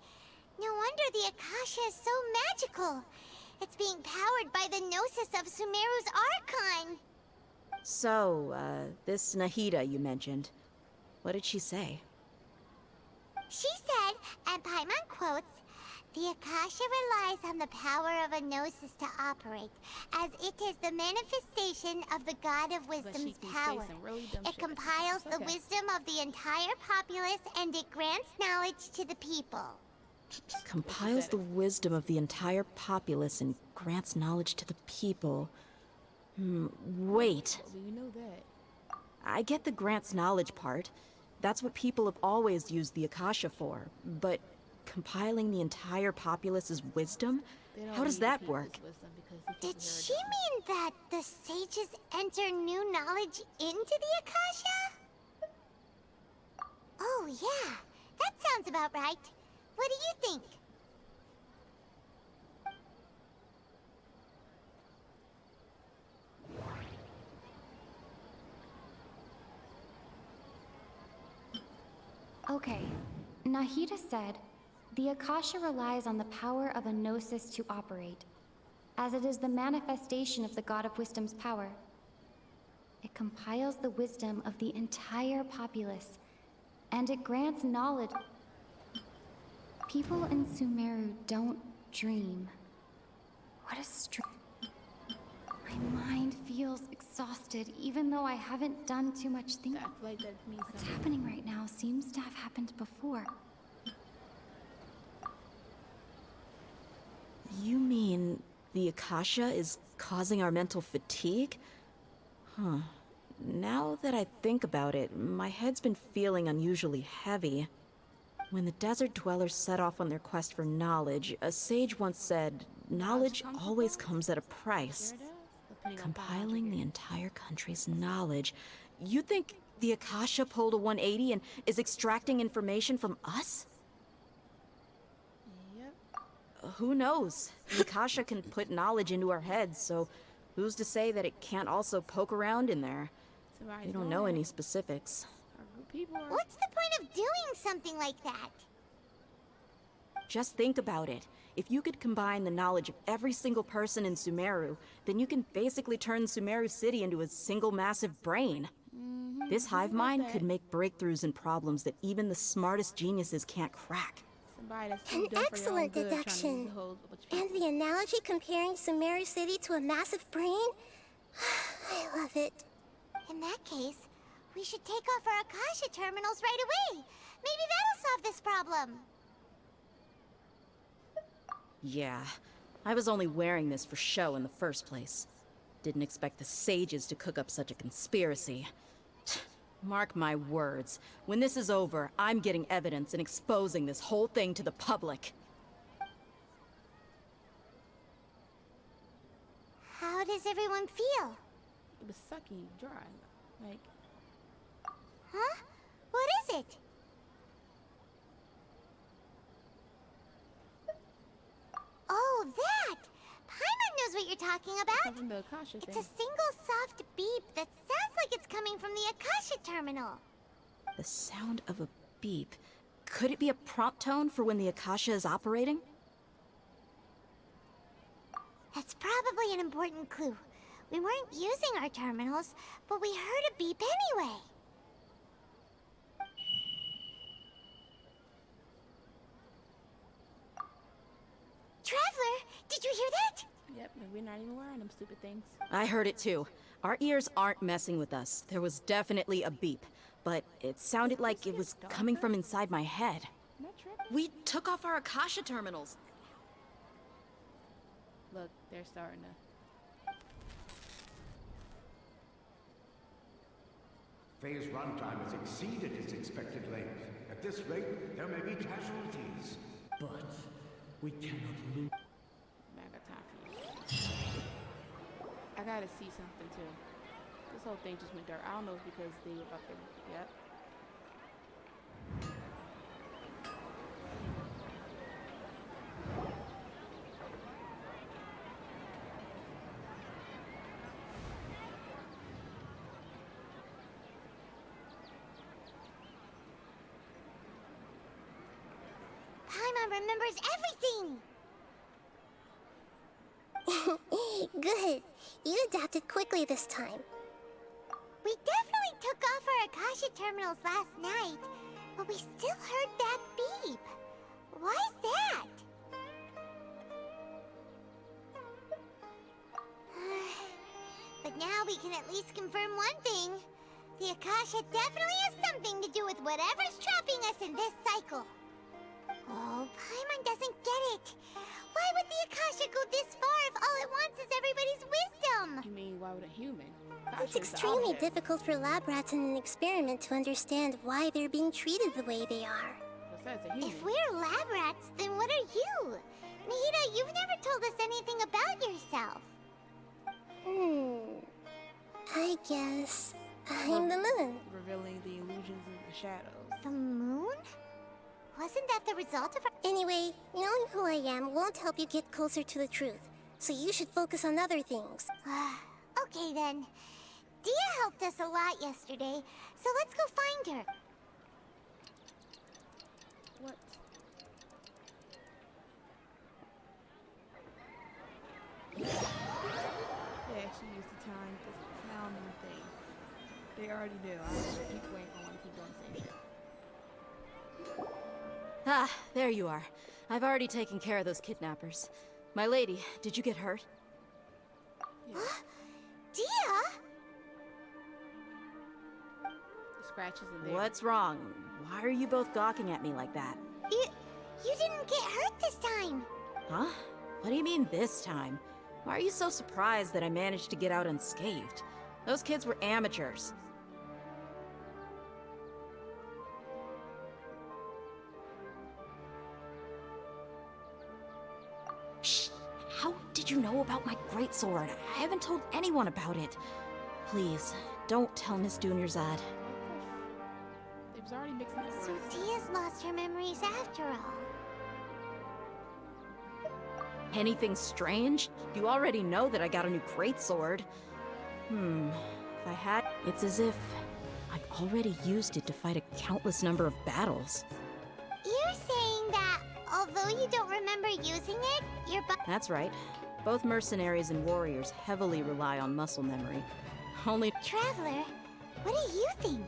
No wonder the Akasha is so magical. It's being powered by the gnosis of Sumeru's Archon. So, this Nahida you mentioned, what did she say? She said, and Paimon quotes, "The Akasha relies on the power of a gnosis to operate, as it is the manifestation of the God of Wisdom's power. It compiles the wisdom of the entire populace, and it grants knowledge to the people." Compiles the wisdom of the entire populace and grants knowledge to the people. Wait. We know that. I get the grants knowledge part. That's what people have always used the Akasha for. But compiling the entire populace's wisdom? How does that work? Did she mean that the sages enter new knowledge into the Akasha? Oh yeah, that sounds about right. What do you think? Okay, Nahida said, the Akasha relies on the power of a gnosis to operate, as it is the manifestation of the God of Wisdom's power. It compiles the wisdom of the entire populace, and it grants knowledge. People in Sumeru don't dream. What a My mind feels exhausted, even though I haven't done too much thinking. What's happening right now seems to have happened before. You mean the Akasha is causing our mental fatigue? Huh. Now that I think about it, my head's been feeling unusually heavy. When the desert dwellers set off on their quest for knowledge, a sage once said, knowledge always comes at a price. Compiling the entire country's knowledge. You think the Akasha pulled a 180 and is extracting information from us? Yep. Who knows? The Akasha can put knowledge into our heads, so who's to say that it can't also poke around in there? We don't know any specifics. What's the point of doing something like that? Just think about it. if you could combine the knowledge of every single person in Sumeru, then you can basically turn Sumeru City into a single massive brain. This hive mind could make breakthroughs in problems that even the smartest geniuses can't crack. An excellent deduction. And the analogy comparing Sumeru City to a massive brain? I love it. In that case, we should take off our Akasha terminals right away. Maybe that'll solve this problem. Yeah, I was only wearing this for show in the first place. Didn't expect the sages to cook up such a conspiracy. Mark my words, when this is over, I'm getting evidence and exposing this whole thing to the public. How does everyone feel? It was sucky, dry, like... Huh? What is it? Oh, that! Paimon knows what you're talking about. From the Akasha it's thing. A single soft beep that sounds like it's coming from the Akasha terminal. The sound of a beep. Could it be a prompt tone for when the Akasha is operating? That's probably an important clue. We weren't using our terminals, but we heard a beep anyway. Traveler, did you hear that? Yep, and we're not even wearing them stupid things. I heard it too. Our ears aren't messing with us. There was definitely a beep, but it sounded like it was coming from inside my head. We took off our Akasha terminals. Look, they're starting to... Phase runtime has exceeded its expected length. At this rate, there may be casualties. But we cannot lose. Man, I got time for you. I gotta see something too. This whole thing just went dark. I don't know if it's because they were about to... Yep. Paimon remembers everything! Good. You adapted quickly this time. We definitely took off our Akasha terminals last night, but we still heard that beep. Why is that? But now we can at least confirm one thing. The Akasha definitely has something to do with whatever's trapping us in this cycle. Oh, Paimon doesn't get it. Why would the Akasha go this far if all it wants is everybody's wisdom? You mean, why would a human? It's extremely difficult for lab rats in an experiment to understand why they're being treated the way they are. If we're lab rats, then what are you? Nahida, you've never told us anything about yourself. I guess I'm the moon. Revealing the illusions of the shadows. The moon? Wasn't that the result of our... Anyway, knowing who I am won't help you get closer to the truth. So you should focus on other things. Okay then. Dia helped us a lot yesterday, so let's go find her. What? They actually used the time to sound thing. They already do. I don't know, people ain't gonna want to keep doing the same shit. Ah, there you are. I've already taken care of those kidnappers. My lady, did you get hurt? Yeah. Dia? The scratches in there. What's wrong? Why are you both gawking at me like that? You didn't get hurt this time. Huh? What do you mean this time? Why are you so surprised that I managed to get out unscathed? Those kids were amateurs. Shh! How did you know about my greatsword? I haven't told anyone about it. Please, don't tell Miss Dunyarzad. It was already mixing up. So Dia's lost her memories after all. Anything strange? You already know that I got a new greatsword. If I had... It's as if I've already used it to fight a countless number of battles. You're saying that although Although you don't remember using it, your That's right. Both mercenaries and warriors heavily rely on muscle memory. Only... Traveler, what do you think?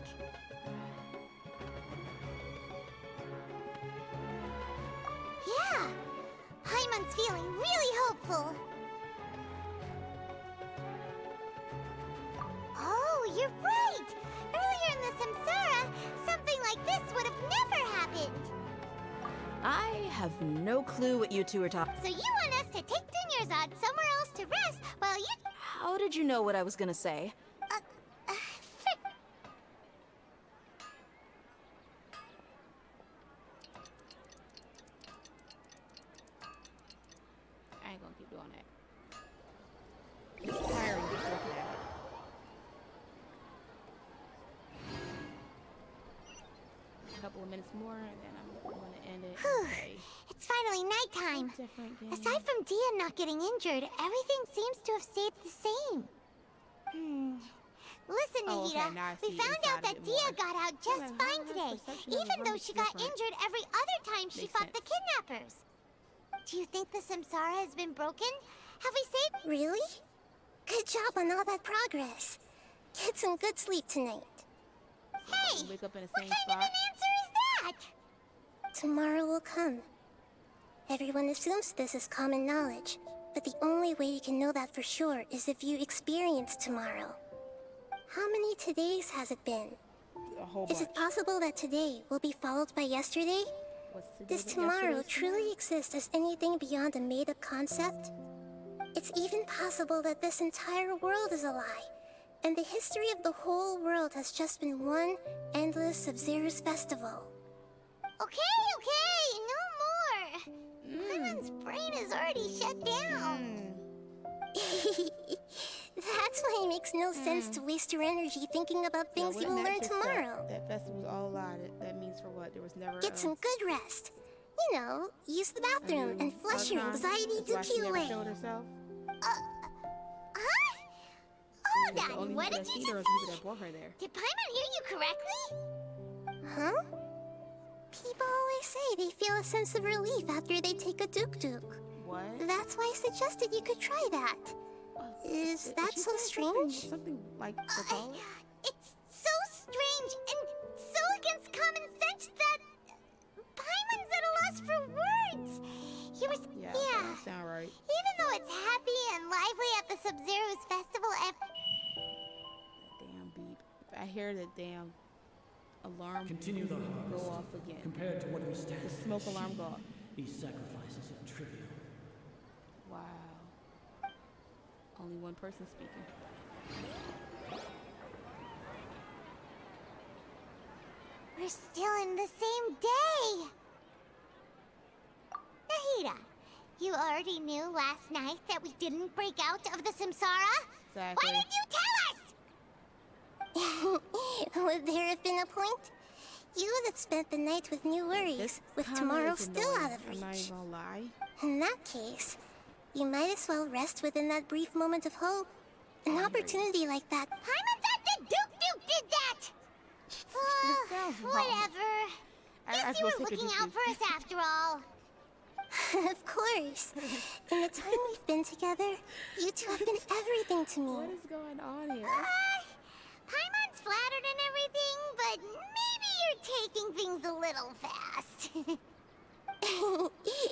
Yeah, Paimon's feeling really hopeful. Oh, you're right! Earlier in the Samsara, something like this would have never happened. I have no clue what you two are talking... So you want us to take Dunyarzad somewhere else to rest while you... How did you know what I was gonna say? Frick. I ain't gonna keep doing that. It's tiring just looking at it. A couple of minutes more, and then I'm gonna end it. Okay. It's finally nighttime. Aside from Dia not getting injured, everything seems to have stayed the same. Listen, Nahida, we found out that Dia got out just fine today, even though she got injured every other time she fought the kidnappers. Do you think the Samsara has been broken? Have we saved... Really? Good job on all that progress. Get some good sleep tonight. Hey! Wake up in the What same kind spot. of an answer is that? Tomorrow will come. Everyone assumes this is common knowledge, but the only way you can know that for sure is if you experience tomorrow. How many todays has it been? A whole bunch. Is it possible that today will be followed by yesterday? Does tomorrow truly exist as anything beyond a made-up concept? It's even possible that this entire world is a lie, and the history of the whole world has just been one endless Sub-Zero's festival. Okay, no more! Paimon's brain is already shut down. That's why it makes no sense to waste your energy thinking about things you will learn tomorrow. That festival's all a lie. That means for what? There was never... Get some good rest. You know, use the bathroom and flush your anxiety dookie away. Huh? Hold on, what did you just say? Did Paimon hear you correctly? Huh? People always say they feel a sense of relief after they take a duk-duk. What? That's why I suggested you could try that. Is that so strange? Something like it's so strange and so against common sense that Paimon's at a loss for words. He was... Yeah, that sound right. Even though it's happy and lively at the Sub-Zero's festival and... Damn beep. If I hear the damn alarm Continue the go harvest. off again. Compared to what we stand. The smoke alarm go off. These sacrifices are trivial. Wow. Only one person speaking. We're still in the same day! Nahida, you already knew last night that we didn't break out of the Samsara? Exactly. Why didn't you tell us? Would there have been a point? You would have spent the night with new worries, with tomorrow still out of reach. I'm not even gonna lie. In that case, you might as well rest within that brief moment of hope. An opportunity like that. Paimon thought that Duke did that! Whatever. Guess you were looking out for us after all. Of course. In the time we've been together, you two have been everything to me. What is going on here? Paimon's flattered and everything, but maybe you're taking things a little fast.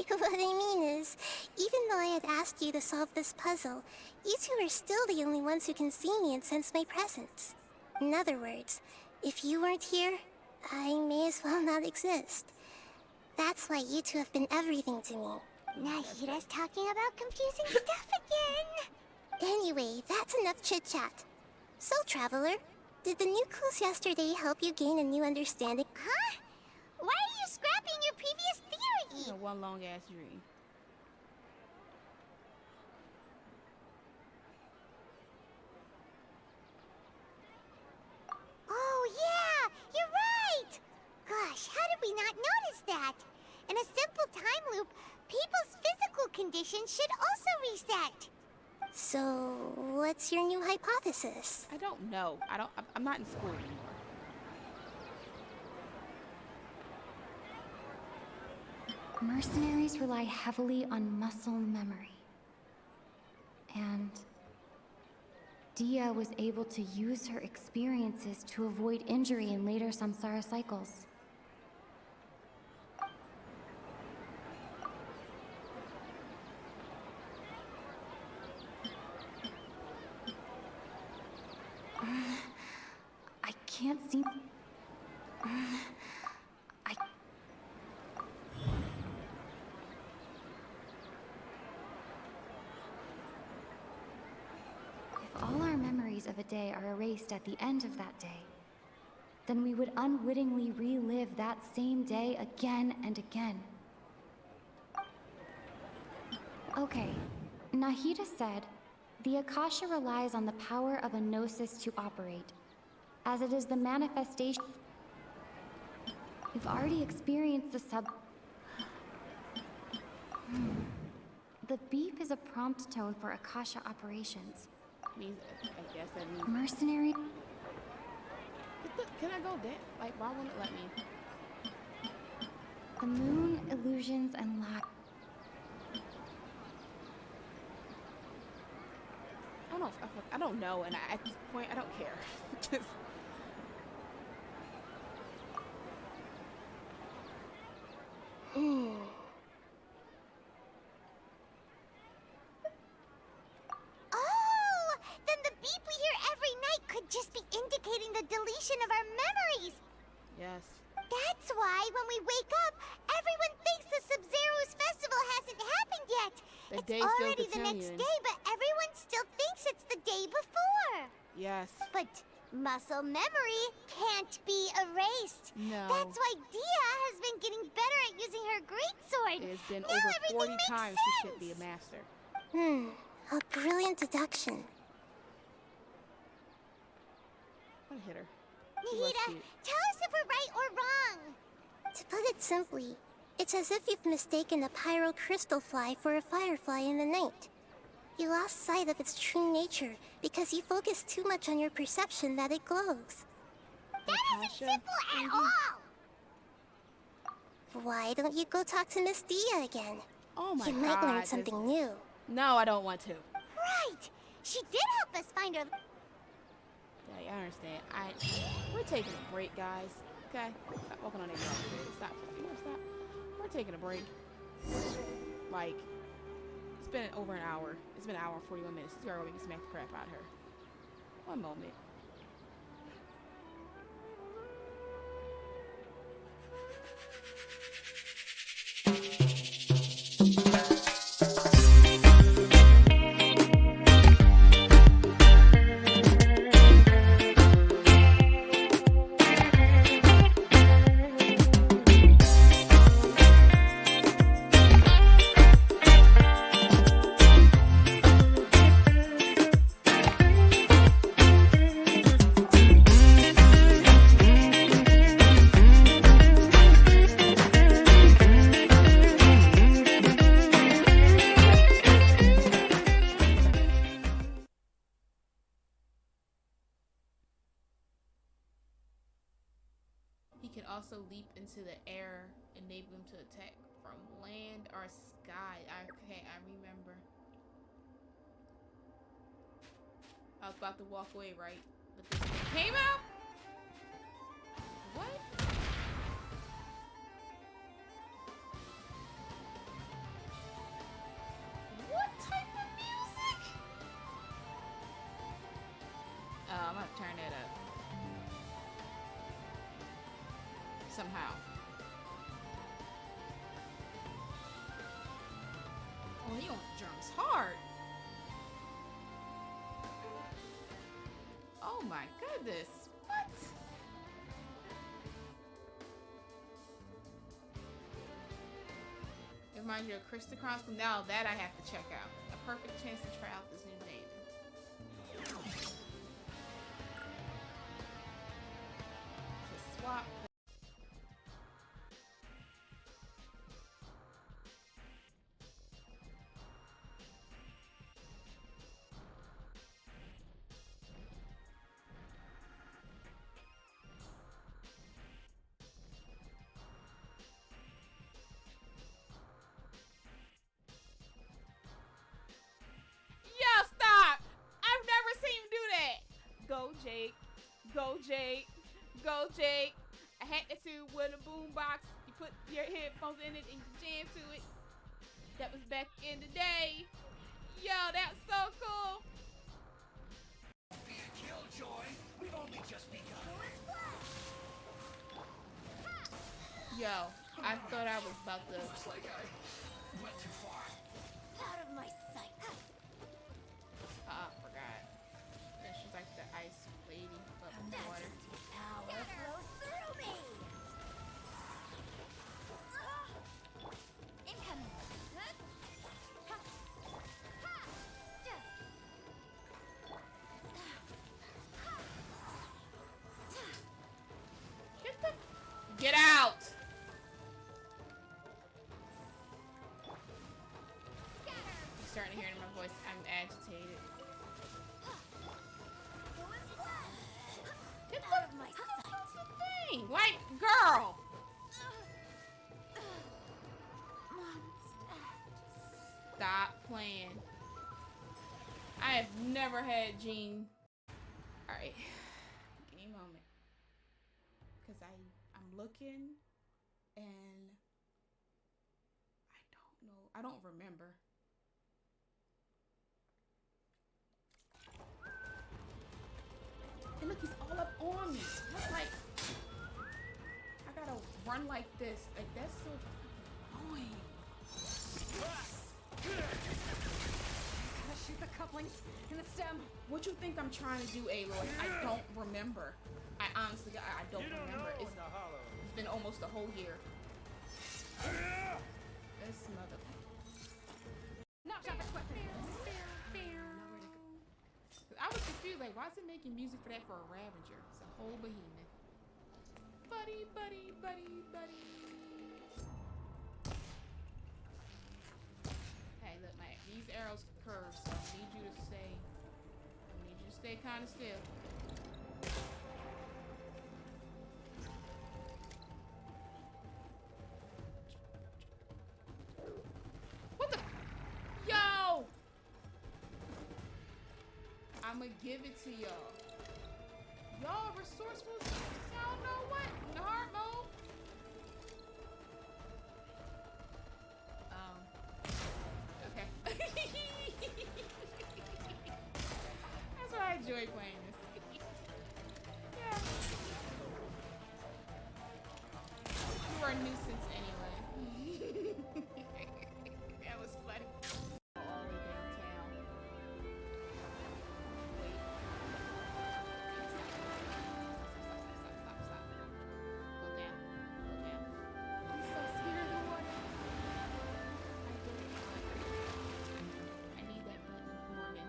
What I mean is, even though I had asked you to solve this puzzle, you two are still the only ones who can see me and sense my presence. In other words, if you weren't here, I may as well not exist. That's why you two have been everything to me. Nahida's talking about confusing stuff again. Anyway, that's enough chit-chat. So, Traveler, did the new clues yesterday help you gain a new understanding? Huh? Why are you scrapping your previous theory? One long-ass dream. Oh, yeah! You're right! Gosh, how did we not notice that? In a simple time loop, people's physical condition should also reset. So, what's your new hypothesis? I don't know. I'm not in school anymore. Mercenaries rely heavily on muscle memory. And Dia was able to use her experiences to avoid injury in later samsara cycles. I can't seem... If all our memories of a day are erased at the end of that day, then we would unwittingly relive that same day again and again. Okay, Nahida said, the Akasha relies on the power of a gnosis to operate, as it is the manifestation. We've already experienced the The beep is a prompt tone for Akasha operations. I guess that means... Mercenary... Can I go there? Like, why won't it let me? The moon, illusions, and lack... I don't know, and at this point, I don't care. Ooh. Oh! Then the beep we hear every night could just be indicating the deletion of our memories! Yes. That's why when we wake up, everyone thinks the Sub-Zero's festival hasn't happened yet! It's already the next day, but everyone still thinks it's the day before! Yes. But muscle memory can't be erased. No. That's why Dia has been getting better at using her greatsword. It's been over 40 times she should be a master. A brilliant deduction. I'm gonna hit her. Nahida, tell us if we're right or wrong. To put it simply, it's as if you've mistaken a pyro crystal fly for a firefly in the night. You lost sight of its true nature because you focused too much on your perception that it glows. That isn't simple at all! Why don't you go talk to Miss Dia again? Oh my God. You might learn something new. No, I don't want to. Right! She did help us find her... Yeah, I understand. We're taking a break, guys. Okay? Stop walking on that yard. Stop. You know, stop. We're taking a break. Like, it's been over an hour. It's been an hour and 41 minutes. This girl will make me smack the crap out of her. One moment. He can also leap into the air, enable him to attack from land or sky. Okay, I remember. I was about to walk away, right? But this thing came out? What? What type of music? I'm gonna turn that up. Somehow. Oh, he on drums hard. Oh my goodness. What? It reminds you of Krista Chronicle. Now that I have to check out. A perfect chance to try out this new name. To swap. Go, Jake. Go, Jake. I had the two with a boombox. You put your headphones in it and you jam to it. That was back in the day. Yo, that's so cool. Be a killjoy. We've only just begun. Yo, I thought I was about to. Looks like I went too far. Out of my sight. I forgot. And she's like the ice lady, but with water. Power flows through me. Incoming. Get out! I'm starting to hear it in my voice. I'm agitated. Get Out of my sight. thing! Like, girl! Stop playing. I have never had Jean. Alright. Give me a moment. Because I'm looking and I don't know. I don't remember. And look, he's all up on me. That's like, I gotta run like this. Like, that's so fucking annoying. Gotta shoot the couplings in the stem. What you think I'm trying to do, Aloy? I don't remember. I honestly, I don't remember. It's been almost a whole year. This motherfucker. Knock out the weapon. I was confused, like, why is it making music for that for a Ravager? It's a whole behemoth. Buddy, buddy, buddy, buddy. Hey, look, man, these arrows curve, so I need you to stay kind of still. What the? Yo! I'ma give it to y'all. Y'all resourceful? Y'all know what? In the hard mode? Okay. That's why I enjoy playing this. Yeah. You are a nuisance anyway. That was funny. All the way downtown. Wait. Stop. Go down. I'm so scared of the water. I need that button, Morgan.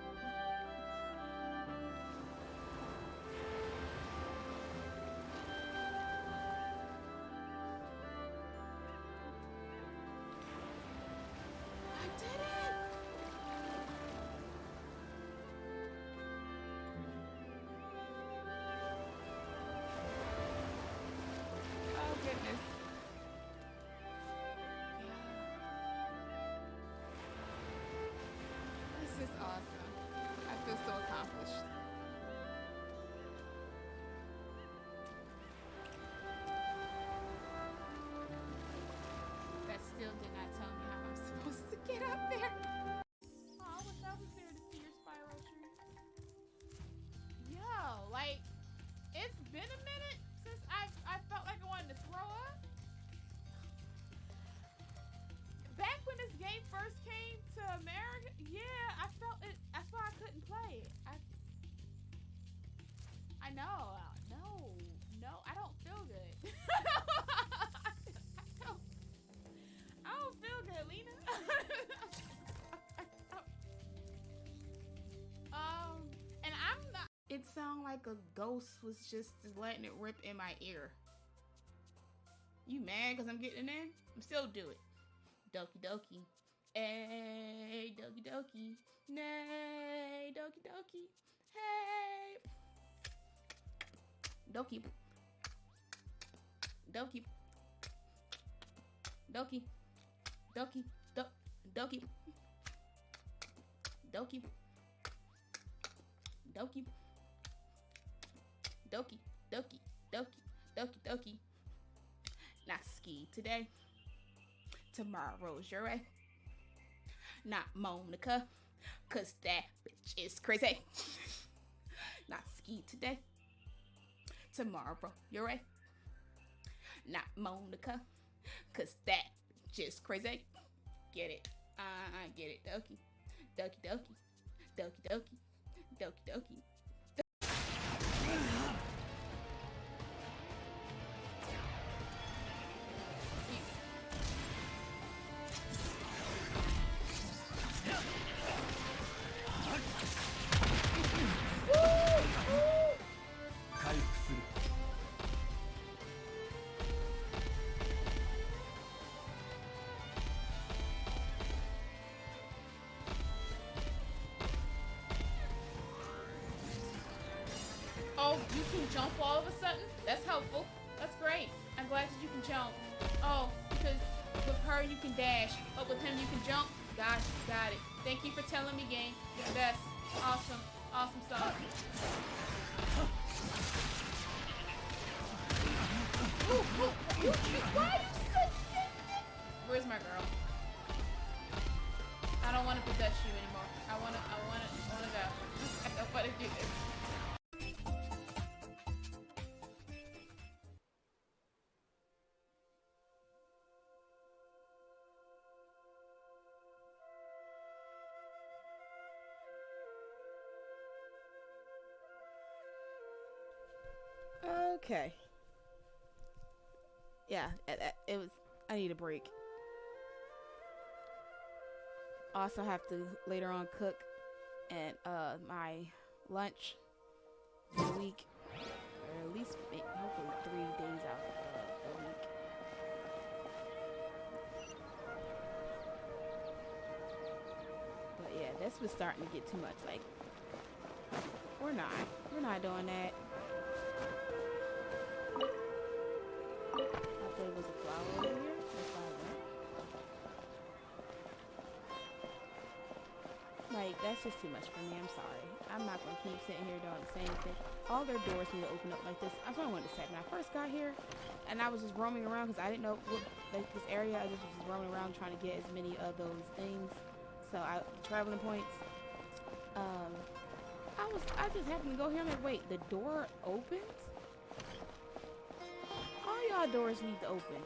I did it! Oh goodness. This is awesome. I feel so accomplished. That still did not tell me how I'm supposed to get up there. Oh, I wish I was there to see your spiral tree. Yo, like, it's been a minute since I felt like I wanted to throw up. Back when this game first came to America, yeah, I felt it. That's why I couldn't play it. I know. No, I don't feel good. I don't feel good, Lena. And I'm not. It sounded like a ghost was just letting it rip in my ear. You mad because I'm getting in? I'm still do it. Doki doki. Hey, doki doki. Nay, doki doki. Hey. Doki. Doki. Doki. Doki. Doki. Doki. Doki. dokie, dokie, dokie, dokie, dokie. Not Ski today. Tomorrow's your not Monica, cause that bitch is crazy. Not Ski today. Tomorrow you're not Monica, cause that bitch is crazy. Get it? Get it? Dokie, dokie, dokie, dokie, dokie, dokie, dokie. Oh, you can jump all of a sudden? That's helpful. That's great. I'm glad that you can jump. Oh, because with her you can dash, but with him you can jump? Gosh, got it. Thank you for telling me, game. You're the best. Awesome. Awesome sauce. Why are you such a... Where's my girl? I don't want to possess you anymore. I wanna go. I don't want to do this. Okay. Yeah, it was. I need a break. Also have to later on cook and my lunch for the week, or at least hopefully 3 days out of the week. But yeah, this was starting to get too much. Like, we're not doing that. I thought it was a flower over here. Like, that's just too much for me. I'm sorry. I'm not gonna keep sitting here doing the same thing. All their doors need to open up like this. That's what I wanted to say. When I first got here, and I was just roaming around because I didn't know what, like, this area. I just was roaming around trying to get as many of those things. So traveling points. I just happened to go here. I'm like, wait, the door opens? All y'all doors need to open.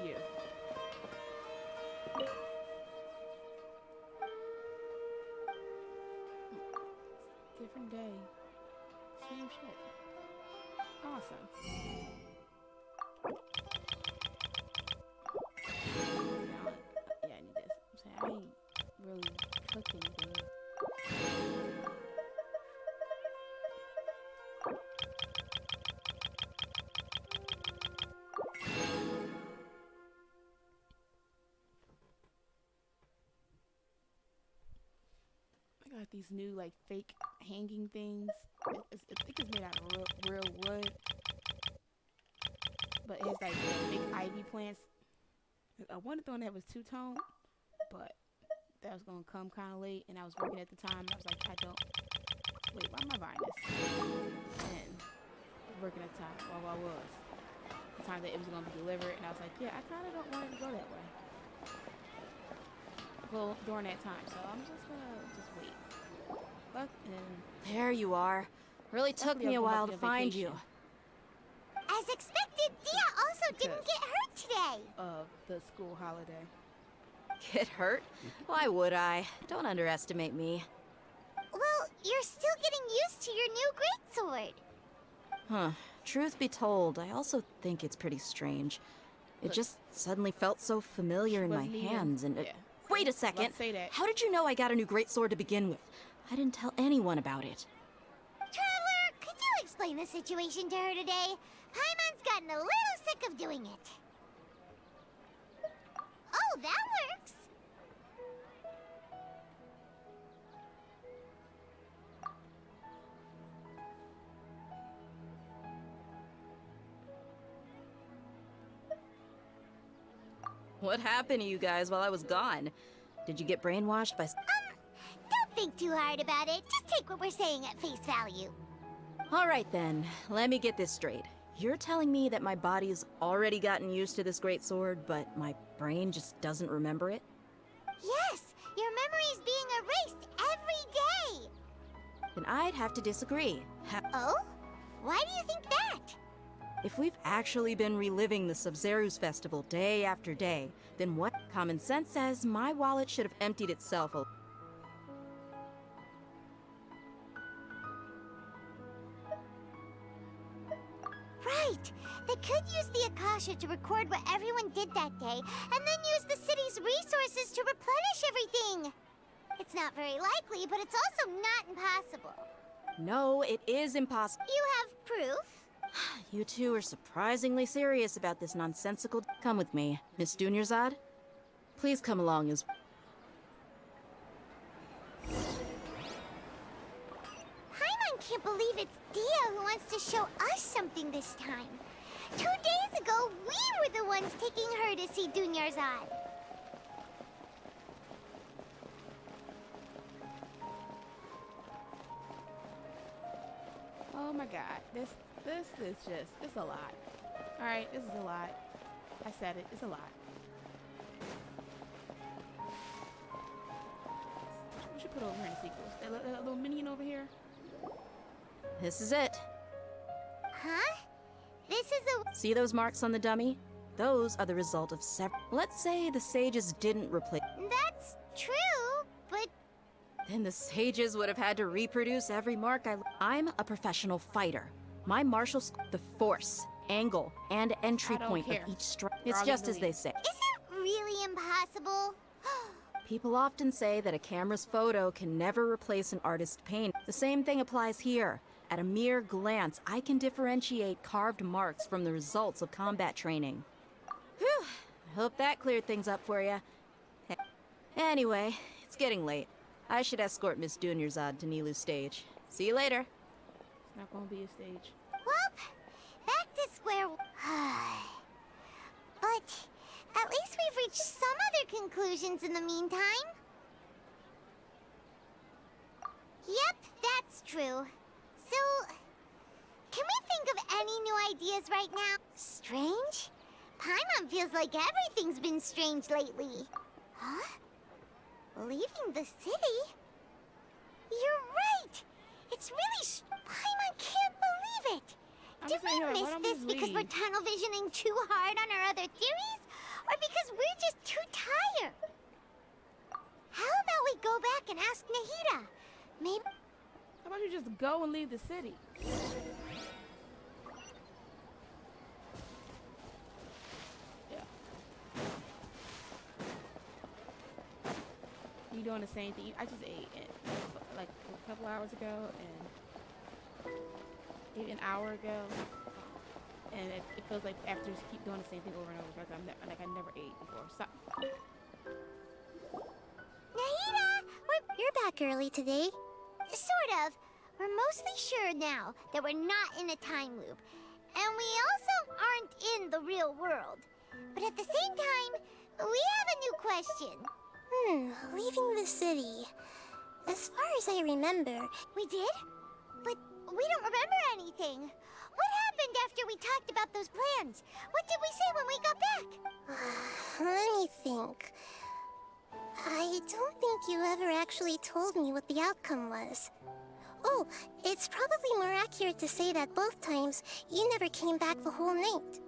Yeah. Different day. Same shit. Awesome. Yeah, I need this. I'm saying I ain't really cooking good. I got these new like fake hanging things. I think it's made out of real wood, but it's like fake ivy plants. I wanted the one that was two-tone, but that was gonna come kind of late, and I was working at the time. And I was like, wait, why am I buying this? And I was working at the time while I was the time that it was gonna be delivered, and I was like, yeah, I kind of don't want it to go that way. Well, during that time, so I'm just gonna wait. There you are. Really took me a while to find you. As expected, Dia also didn't get hurt today. Of the school holiday. Get hurt? Why would I? Don't underestimate me. Well, you're still getting used to your new greatsword. Huh. Truth be told, I also think it's pretty strange. It just suddenly felt so familiar in my hands, and wait a second. How did you know I got a new greatsword to begin with? I didn't tell anyone about it. Traveler, could you explain the situation to her today? Paimon's gotten a little sick of doing it. Oh, that works. What happened to you guys while I was gone? Did you get brainwashed by... Don't think too hard about it. Just take what we're saying at face value. Alright then, let me get this straight. You're telling me that my body's already gotten used to this great sword, but my brain just doesn't remember it? Yes, your memory's being erased every day. Then I'd have to disagree. Oh? Why do you think that? If we've actually been reliving the Sumeru's festival day after day, then what common sense says my wallet should have emptied itself a... Right! They could use the Akasha to record what everyone did that day, and then use the city's resources to replenish everything! It's not very likely, but it's also not impossible. No, it is impossible. You have proof? You two are surprisingly serious about this nonsensical... Come with me, Miss Dunyarzad. Please come along as... Paimon can't believe it's Dia who wants to show us something this time. 2 days ago, we were the ones taking her to see Dunyarzad. Oh my god, this is just, it's a lot. Alright, this is a lot. I said it, it's a lot. We should put over here in the sequels. That little minion over here. This is it. Huh? This is a... See those marks on the dummy? Those are the result of several... Let's say the sages didn't replace... That's true, but... Then the sages would have had to reproduce every mark I'm a professional fighter. My martial the force, angle, and entry point of each strike. It's just as they say. Is it really impossible? People often say that a camera's photo can never replace an artist's paint. The same thing applies here. At a mere glance, I can differentiate carved marks from the results of combat training. Whew, I hope that cleared things up for you. Anyway, it's getting late. I should escort Miss Dunyarzad to Nilu's stage. See you later. It's not gonna be a stage. Well, back to square one. But at least we've reached some other conclusions in the meantime. Yep, that's true. So, can we think of any new ideas right now? Strange? Paimon feels like everything's been strange lately. Huh? Leaving the city? You're right! It's really Paimon can't believe it! Did we miss this because we're tunnel visioning too hard on our other theories? Or because we're just too tired? How about we go back and ask Nahida? Maybe... How about you just go and leave the city? Yeah. You doing the same thing? I just ate it like a couple hours ago and maybe an hour ago, and it feels like after just keep doing the same thing over and over, like I never ate before. Stop. Nahida, you're back early today. Sort of. We're mostly sure now that we're not in a time loop. And we also aren't in the real world. But at the same time, we have a new question. Leaving the city. As far as I remember... We did? But we don't remember anything. What happened after we talked about those plans? What did we say when we got back? Let me think. I don't think you ever actually told me what the outcome was. Oh, it's probably more accurate to say that both times you never came back the whole night.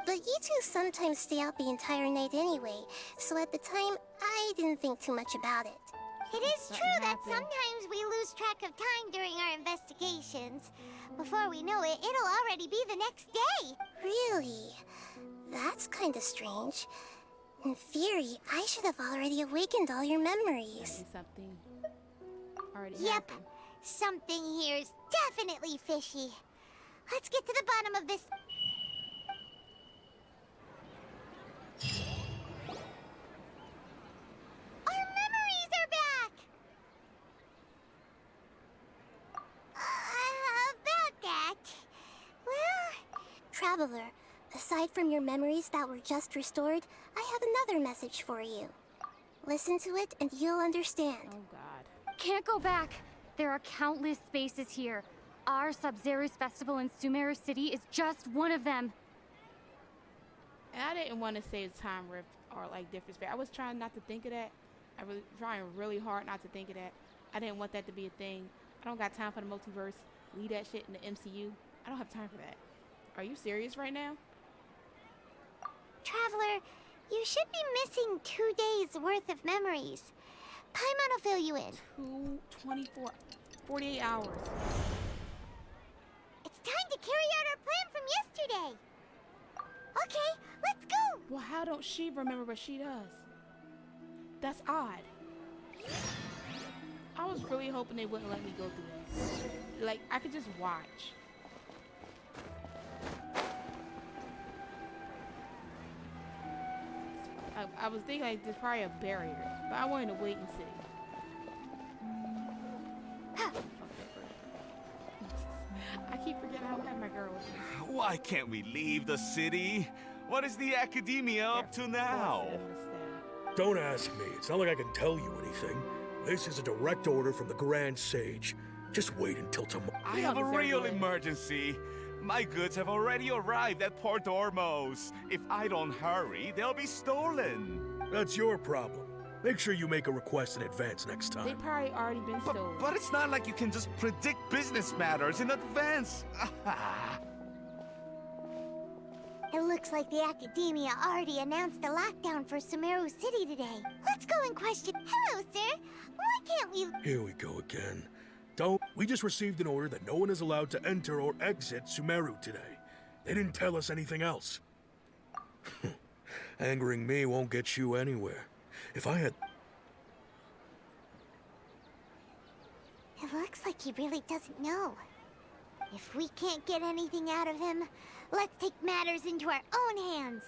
But you two sometimes stay out the entire night anyway, so at the time, I didn't think too much about it. It is true that sometimes we lose track of time during our investigations. Before we know it, it'll already be the next day. Really? That's kinda strange. In theory, I should have already awakened all your memories. Something already Yep. happened. Something here's definitely fishy. Let's get to the bottom of this. Our memories are back! About that... Well... Traveler, aside from your memories that were just restored, I have another message for you. Listen to it and you'll understand. Oh god. can't go back. There are countless spaces here. Our Sub-Zero's festival in Sumeru City is just one of them. And I didn't want to say time rift or like different space. I was trying not to think of that. I was trying really hard not to think of that. I didn't want that to be a thing. I don't got time for the multiverse. Leave that shit in the MCU. I don't have time for that. Are you serious right now? Traveler, you should be missing 2 days worth of memories. Paimon will fill you in. 48 hours. It's time to carry out our plan from yesterday. Okay, let's go. Well, how don't she remember what she does? That's odd. I was really hoping they wouldn't let me go through that. Like, I could just watch. I was thinking like there's probably a barrier, but I wanted to wait and see. I keep forgetting how I have my girl with me. Why can't we leave the city? What is the academia up to now? Don't ask me. It's not like I can tell you anything. This is a direct order from the Grand Sage. Just wait until tomorrow. I have a real emergency. My goods have already arrived at Port Ormos. If I don't hurry, they'll be stolen. That's your problem. Make sure you make a request in advance next time. They probably already been stolen. But it's not like you can just predict business matters in advance. It looks like the Academia already announced a lockdown for Sumeru City today. Let's go and question. Hello, sir. Why can't we... Here we go again. We just received an order that no one is allowed to enter or exit Sumeru today. They didn't tell us anything else. Angering me won't get you anywhere. If I had... It looks like he really doesn't know. If we can't get anything out of him, let's take matters into our own hands.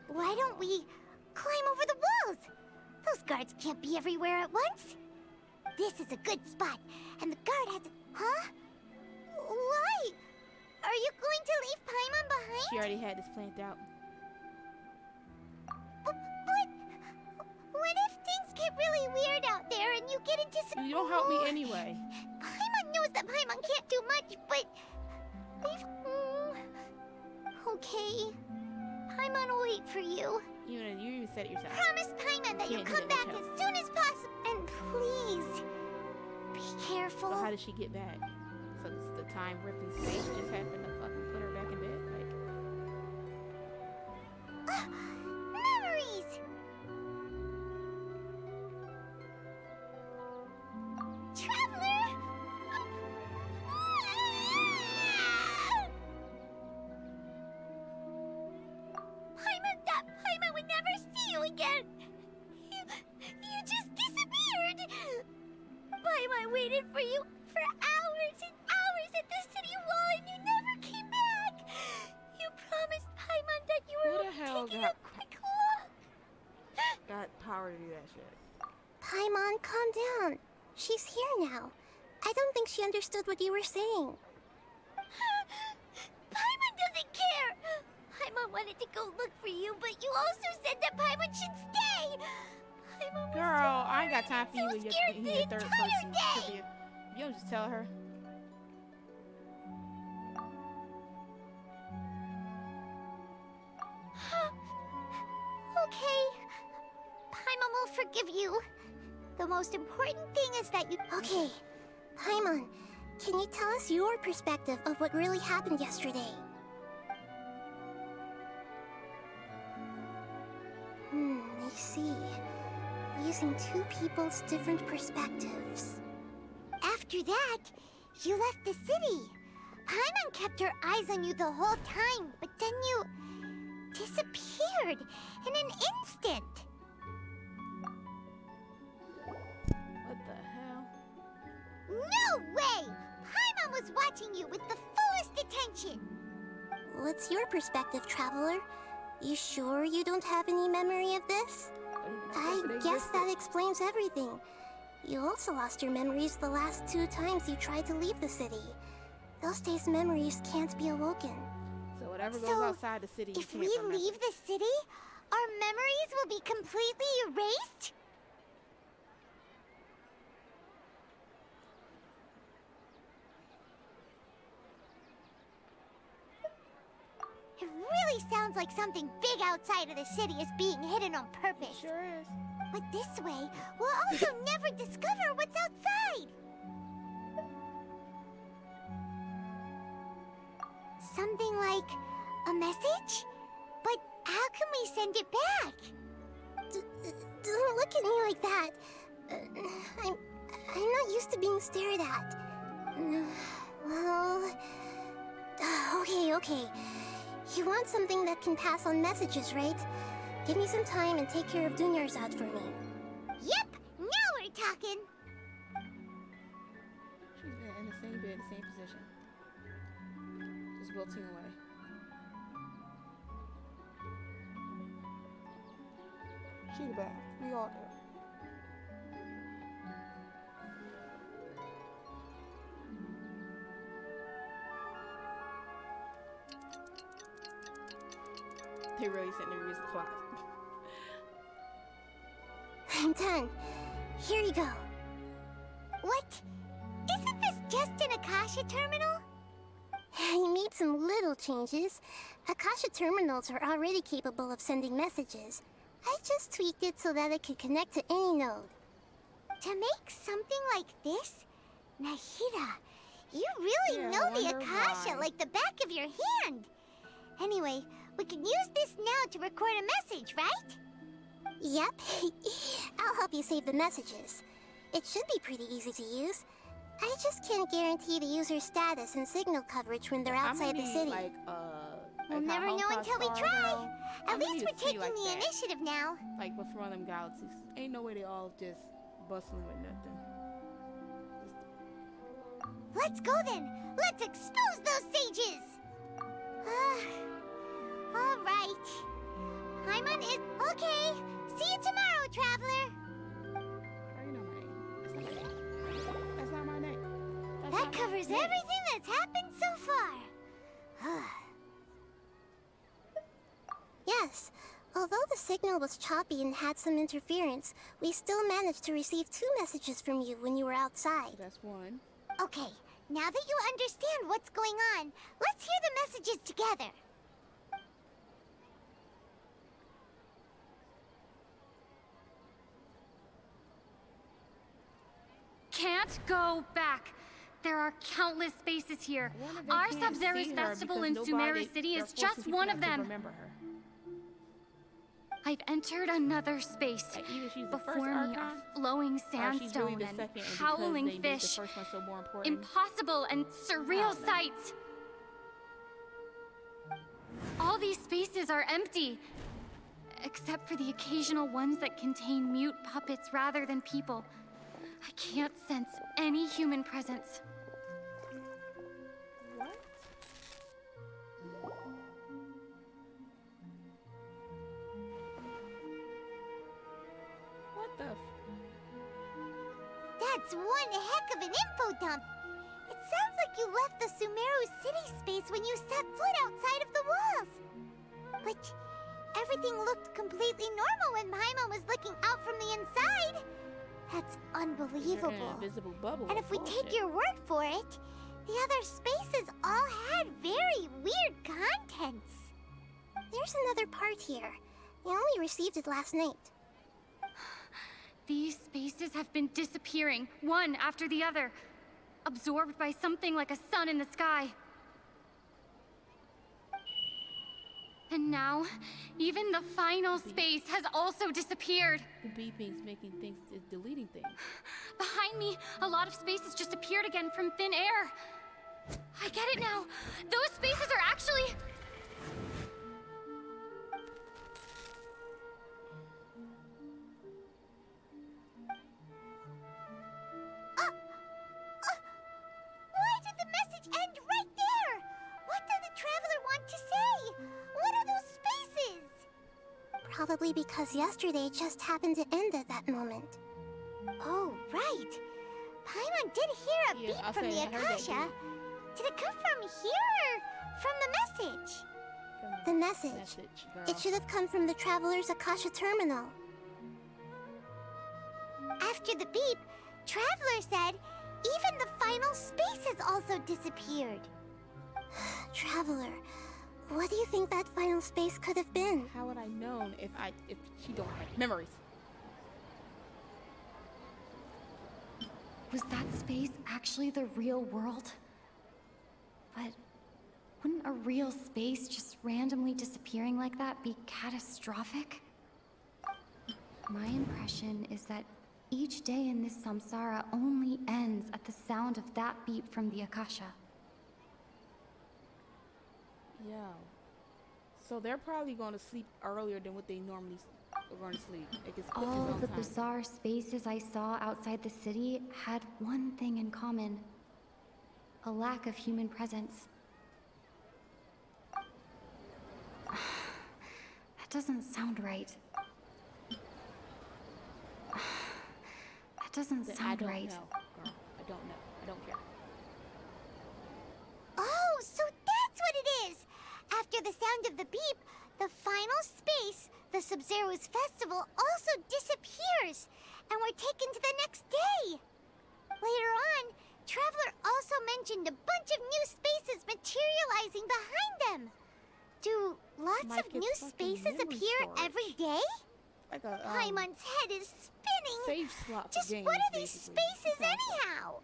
Why don't we climb over the walls? Those guards can't be everywhere at once. This is a good spot, and the guard has... Huh? Why? Are you going to leave Paimon behind? She already had this planned out. But... What if things get really weird out there and you get into some... You don't help me anyway. Paimon knows that Paimon can't do much, but... Okay. Paimon will wait for you. You even said it yourself. Promise Paimon that you'll come back as soon as possible. And please, be careful. So how did she get back? So the time rift in space just happened to fucking put her back in bed? Like... memories! Traveler! Paimon would never see you again! You just disappeared! Paimon waited for you for hours and hours at the city wall and you never came back! You promised Paimon that you were taking a quick look! Got power to do that shit. Paimon, calm down. She's here now. I don't think she understood what you were saying. Paimon doesn't care! Paimon wanted to go look for you, but you also said that Paimon should stay! Paimon was Girl, I ain't got time for you so in your scared the third entire person. day! You don't just tell her. Okay. Paimon will forgive you. The most important thing is that you... Okay. Paimon, can you tell us your perspective of what really happened yesterday? I see. Using two people's different perspectives. After that, you left the city. Paimon kept her eyes on you the whole time, but then you... disappeared in an instant. What the hell? No way! Paimon was watching you with the fullest attention. What's your perspective, Traveler? You sure you don't have any memory of this? I guess that explains everything. You also lost your memories the last 2 times you tried to leave the city. Those days' memories can't be awoken. So whatever goes outside the city, if we leave the city, our memories will be completely erased? like something big outside of the city is being hidden on purpose. It sure is. But this way, we'll also never discover what's outside. Something like a message? But how can we send it back? Don't look at me like that. I'm not used to being stared at. Well, okay. You want something that can pass on messages, right? Give me some time and take care of Dunyarzad for me. Yep, now we're talking. She's been in the same bed, the same position. Just wilting away. She the bath. We all do. They really sent me to use the closet. I'm done. Here you go. What? Isn't this just an Akasha terminal? You made some little changes. Akasha terminals are already capable of sending messages. I just tweaked it so that it could connect to any node. To make something like this? Nahida, you really know the Akasha like the back of your hand. Anyway, we can use this now to record a message, right? Yep. I'll help you save the messages. It should be pretty easy to use. I just can't guarantee the user's status and signal coverage when they're outside the city. We'll never know until we try. At least we're taking the initiative now. Like with one of them galaxies. Ain't no way they all just bustling with nothing. Let's go then. Let's expose those sages. All right. Paimon is okay. See you tomorrow, traveler. That's not my name. That covers everything that's happened so far. Yes. Although the signal was choppy and had some interference, we still managed to receive 2 messages from you when you were outside. That's one. Okay, now that you understand what's going on, let's hear the messages together. Can't go back. There are countless spaces here. Our Sub-Zero's festival in Sumeru City is just one of them. I've entered another space. Before me are flowing sandstone and howling fish. Impossible and surreal sights. All these spaces are empty, except for the occasional ones that contain mute puppets rather than people. I can't sense any human presence. That's one heck of an info dump. It sounds like you left the Sumeru city space when you set foot outside of the walls. But everything looked completely normal when Paimon was looking out from the inside. That's unbelievable. Invisible bubble. And if we take your word for it, the other spaces all had very weird contents. There's another part here. We only received it last night. These spaces have been disappearing, one after the other, absorbed by something like a sun in the sky. And now, even the final space has also disappeared. The beeping's making things, it's deleting things. Behind me, a lot of spaces just appeared again from thin air. I get it now. Those spaces are actually... Why did the message end right there? What did the traveler want to say? What are those spaces? Probably because yesterday just happened to end at that moment. Oh, right. Paimon did hear a beep from the Akasha. Did it come from here or from the message? The message. It should have come from the traveler's Akasha terminal. After the beep, Traveler said even the final space has also disappeared. Traveler, What do you think that final space could have been? How would I known if she don't have memories? Was that space actually the real world? But wouldn't a real space just randomly disappearing like that be catastrophic? My impression is that each day in this samsara only ends at the sound of that beep from the Akasha. Yeah. So they're probably going to sleep earlier than what they normally are going to sleep. All the bizarre spaces I saw outside the city had one thing in common. A lack of human presence. That doesn't sound right. That doesn't sound right. Know, girl. I don't know. I don't care. Oh, so that's what it is! After the sound of the beep, the final space, the Sub-Zero's festival, also disappears, and we're taken to the next day. Later on, Traveler also mentioned a bunch of new spaces materializing behind them. Do lots of new spaces appear every day? Like a Paimon's head is spinning. Save slot. Just what are these spaces anyhow?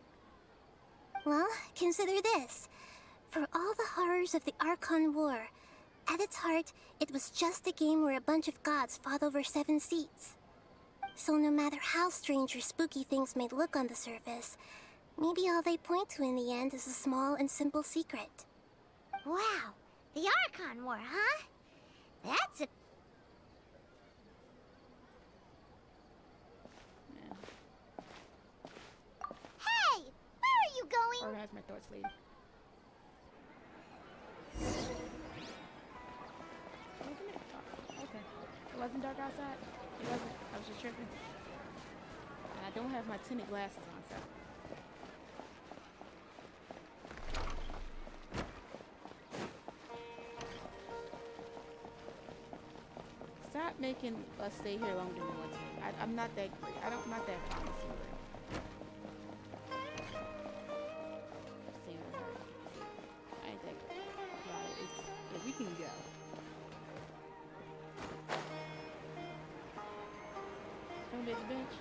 Well, consider this. For all the horrors of the Archon War, at its heart, it was just a game where a bunch of gods fought over 7 seats. So no matter how strange or spooky things may look on the surface, maybe all they point to in the end is a small and simple secret. Wow, the Archon War, huh? That's a... Hey, where are you going? Organize my thoughts, lady. Wasn't it dark? Okay. It wasn't dark outside? It wasn't. I was just tripping. And I don't have my tinted glasses on, so. Stop making us stay here longer than we want to. I'm not that great. I'm not that fond of Sumeru. I ain't that great. But we can go. Come to the bench.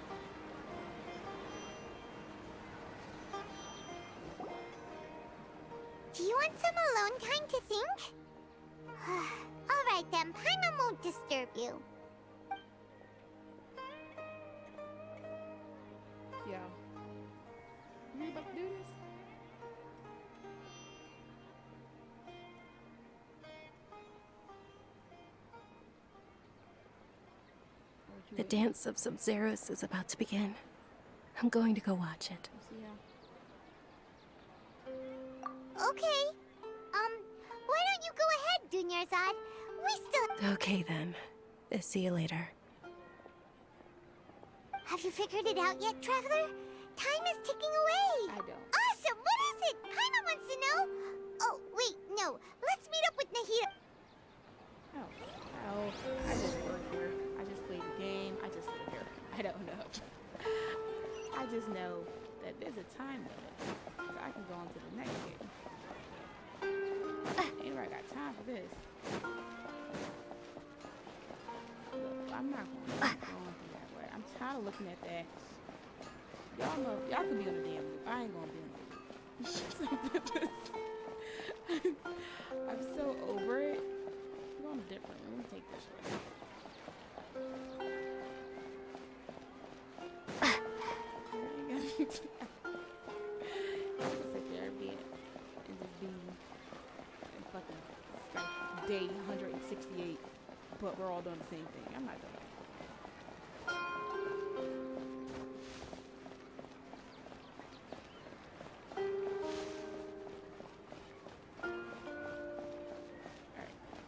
Do you want some alone time to think? Alright then, Paimon won't disturb you. Yeah. You really about to do this? The dance of Sub-Zeros is about to begin. I'm going to go watch it. Okay. Why don't you go ahead, Dunyarzad? We still... Okay then. See you later. Have you figured it out yet, Traveler? Time is ticking away. I don't. Awesome! What is it? Paimon wants to know. Oh, wait, no. Let's meet up with Nahida. Oh, I just work here. I just play the game. I just live here. I don't know. I just know that there's a time limit, so I can go on to the next game. Ain't nobody got time for this. Look, I'm not going through that way. I'm tired of looking at that. Y'all know, y'all could be on the damn loop. I ain't gonna be on the loop. I'm so over it. We're going different. Let me take this way. Sit there and just be fucking like day 168, but we're all doing the same thing. I'm not doing it.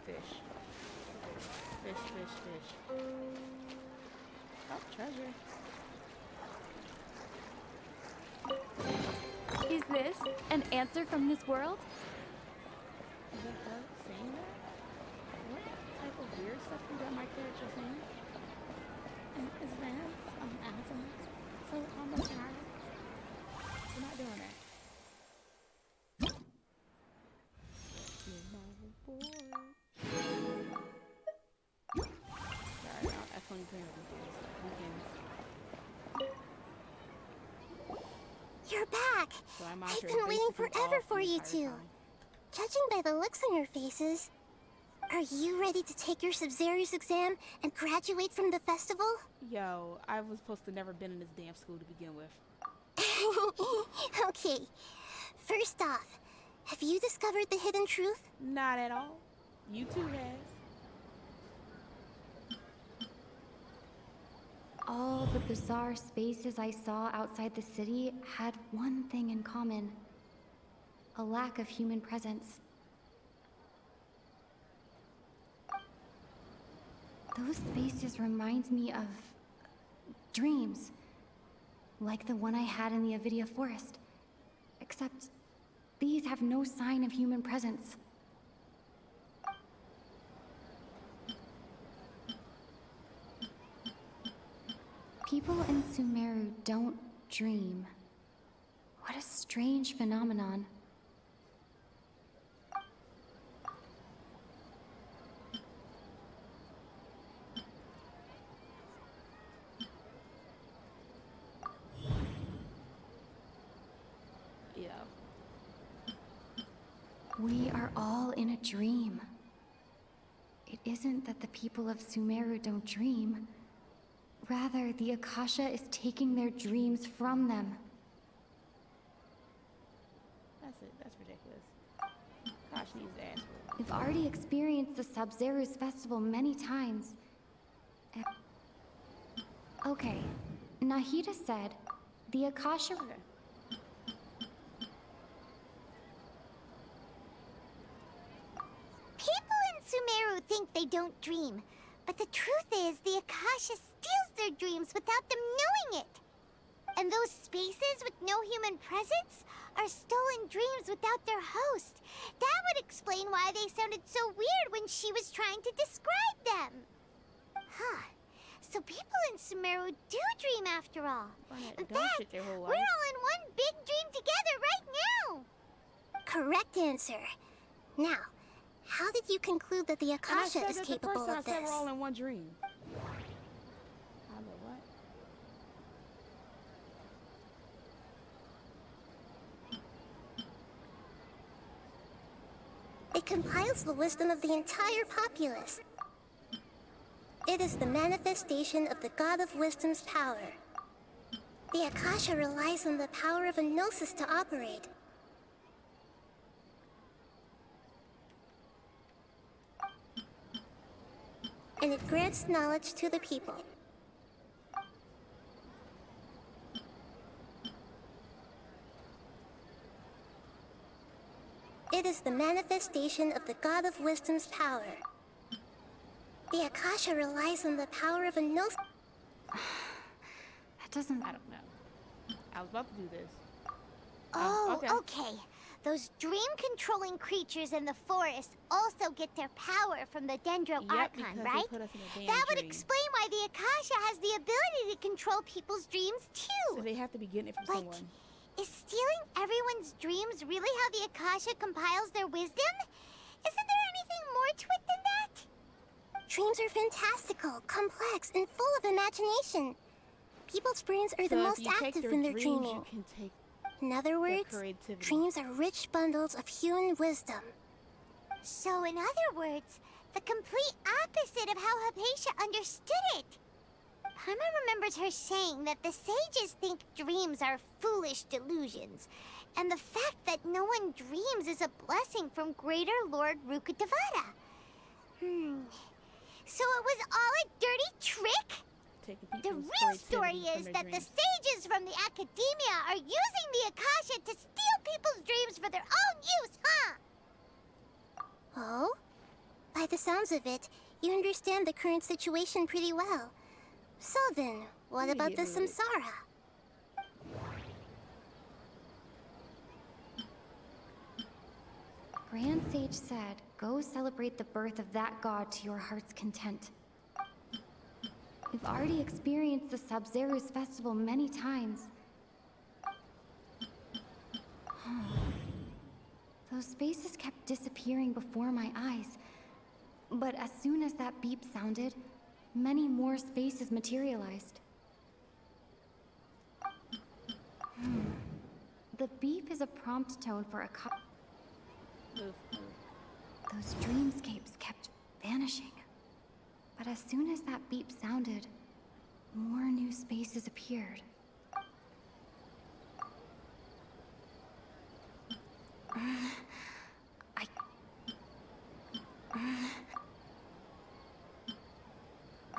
Fish. Oh, treasure. Is this an answer from this world? Is that her saying that? What type of weird stuff you got my character saying? Is that Amazon? So on the side? We're not doing that. Here's my reward. You're back! So I've been waiting forever for you two. Judging by the looks on your faces, are you ready to take your Sub-Zero's exam and graduate from the festival? Yo, I was supposed to never been in this damn school to begin with. Okay, first off, have you discovered the hidden truth? Not at all. You two has. All the bizarre spaces I saw outside the city had one thing in common: a lack of human presence. Those spaces remind me of dreams, like the one I had in the Avidia Forest, except these have no sign of human presence. People in Sumeru don't dream. What a strange phenomenon. Yeah. We are all in a dream. It isn't that the people of Sumeru don't dream. Rather, the Akasha is taking their dreams from them. That's it. That's ridiculous. Gosh, needs ass. We've already experienced the Sub-Zeru's festival many times. Okay, Nahida said the Akasha... Okay. People in Sumeru think they don't dream. But the truth is, the Akasha steals their dreams without them knowing it. And those spaces with no human presence are stolen dreams without their host. That would explain why they sounded so weird when she was trying to describe them. Huh. So people in Sumeru do dream after all. In fact, we're all in one big dream together right now. Correct answer. Now, how did you conclude that the Akasha is capable of this? I said we're all in one dream. I know what? It compiles the wisdom of the entire populace. It is the manifestation of the God of Wisdom's power. The Akasha relies on the power of a gnosis to operate. And it grants knowledge to the people. It is the manifestation of the God of Wisdom's power. The Akasha relies on the power of a gnosis. That doesn't... I don't know. I was about to do this. Oh, okay. Those dream-controlling creatures in the forest also get their power from the Dendro Archon, right? That would explain why the Akasha has the ability to control people's dreams, too. So they have to be getting it from someone. Is stealing everyone's dreams really how the Akasha compiles their wisdom? Isn't there anything more to it than that? Dreams are fantastical, complex, and full of imagination. People's brains are the most active when they're dreaming. In other words, dreams are rich bundles of human wisdom. So in other words, the complete opposite of how Hypatia understood it. Paimon remembers her saying that the sages think dreams are foolish delusions, and the fact that no one dreams is a blessing from Greater Lord Rukkhadevata. So it was all a dirty trick? The real story is that the sages from the Academia are using the Akasha to steal people's dreams for their own use, huh? Oh? By the sounds of it, you understand the current situation pretty well. So then, what about the Samsara? Grand Sage said, go celebrate the birth of that god to your heart's content. We've already experienced the Sub-Zeru's festival many times. Those spaces kept disappearing before my eyes. But as soon as that beep sounded, many more spaces materialized. The beep is a prompt tone for a Those dreamscapes kept vanishing. But as soon as that beep sounded, more new spaces appeared.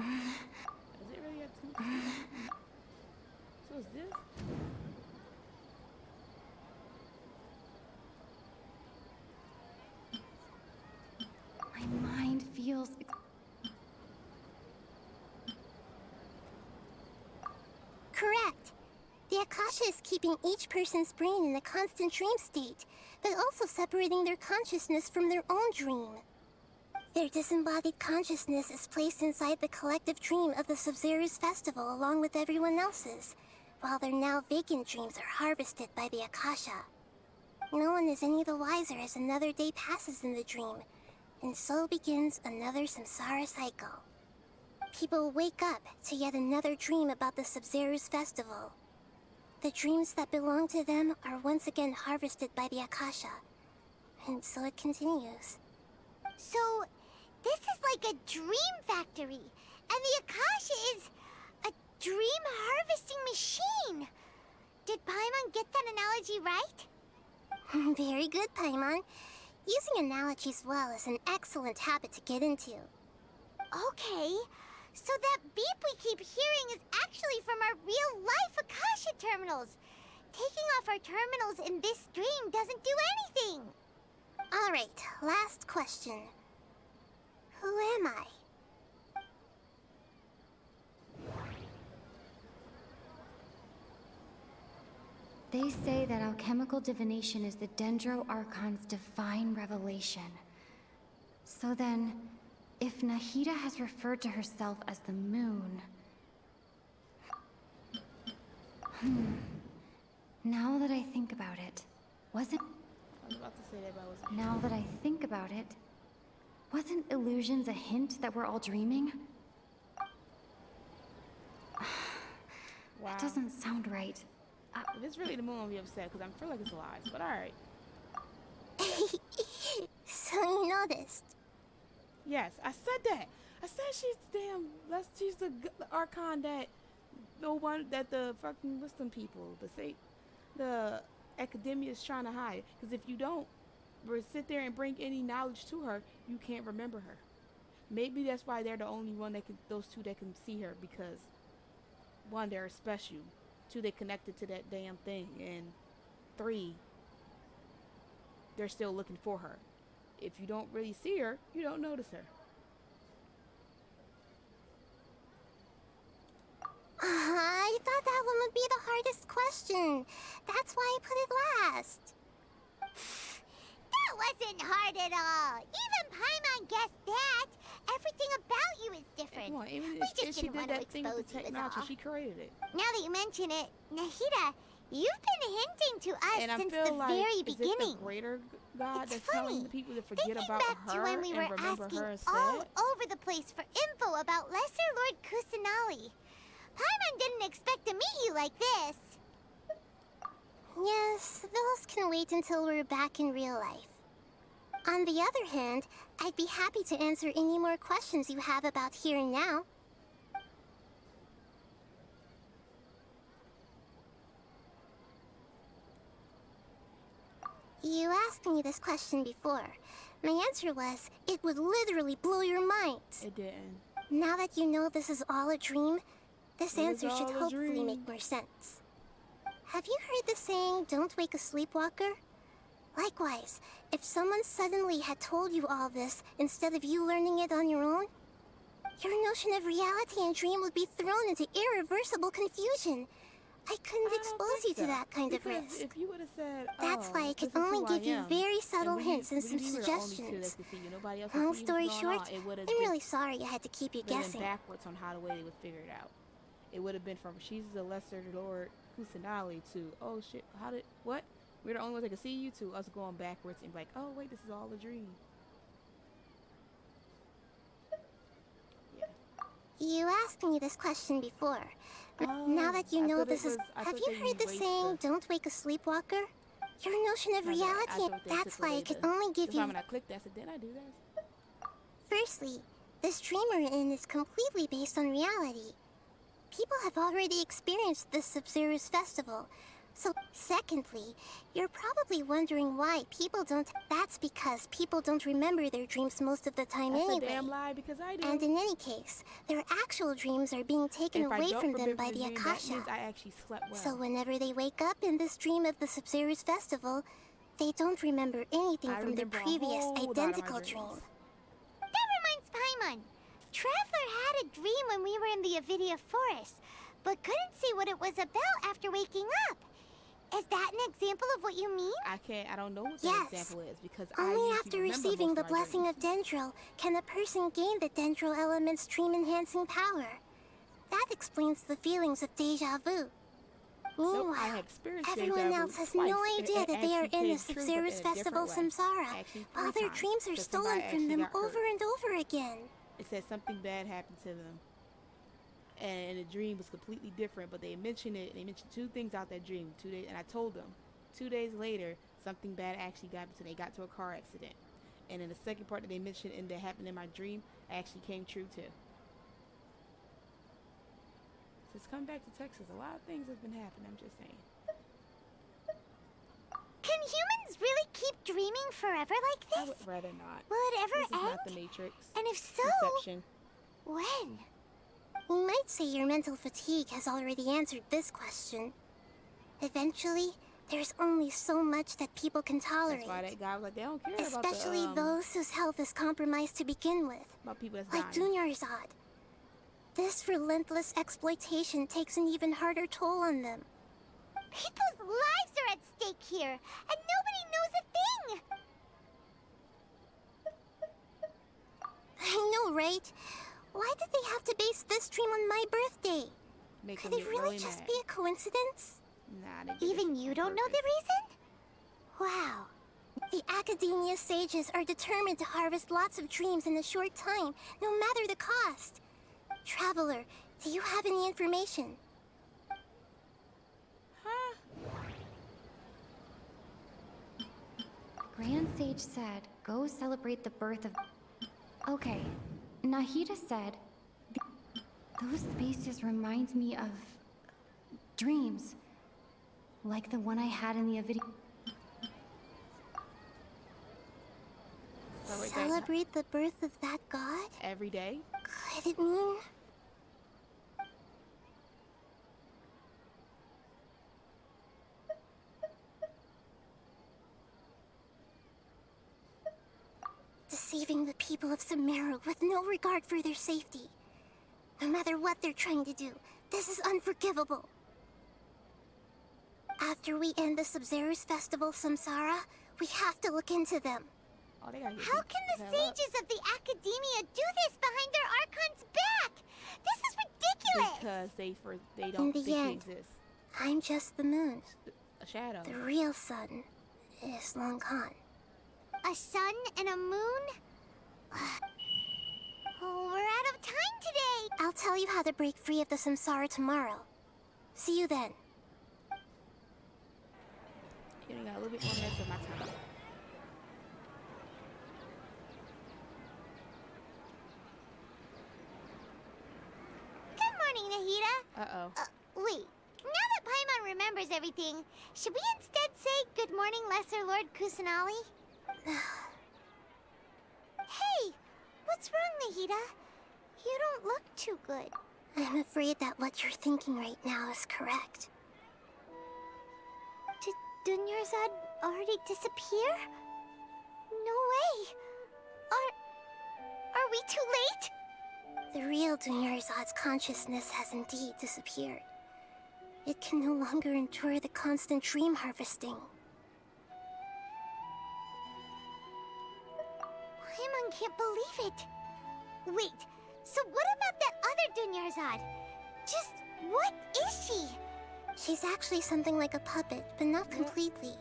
Is it really at 2? So is this? My mind feels... Correct. The Akasha is keeping each person's brain in a constant dream state, but also separating their consciousness from their own dream. Their disembodied consciousness is placed inside the collective dream of the Sub-Zero's festival along with everyone else's, while their now vacant dreams are harvested by the Akasha. No one is any the wiser as another day passes in the dream, and so begins another samsara cycle. People wake up to yet another dream about the Sub-Zero's festival. The dreams that belong to them are once again harvested by the Akasha, and so it continues. So, this is like a dream factory, and the Akasha is a dream harvesting machine. Did Paimon get that analogy right? Very good, Paimon. Using analogies well is an excellent habit to get into. Okay, so that beep we keep hearing is actually from our real-life Akasha terminals. Taking off our terminals in this dream doesn't do anything. All right, last question. Who am I? They say that alchemical divination is the Dendro Archon's divine revelation. So then, if Nahida has referred to herself as the moon... Now that I think about it, wasn't... I was about to say that, but I wasn't. Now that I think about it, wasn't illusions a hint that we're all dreaming? Wow. That doesn't sound right. If it's really the moon, I'll be upset because I feel like it's lies, but alright. So you noticed? Yes, I said that. I said she's the Archon that the one that the fucking wisdom people, the academia is trying to hide. Because if you don't sit there and bring any knowledge to her, you can't remember her. Maybe that's why they're the only one those two that can see her, because one, they're special. 2, they connected to that damn thing, and 3, they're still looking for her. If you don't really see her, you don't notice her. I thought that one would be the hardest question. That's why I put it last. That wasn't hard at all. Even Paimon guessed that. Everything about you is different. Come on, even we just she didn't did want to that thing with expose the you, technology, she created it. Now that you mention it, Nahida, you've been hinting to us and since I feel the like, very is beginning. It the greater God It's that's funny. telling the people to forget Thinking about back her to when we were and remember asking her instead. all over the place for info about Lesser Lord Kusanali. Paimon didn't expect to meet you like this. Yes, those can wait until we're back in real life. On the other hand, I'd be happy to answer any more questions you have about here and now. You asked me this question before. My answer was, it would literally blow your mind. It didn't. Now that you know this is all a dream, this answer should all a hopefully dream. make more sense. Have you heard the saying, don't wake a sleepwalker? Likewise, if someone suddenly had told you all this instead of you learning it on your own, your notion of reality and dream would be thrown into irreversible confusion. I couldn't expose you to that kind of risk. If you would have said, That's why I could only give you very subtle hints and some suggestions. Long story short, I'm really sorry I had to keep you guessing. Backwards on how the way they would figure it out. It would have been from she's the lesser Lord Kusanali to oh shit, what? We're the only ones that can see you, to us going backwards and be like, oh wait, this is all a dream. You asked me this question before. Now that you know this is... Have you heard the saying, don't wake a sleepwalker? Your notion of reality, that's why I could only give you... When I clicked that, I said, did I do that? Firstly, this dream we're in is completely based on reality. People have already experienced this Sumeru's festival. So, secondly, you're probably wondering why people don't... That's because people don't remember their dreams most of the time anyway. That's a damn lie, because I do. And in any case, their actual dreams are being taken away from them by the Akasha. That means I actually slept well. So whenever they wake up in this dream of the Sumeru's festival, they don't remember anything from the previous identical dream. That reminds Paimon. Traveler had a dream when we were in the Avidia Forest, but couldn't see what it was about after waking up. Is that an example of what you mean? I don't know what that example is, because only after receiving the blessing of Dendro can a person gain the Dendro element's dream-enhancing power. That explains the feelings of deja vu. Meanwhile, everyone else has no idea that they are in the Sumeru's festival Samsara, while their dreams are stolen from them over and over again. It said something bad happened to them. And the dream was completely different, but they mentioned it. They mentioned two things out that dream. 2 days, and I told them 2 days later something bad actually got to. They got to a car accident, and in the second part that they mentioned and that happened in my dream actually came true too. Since come back to Texas, a lot of things have been happening. I'm just saying. Can humans really keep dreaming forever like this? I would rather not. Will it ever end? This is not the Matrix. And if so, Inception. When? You might say your mental fatigue has already answered this question. Eventually, there's only so much that people can tolerate. That's why that guy was like, they don't care especially about the, those whose health is compromised to begin with. About people that's like dying. Dunyarzad. This relentless exploitation takes an even harder toll on them. People's lives are at stake here, and nobody knows a thing! I know, right? Why did they have to base this dream on my birthday? Could it really just be a coincidence? Nah, even you don't know the reason? Wow. The Academia sages are determined to harvest lots of dreams in a short time, no matter the cost. Traveler, do you have any information? Huh? Grand Sage said, go celebrate the birth of... Okay. Nahida said, those spaces remind me of dreams, like the one I had in the video. Celebrate the birth of that god? Every day? Could it mean... deceiving the people of Sumeru with no regard for their safety. No matter what they're trying to do, this is unforgivable. After we end the Sumeru's festival Samsara, we have to look into them. How can the sages of the Academia do this behind their Archon's back? This is ridiculous! Because they don't think he exists. I'm just the moon. A shadow. The real sun is Long Khan. A sun and a moon? Oh, we're out of time today! I'll tell you how to break free of the Samsara tomorrow. See you then. You only got a little bit more minutes of my time. Good morning, Nahida. Uh-oh. Wait. Now that Paimon remembers everything, should we instead say good morning, Lesser Lord Kusanali? Hey! What's wrong, Nahida? You don't look too good. I'm afraid that what you're thinking right now is correct. Did Dunyarzad already disappear? No way! Are we too late? The real Dunyarzad's consciousness has indeed disappeared. It can no longer endure the constant dream harvesting. Paimon can't believe it. Wait, so what about that other Dunyarzad? Just what is she? She's actually something like a puppet, but not completely.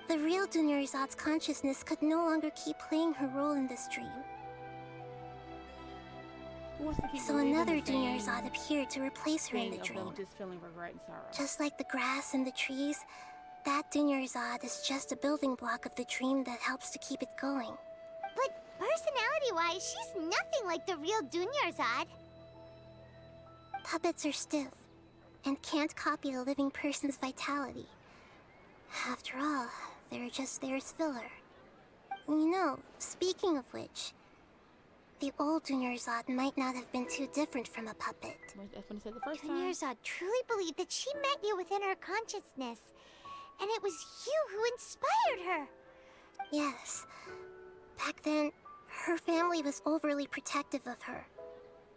The real Dunyarzad's consciousness could no longer keep playing her role in this dream. So another Dunyarzad appeared to replace her in the dream. Just feeling regret and sorrow. Just like the grass and the trees, that Dunyarzad is just a building block of the dream that helps to keep it going. But personality-wise, she's nothing like the real Dunyarzad. Puppets are stiff and can't copy a living person's vitality. After all, they're just there as filler. You know, speaking of which, the old Dunyarzad might not have been too different from a puppet. Dunyarzad truly believed that she met you within her consciousness, and it was you who inspired her. Yes. Back then, her family was overly protective of her.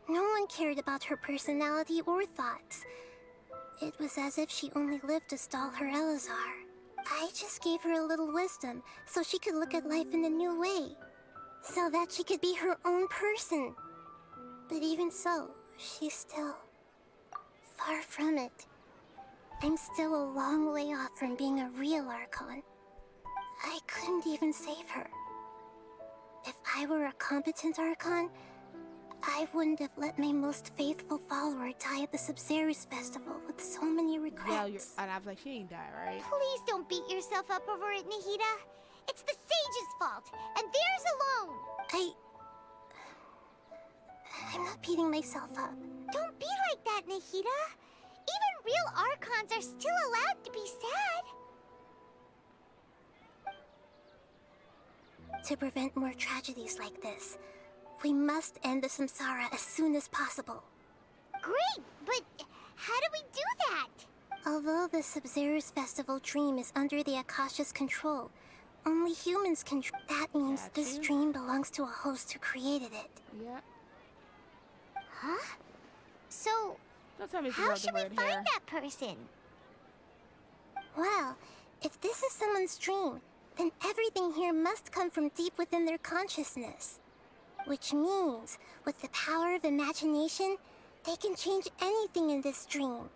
No one cared about her personality or thoughts. It was as if she only lived to stall her Elazar. I just gave her a little wisdom so she could look at life in a new way. So that she could be her own person. But even so, she's still far from it. I'm still a long way off from being a real Archon. I couldn't even save her. If I were a competent Archon, I wouldn't have let my most faithful follower die at the Sumeru festival with so many regrets. Yeah, and I was like, she ain't die, right? Please don't beat yourself up over it, Nahida. It's the sage's fault, and theirs alone. I'm not beating myself up. Don't be like that, Nahida. Even real Archons are still allowed to be sad. To prevent more tragedies like this, we must end the samsara as soon as possible. Great, but how do we do that? Although the Sumeru festival dream is under the Akasha's control, only humans can. That means this dream belongs to a host who created it. Yeah. Huh? So, how should we find that person? Well, if this is someone's dream, then everything here must come from deep within their consciousness. Which means, with the power of imagination, they can change anything in this dream.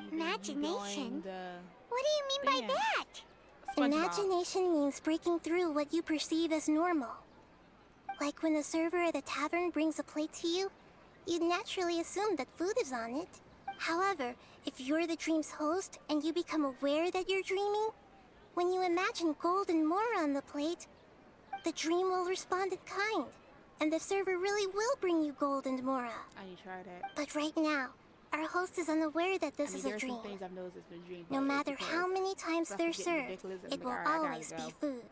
Imagination? What do you mean by that? Imagination means breaking through what you perceive as normal. Like when the server at a tavern brings a plate to you, you'd naturally assume that food is on it. However, if you're the dream's host and you become aware that you're dreaming, when you imagine gold and more on the plate, the dream will respond in kind, and the server really will bring you gold and mora. I need to try that. But right now, our host is unaware that this is a dream. No matter how many times they're served, it will always be food.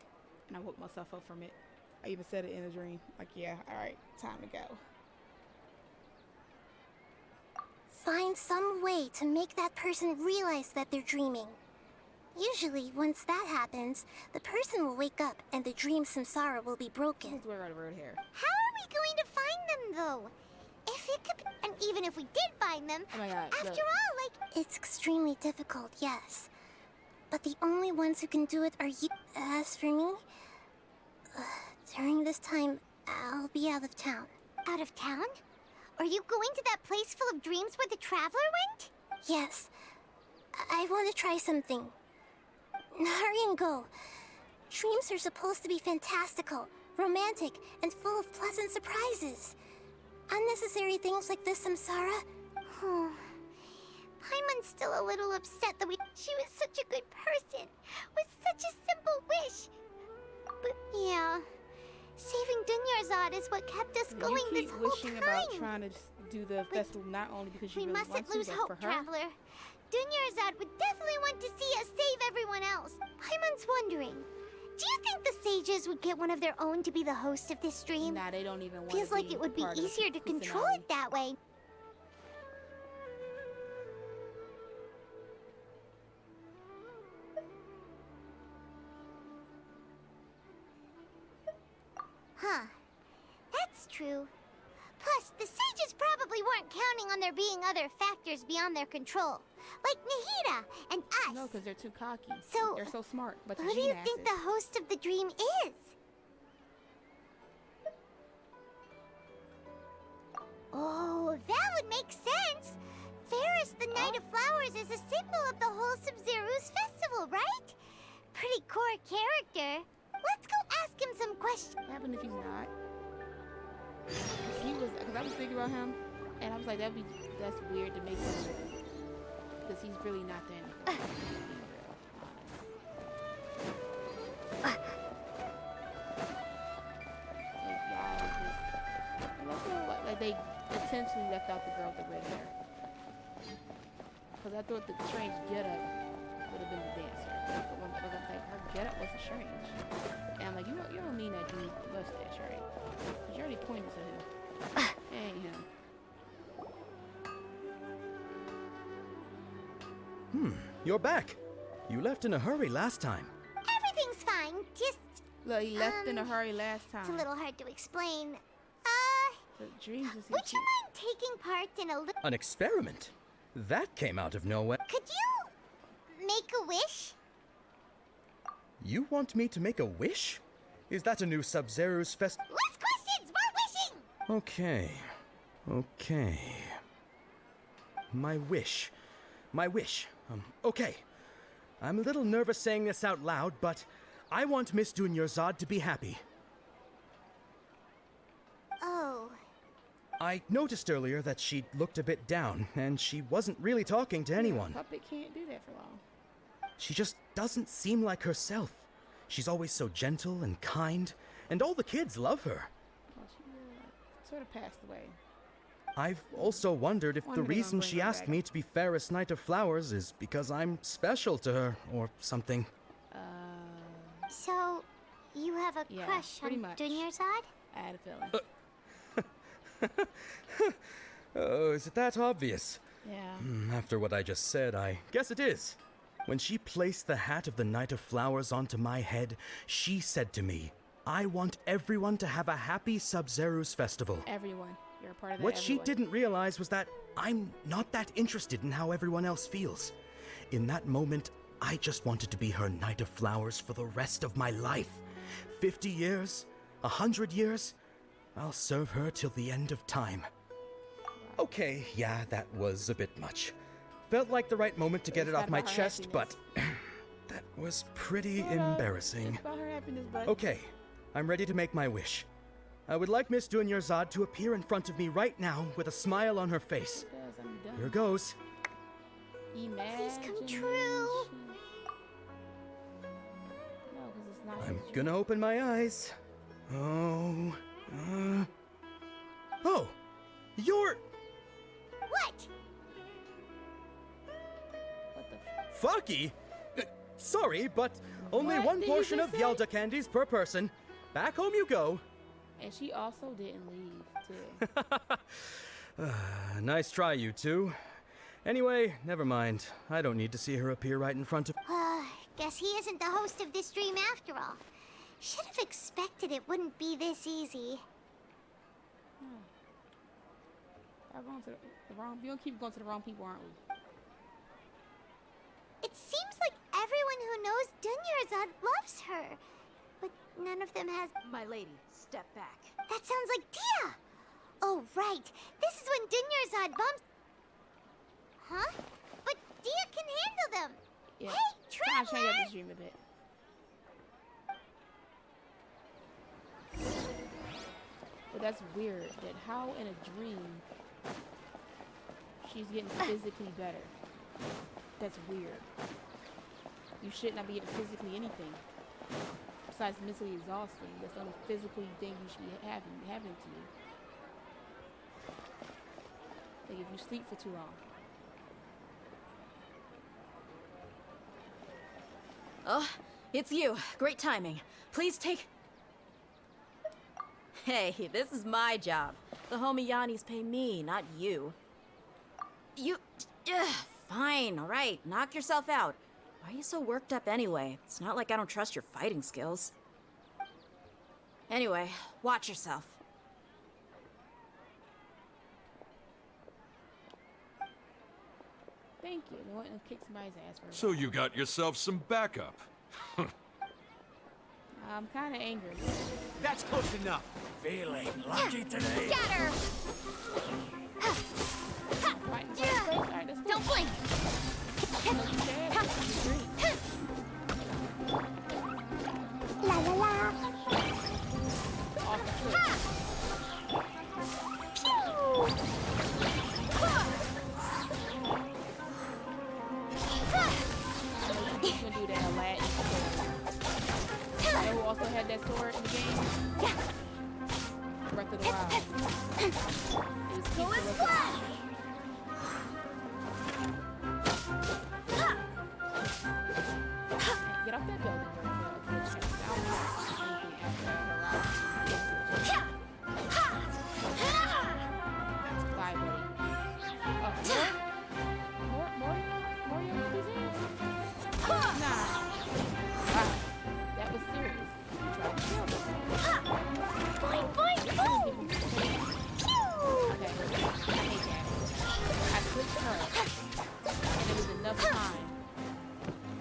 And I woke myself up from it. I even said it in a dream. Like, yeah, alright, time to go. Find some way to make that person realize that they're dreaming. Usually, once that happens, the person will wake up and the dream samsara will be broken. We're on the road here. How are we going to find them, though? If it could be, and even if we did find them, after all, like... It's extremely difficult, yes. But the only ones who can do it are you. As for me, during this time, I'll be out of town. Out of town? Are you going to that place full of dreams where the traveler went? Yes. I want to try something. Hurry and go. Dreams are supposed to be fantastical, romantic, and full of pleasant surprises. Unnecessary things like this samsara. Paimon's still a little upset that she was such a good person, with such a simple wish. But yeah, saving Dunyarzad is what kept us going this whole time. About trying to do the festival not only because you really want to, but for her. We mustn't lose hope, Traveler. Dunyarzad would definitely want to see us save everyone else. Paimon's wondering, do you think the sages would get one of their own to be the host of this dream? Nah, they don't even want Feels like it would be easier to control it that way. Huh. That's true. Plus, the sages probably weren't counting on there being other factors beyond their control. Like Nahida and us. No, because they're too cocky. So, they're so smart. But who do you think the host of the dream is? Oh, that would make sense. Ferris, the Knight of Flowers, is a symbol of the whole Sumeru's festival, right? Pretty core character. Let's go ask him some questions. What happened if he's not? If he was, because I was thinking about him, and I was like, that's weird to make him, because he's really not that important. Like they intentionally left out the girl with the red hair, because I thought the strange getup would have been the dancer. But I was like, her getup wasn't strange, and I'm like, you don't mean that dude with the mustache, right? Because you already pointed to him. It ain't him. You're back. You left in a hurry last time. Everything's fine. Just look, he left in a hurry last time. It's a little hard to explain. Would you mind taking part in a An experiment? That came out of nowhere. Could you make a wish? You want me to make a wish? Is that a new Sub-Zero's fest? Less questions, more wishing! Okay. My wish. Okay. I'm a little nervous saying this out loud, but I want Miss Dunyarzad to be happy. Oh. I noticed earlier that she looked a bit down, and she wasn't really talking to anyone. Puppet can't do that for long. She just doesn't seem like herself. She's always so gentle and kind, and all the kids love her. Well, she sort of passed away. I've also wondered if the reason she asked me to be Fairest Knight of Flowers is because I'm special to her, or something. So, you have a crush on Dunyarzad? I had a feeling. Oh, is it that obvious? Yeah. After what I just said, I guess it is. When she placed the hat of the Knight of Flowers onto my head, she said to me, I want everyone to have a happy Sub-Zero's festival. Everyone. You're a part of that. What she didn't realize was that I'm not that interested in how everyone else feels. In that moment, I just wanted to be her Knight of Flowers for the rest of my life. 50 years? 100 years? I'll serve her till the end of time. Okay, yeah, that was a bit much. Felt like the right moment to get it off my chest, but that was pretty embarrassing. It's about her happiness, bud. Okay, I'm ready to make my wish. I would like Miss Dunyarzad to appear in front of me right now with a smile on her face. Here goes. Please come true. No, because it's not. I'm gonna open my eyes. Oh, you're... What? What the Fucky? Sorry, but only one portion of Yelda candies per person. Back home you go. And she also didn't leave, too. Nice try, you two. Anyway, never mind. I don't need to see her appear right in front of... Guess he isn't the host of this dream after all. Should have expected it wouldn't be this easy. We're going to the wrong... We'll keep going to the wrong people, aren't we? It seems like everyone who knows Dunyarzad loves her. But none of them has... My lady, step back. That sounds like Dia! Oh, right. This is when Dunyarzad bumps... Huh? But Dia can handle them! Yeah. Hey, Traveler! Trying to change up this dream a bit. But that's weird, that how in a dream she's getting physically better. That's weird. You should not be getting physically anything. Besides mentally exhausting, that's the only physically thing you should be having to you. Like if you sleep for too long. Oh, it's you. Great timing. Please take... Hey, this is my job. The homie Yannis pay me, not you. You... fine, alright. Knock yourself out. Why are you so worked up anyway? It's not like I don't trust your fighting skills. Anyway, watch yourself. Thank you. They went and kicked somebody's ass for So you got yourself some backup. I'm kind of angry. That's close enough. Feeling lucky today. Scatter! Don't blink! La la la! Go and splash! Get off that building, girl. Bye, buddy. Oh, more these hands? Nah. Wow. That was serious. You tried to kill them. Boing, boing, boing! Okay. I hate that. I clicked her. And it was enough time.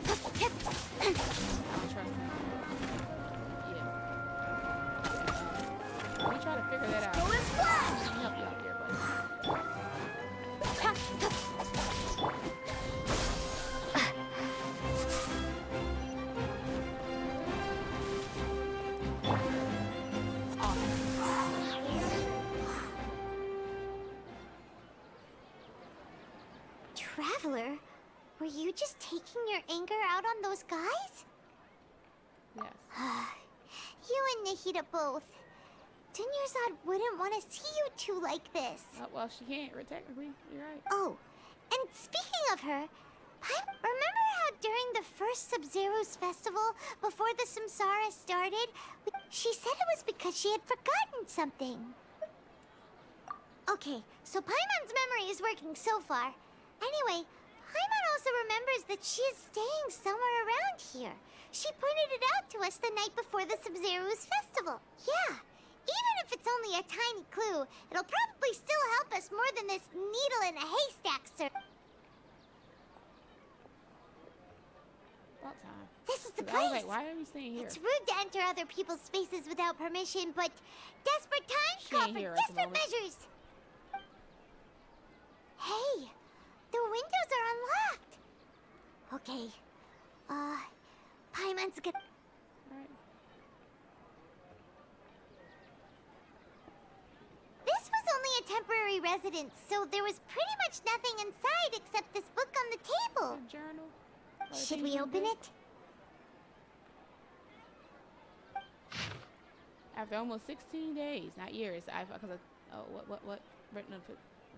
I don't trust her. Yeah. We try to figure that out. Go and splash! Let me help you out there, buddy. Traveler, were you just taking your anger out on those guys? Yes. You and Nahida both. Dunyarzad wouldn't want to see you two like this. Well, she can't, technically. You're right. Oh, and speaking of her, remember how during the first Sub-Zero's festival, before the Samsara started, she said it was because she had forgotten something. Okay, so Paimon's memory is working so far. Anyway, Paimon also remembers that she is staying somewhere around here. She pointed it out to us the night before the Sub-Zero's festival. Yeah, even if it's only a tiny clue, it'll probably still help us more than this needle in a haystack, sir. About time. This is the I was place. like, why are we staying here? It's rude to enter other people's spaces without permission, but desperate times call for desperate measures. Hey, the windows are unlocked. Okay, Paimon's gonna... Right. This was only a temporary residence, so there was pretty much nothing inside except this book on the table. A journal? Should we open it? After almost 16 days, not years,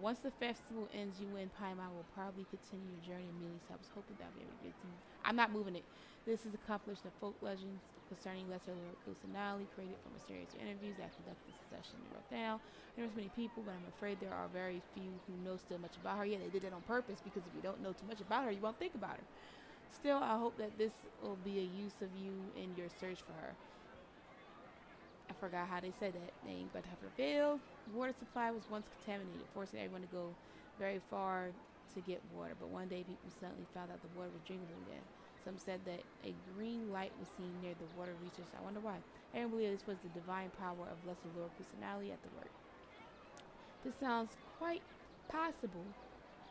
once the festival ends, you and Paimon will probably continue your journey immediately, so I was hoping that would be able to get to you. I'm not moving it. This is a compilation of folk legends concerning Lesser Lord Kusanali, created from a series of interviews that conducted this session and wrote down. There's many people, but I'm afraid there are very few who know still much about her. Yeah, they did that on purpose, because if you don't know too much about her, you won't think about her. Still, I hope that this will be a use of you in your search for her. I forgot how they said that name, but have revealed the water supply was once contaminated, forcing everyone to go very far to get water. But one day, people suddenly found out the water was drinkable again. Some said that a green light was seen near the water resource. I wonder why. Everyone believed this was the divine power of Lesser Lord Kusanali at the work. This sounds quite possible.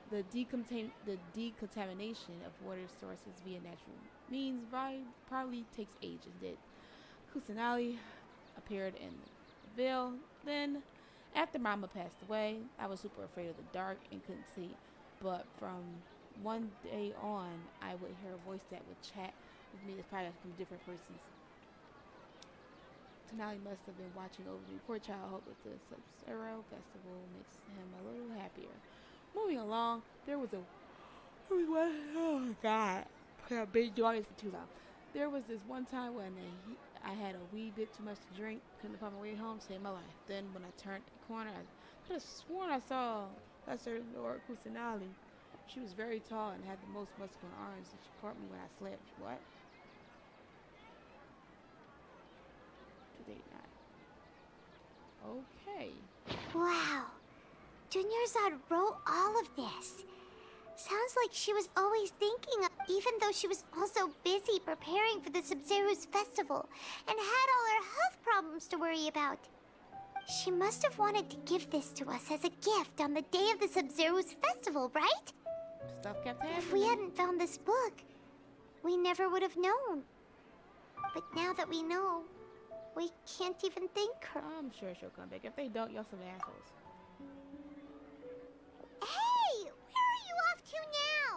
The decontamination of water sources via natural means probably takes ages. Did Kusanali appeared in the veil. Then, after Mama passed away, I was super afraid of the dark and couldn't see. But from one day on, I would hear a voice that would chat with me. It's probably from different persons. Kusanali must have been watching over me. Poor child. I hope that the Sumeru festival makes him a little happier. Moving along, there was oh God, I've been doing this for too long. There was this one time when I had a wee bit too much to drink, couldn't find my way home, saved my life. Then when I turned the corner, I could have sworn I saw Lesser Lord Kusanali. She was very tall and had the most muscular arms, and she caught me when I slept. What? Did they not? Okay. Wow. Dunyarzad wrote all of this. Sounds like she was always thinking of, even though she was also busy preparing for the Sub-Zero's festival and had all her health problems to worry about. She must have wanted to give this to us as a gift on the day of the Sub-Zero's festival, right? Stuff kept happening. If we hadn't found this book, we never would have known. But now that we know, we can't even thank her. I'm sure she'll come back. If they don't, y'all some assholes. Hey! Where are you off to now?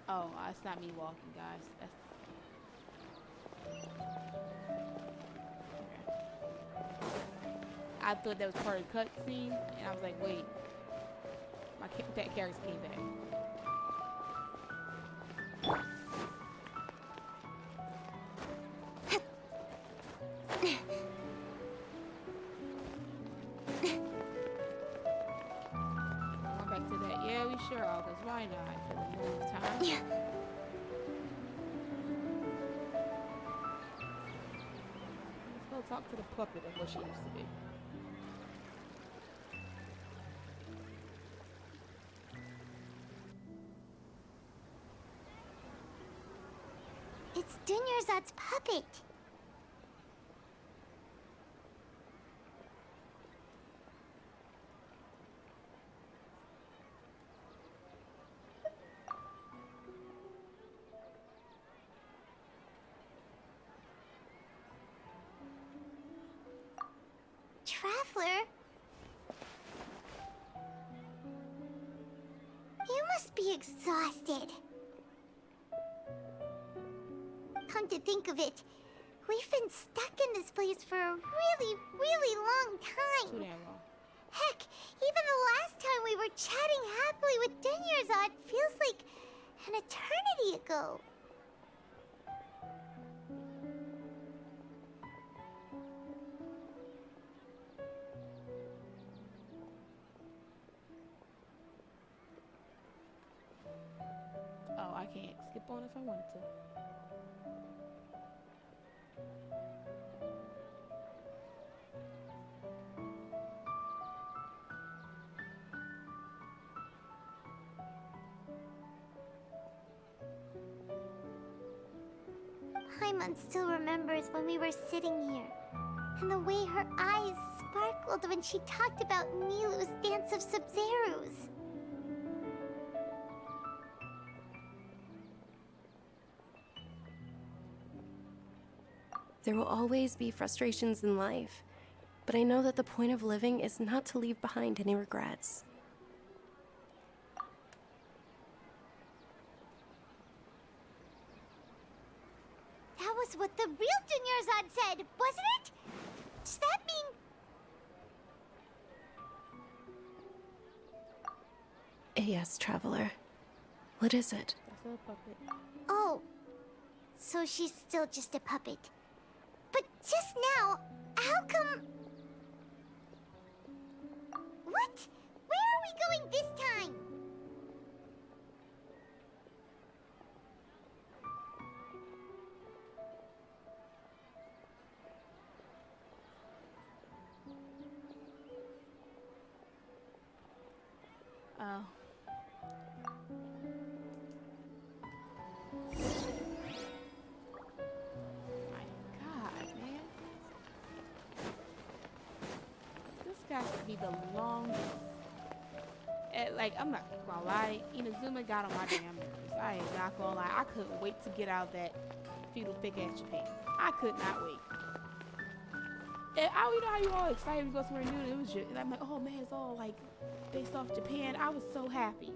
Oh, that's not me walking, guys. I thought that was part of the cutscene, and I was like, wait, that character came back. Going back to that, yeah, we sure are, because why not? For the move time. Yeah. Let's go talk to the puppet of what she used to be. It's Dunyarzad's puppet. Traveler? You must be exhausted. Come to think of it, we've been stuck in this place for a really, really long time. Too damn long. Heck, even the last time we were chatting happily with Dunyarzad feels like an eternity ago. Oh, I can't skip on if I wanted to. Paimon still remembers when we were sitting here, and the way her eyes sparkled when she talked about Nilu's dance of Sub-Zerus. There will always be frustrations in life, but I know that the point of living is not to leave behind any regrets. That was what the real Dunyarzad said, wasn't it? Does that mean... Yes, Traveler. What is it? That's a puppet. Oh, so she's still just a puppet. But just now, how come... What? Where are we going this time? Oh. Got to be the longest. Like, I'm not gonna lie, Inazuma got on my damn nerves. I ain't not gonna lie. I couldn't wait to get out of that feudal thick ass Japan. I could not wait. And you know how you all excited to go somewhere new, and it was just, and I'm like, oh man, it's all like based off Japan. I was so happy.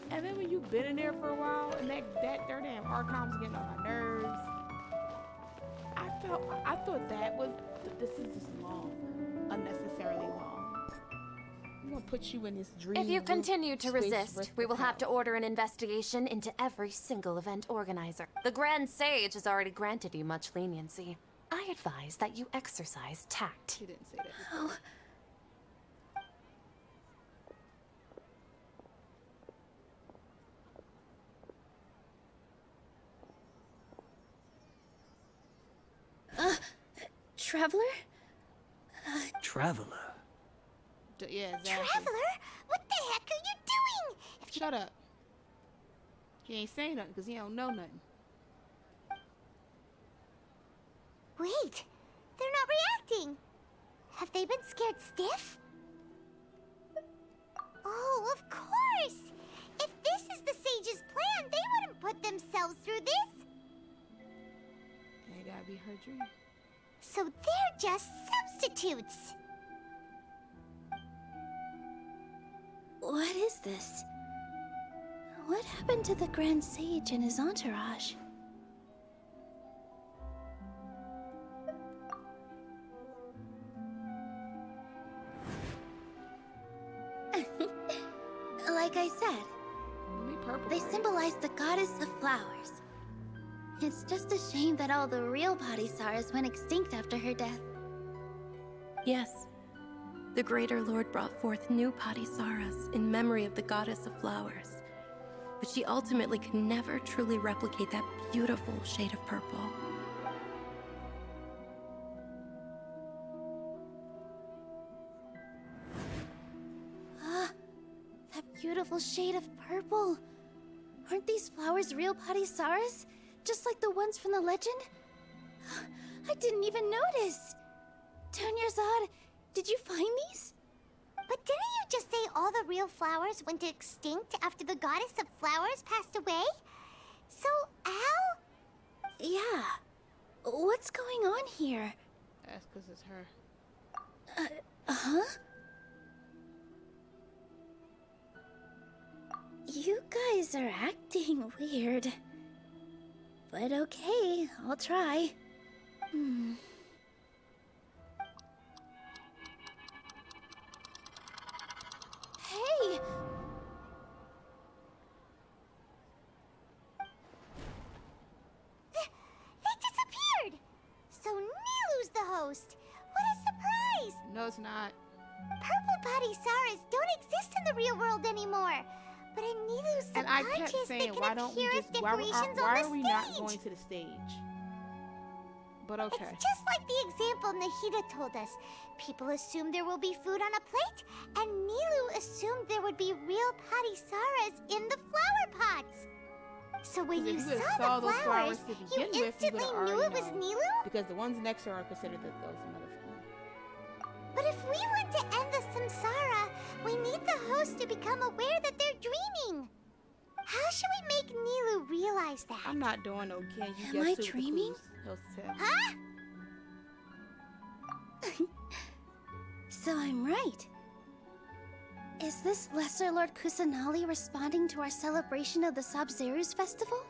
And then when you've been in there for a while, and their damn Archon was getting on my nerves, I thought that was, this is just long. Unnecessarily long. I'm gonna put you in this dream. If you continue to resist, we will have to order an investigation into every single event organizer. The Grand Sage has already granted you much leniency. I advise that you exercise tact. She didn't say that. Oh. Traveler? Traveler? Yeah, exactly. Traveler? What the heck are you doing? Shut up. He ain't saying nothing because he don't know nothing. Wait, they're not reacting. Have they been scared stiff? Oh, of course. If this is the sage's plan, they wouldn't put themselves through this. It gotta be her dream. So they're just substitutes. What is this? What happened to the Grand Sage and his entourage? Like I said, they symbolize the goddess of flowers. It's just a shame that all the real Padisaras went extinct after her death. Yes. The Greater Lord brought forth new Padisaras in memory of the goddess of flowers. But she ultimately could never truly replicate that beautiful shade of purple. That beautiful shade of purple. Aren't these flowers real Padisaras? Just like the ones from the legend? I didn't even notice. Dunyarzad, did you find these? But didn't you just say all the real flowers went extinct after the goddess of flowers passed away? So, how? Yeah. What's going on here? That's because it's her. Huh? You guys are acting weird. But okay, I'll try. Hey! They disappeared! So Nilu's the host. What a surprise! No, it's not. Purple Padisaras don't exist in the real world anymore. But in Nilu's And I subconscious, kept saying, they why can don't we appear as just, why are decorations we on the not stage. going to the stage? But okay. It's just like the example Nahida told us. People assume there will be food on a plate, and Nilu assumed there would be real Padisaras in the flower pots. So when you saw the those flowers, to you begin with, you instantly would knew it was Nilu? Because the ones next to her are considered those motherfuckers. But if we want to end the samsara, we need the host to become aware that they're dreaming. How should we make Nilu realize that? I'm not doing no can you Am guess I who dreaming? the clues? Huh? So I'm right. Is this Lesser Lord Kusanali responding to our celebration of the Sabzeruz festival?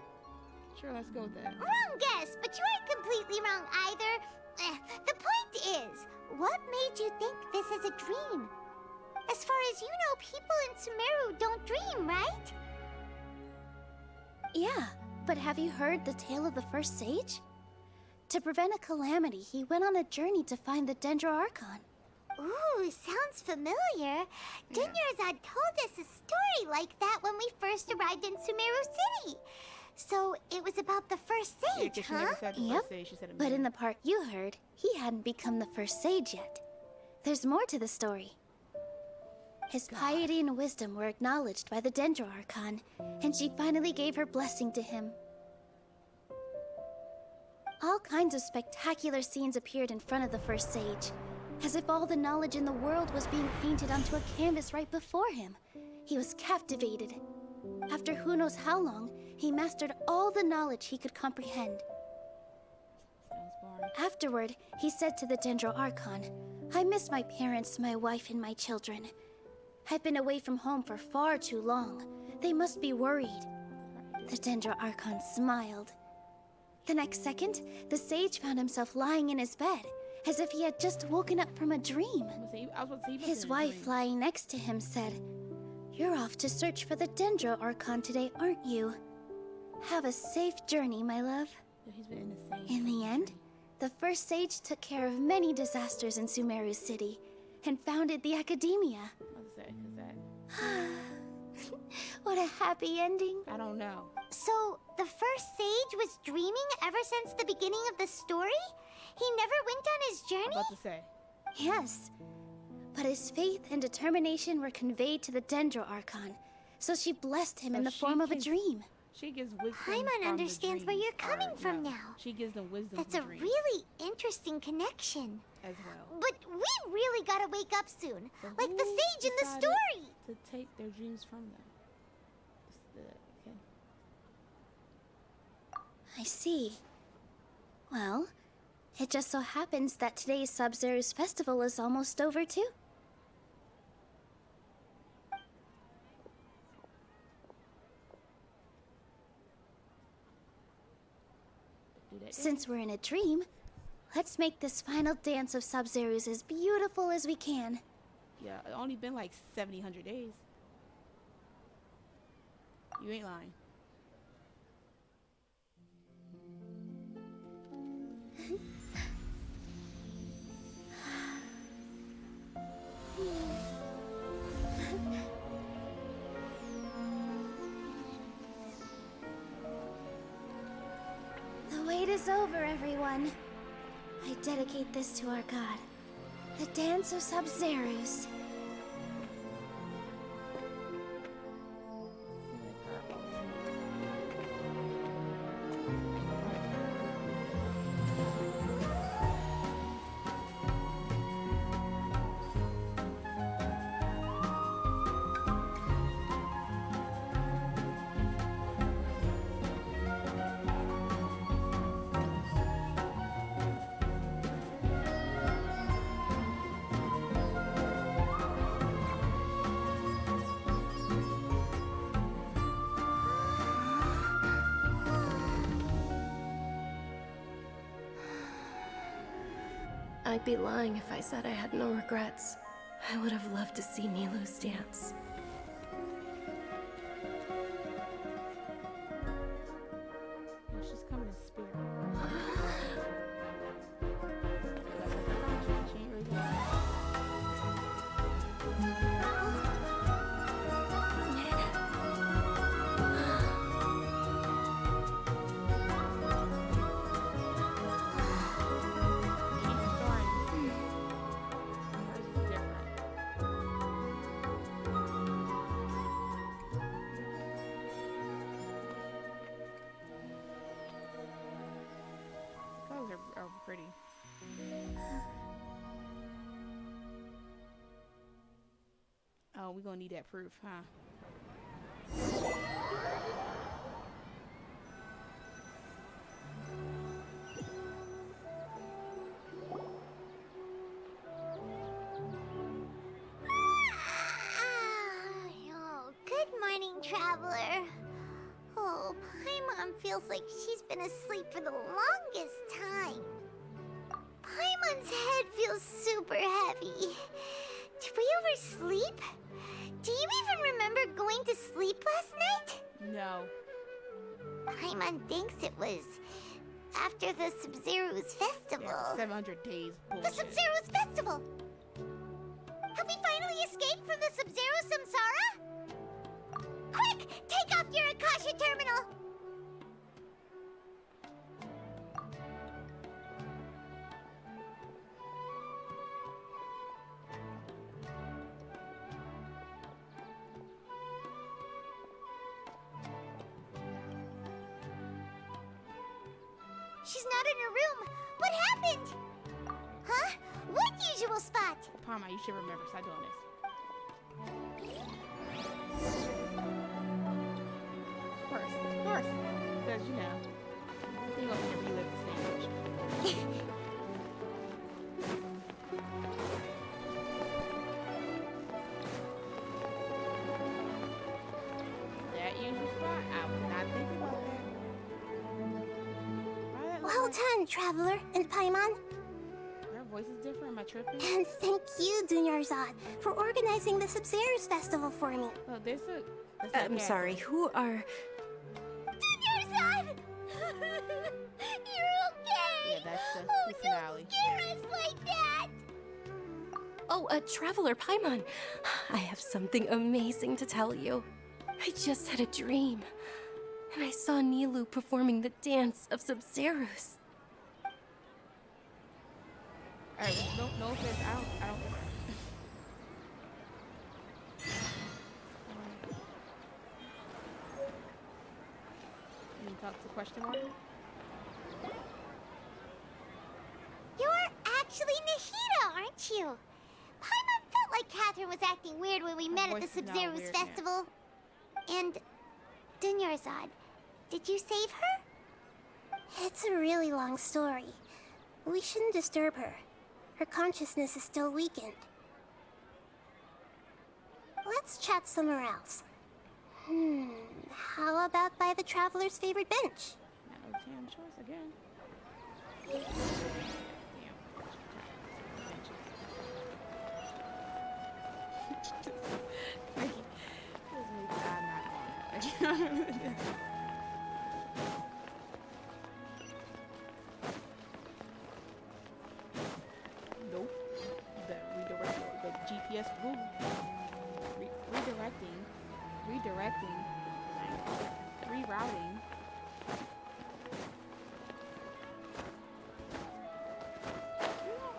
Sure, let's go with that. Wrong guess, but you aren't completely wrong either. The point is, what made you think this is a dream? As far as you know, people in Sumeru don't dream, right? Yeah, but have you heard the tale of the first sage? To prevent a calamity, he went on a journey to find the Dendro Archon. Ooh, sounds familiar. Dunyarzad told us a story like that when we first arrived in Sumeru City. So it was about the first sage, huh? Yep, but in the part you heard, he hadn't become the first sage yet. There's more to the story. His piety and wisdom were acknowledged by the Dendro Archon, and she finally gave her blessing to him. All kinds of spectacular scenes appeared in front of the first sage, as if all the knowledge in the world was being painted onto a canvas right before him. He was captivated. After who knows how long, he mastered all the knowledge he could comprehend. Afterward, he said to the Dendro Archon, "I miss my parents, my wife, and my children. I've been away from home for far too long. They must be worried." The Dendro Archon smiled. The next second, the sage found himself lying in his bed, as if he had just woken up from a dream. His wife lying next to him said, "You're off to search for the Dendro Archon today, aren't you? Have a safe journey, my love." In the end, the first sage took care of many disasters in Sumeru City and founded the Academia. What a happy ending. I don't know. So, the first sage was dreaming ever since the beginning of the story? He never went on his journey? About to say. Yes. But his faith and determination were conveyed to the Dendro Archon, so she blessed him in the form of a dream. She gives wisdom. Paimon understands where you're coming from now. She gives them wisdom. That's a really interesting connection. As well. But we really gotta wake up soon, like the sage in the story. To take their dreams from them. I see. Well, it just so happens that today's Sabzeruz festival is almost over too. Since we're in a dream, let's make this final dance of Sabzeruz as beautiful as we can. Yeah, it's only been like 700 days. You ain't lying. The wait is over, everyone. I dedicate this to our god, the Dance of Sub-Zerus. I'd be lying if I said I had no regrets. I would have loved to see Nilou's dance. She's coming in spirit. She ain't really going. Are pretty. Oh, we're gonna need that proof, huh? Oh, good morning, traveler. Oh, Paimon feels like she's been asleep for the longest time. Paimon's head feels super heavy. Did we oversleep? Do you even remember going to sleep last night? No. Paimon thinks it was after the Sub-Zerus festival. Yeah, 700 days. Bullshit. The Sub-Zerus festival! Have we finally escaped from the Sub-Zero Samsara? Quick! Take off your Akasha terminal! She's not in her room. What happened? Huh? What usual spot? Parma, you should remember. Stop doing this. Of course. Because, you know, you want me to relive the same emotion. That usual spot? I was not thinking about that. Well done, Traveler and Paimon. Your voice is different. Am I tripping? And thank you, Dunyarzad, for organizing the Sub-Zerus festival for me. Oh, there's a... I'm sorry, who are... Dunyarzad! You're okay! Yeah, that's the don't finale. scare us like that! Oh, Traveler Paimon. I have something amazing to tell you. I just had a dream, and I saw Nilou performing the Dance of Sub-Zerus. Alright, no offense, I don't care. Can you talk to question mark? You're actually Nahida, aren't you? Paimon felt like Catherine was acting weird when we met at the Sub-Zerus festival. And Dunyarzad, did you save her? It's a really long story. We shouldn't disturb her. Her consciousness is still weakened. Let's chat somewhere else. How about by the Traveler's favorite bench? No damn choice again. Nope. You better redirect the GPS Google. Redirecting. Rerouting.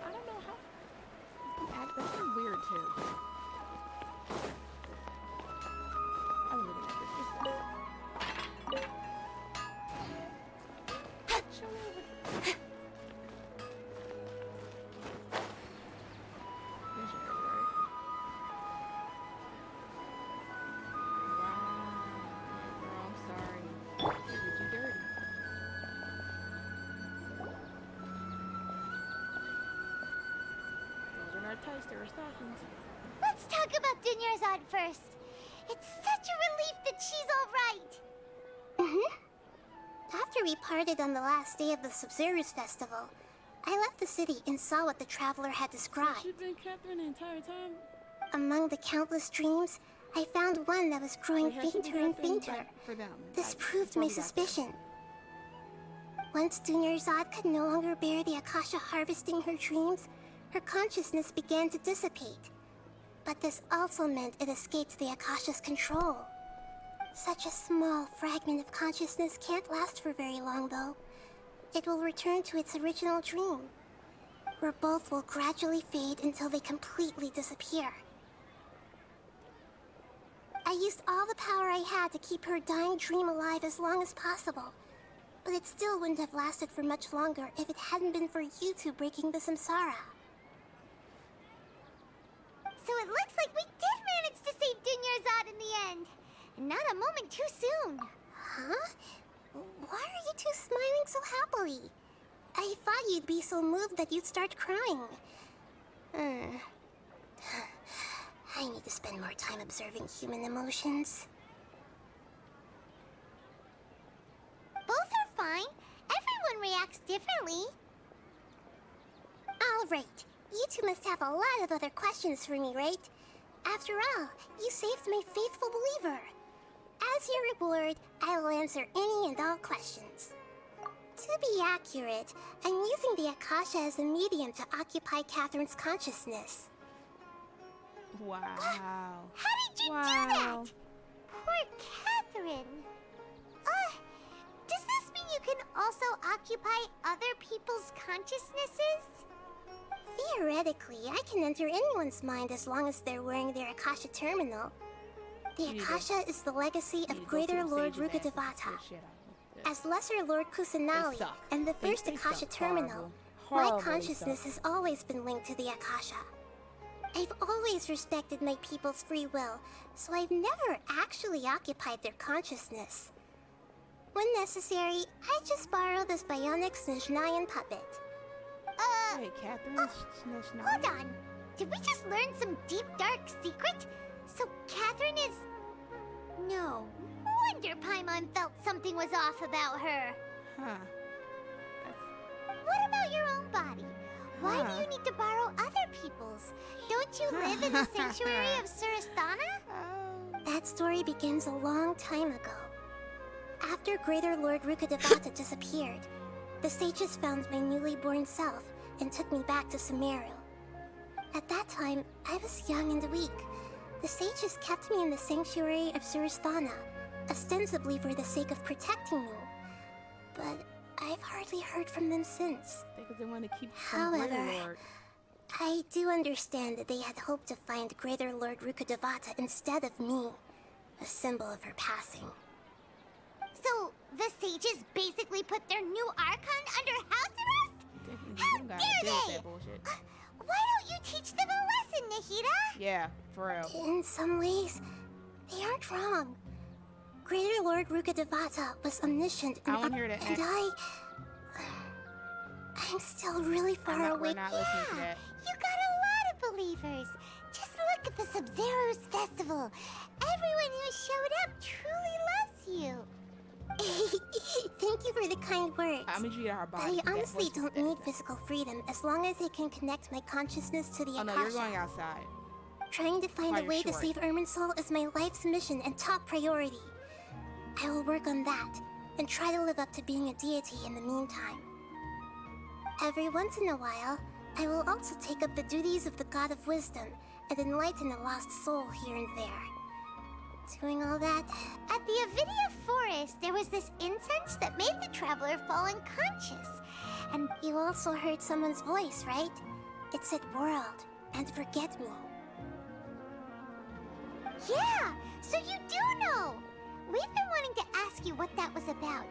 I don't know how. That's weird too. I'm looking at this. Show me over. There's your area, right? Wow. Yeah, girl, I'm sorry. I did you dirty. Those are not tights, they were stockings. Let's talk about Dunyarzad first. It's such a relief that she's all right. After we parted on the last day of the Sumeru's festival, I left the city and saw what the traveler had described. She's been Catherine the entire time? Among the countless dreams, I found one that was growing fainter and fainter. This proved my suspicion. Once Dunyarzad could no longer bear the Akasha harvesting her dreams, her consciousness began to dissipate. But this also meant it escaped the Akasha's control. Such a small fragment of consciousness can't last for very long, though. It will return to its original dream, where both will gradually fade until they completely disappear. I used all the power I had to keep her dying dream alive as long as possible, but it still wouldn't have lasted for much longer if it hadn't been for you two breaking the samsara. So it looks like we did manage to save Dunyarzad in the end. And not a moment too soon. Huh? Why are you two smiling so happily? I thought you'd be so moved that you'd start crying. I need to spend more time observing human emotions. Both are fine. Everyone reacts differently. All right. You two must have a lot of other questions for me, right? After all, you saved my faithful believer. As your reward, I will answer any and all questions. To be accurate, I'm using the Akasha as a medium to occupy Catherine's consciousness. Wow. How did you do that? Poor Catherine. Does this mean you can also occupy other people's consciousnesses? Theoretically, I can enter anyone's mind as long as they're wearing their Akasha terminal. The Akasha is the legacy of Greater Lord Rukkhadevata. As Lesser Lord Kusanali and the first Akasha terminal, my consciousness has always been linked to the Akasha. I've always respected my people's free will, so I've never actually occupied their consciousness. When necessary, I just borrow this bionic Snezhnayan puppet. Hey, Catherine, hold on. Did we just learn some deep, dark secret? So Catherine is... No wonder Paimon felt something was off about her. Huh. What about your own body? Why do you need to borrow other people's? Don't you live in the sanctuary of Surasthana? That story begins a long time ago. After Greater Lord Rukkhadevata disappeared, the sages found my newly born self and took me back to Sumeru. At that time, I was young and weak. The sages kept me in the sanctuary of Surasthana, ostensibly for the sake of protecting me. But I've hardly heard from them since. Because they want to keep However, I do understand that they had hoped to find Greater Lord Rukkhadevata instead of me, a symbol of her passing. So, the sages basically put their new Archon under house arrest? How dare they? Why don't you teach them a lesson, Nahida? Yeah, for real. In some ways, they aren't wrong. Greater Lord Rukkhadevata was omniscient and I'm still really far away. You got a lot of believers. Just look at the Sub-Zero's festival. Everyone who showed up truly loves you. Thank you for the kind words. But I honestly don't need physical freedom as long as I can connect my consciousness to the Akasha. Oh no, you're going outside. Trying to find a way to save Irminsul is my life's mission and top priority. I will work on that, and try to live up to being a deity in the meantime. Every once in a while, I will also take up the duties of the God of Wisdom and enlighten a lost soul here and there. Doing all that... At the Avidia Forest, there was this incense that made the traveler fall unconscious. And you also heard someone's voice, right? It said world and forget me. Yeah, so you do know! We've been wanting to ask you what that was about,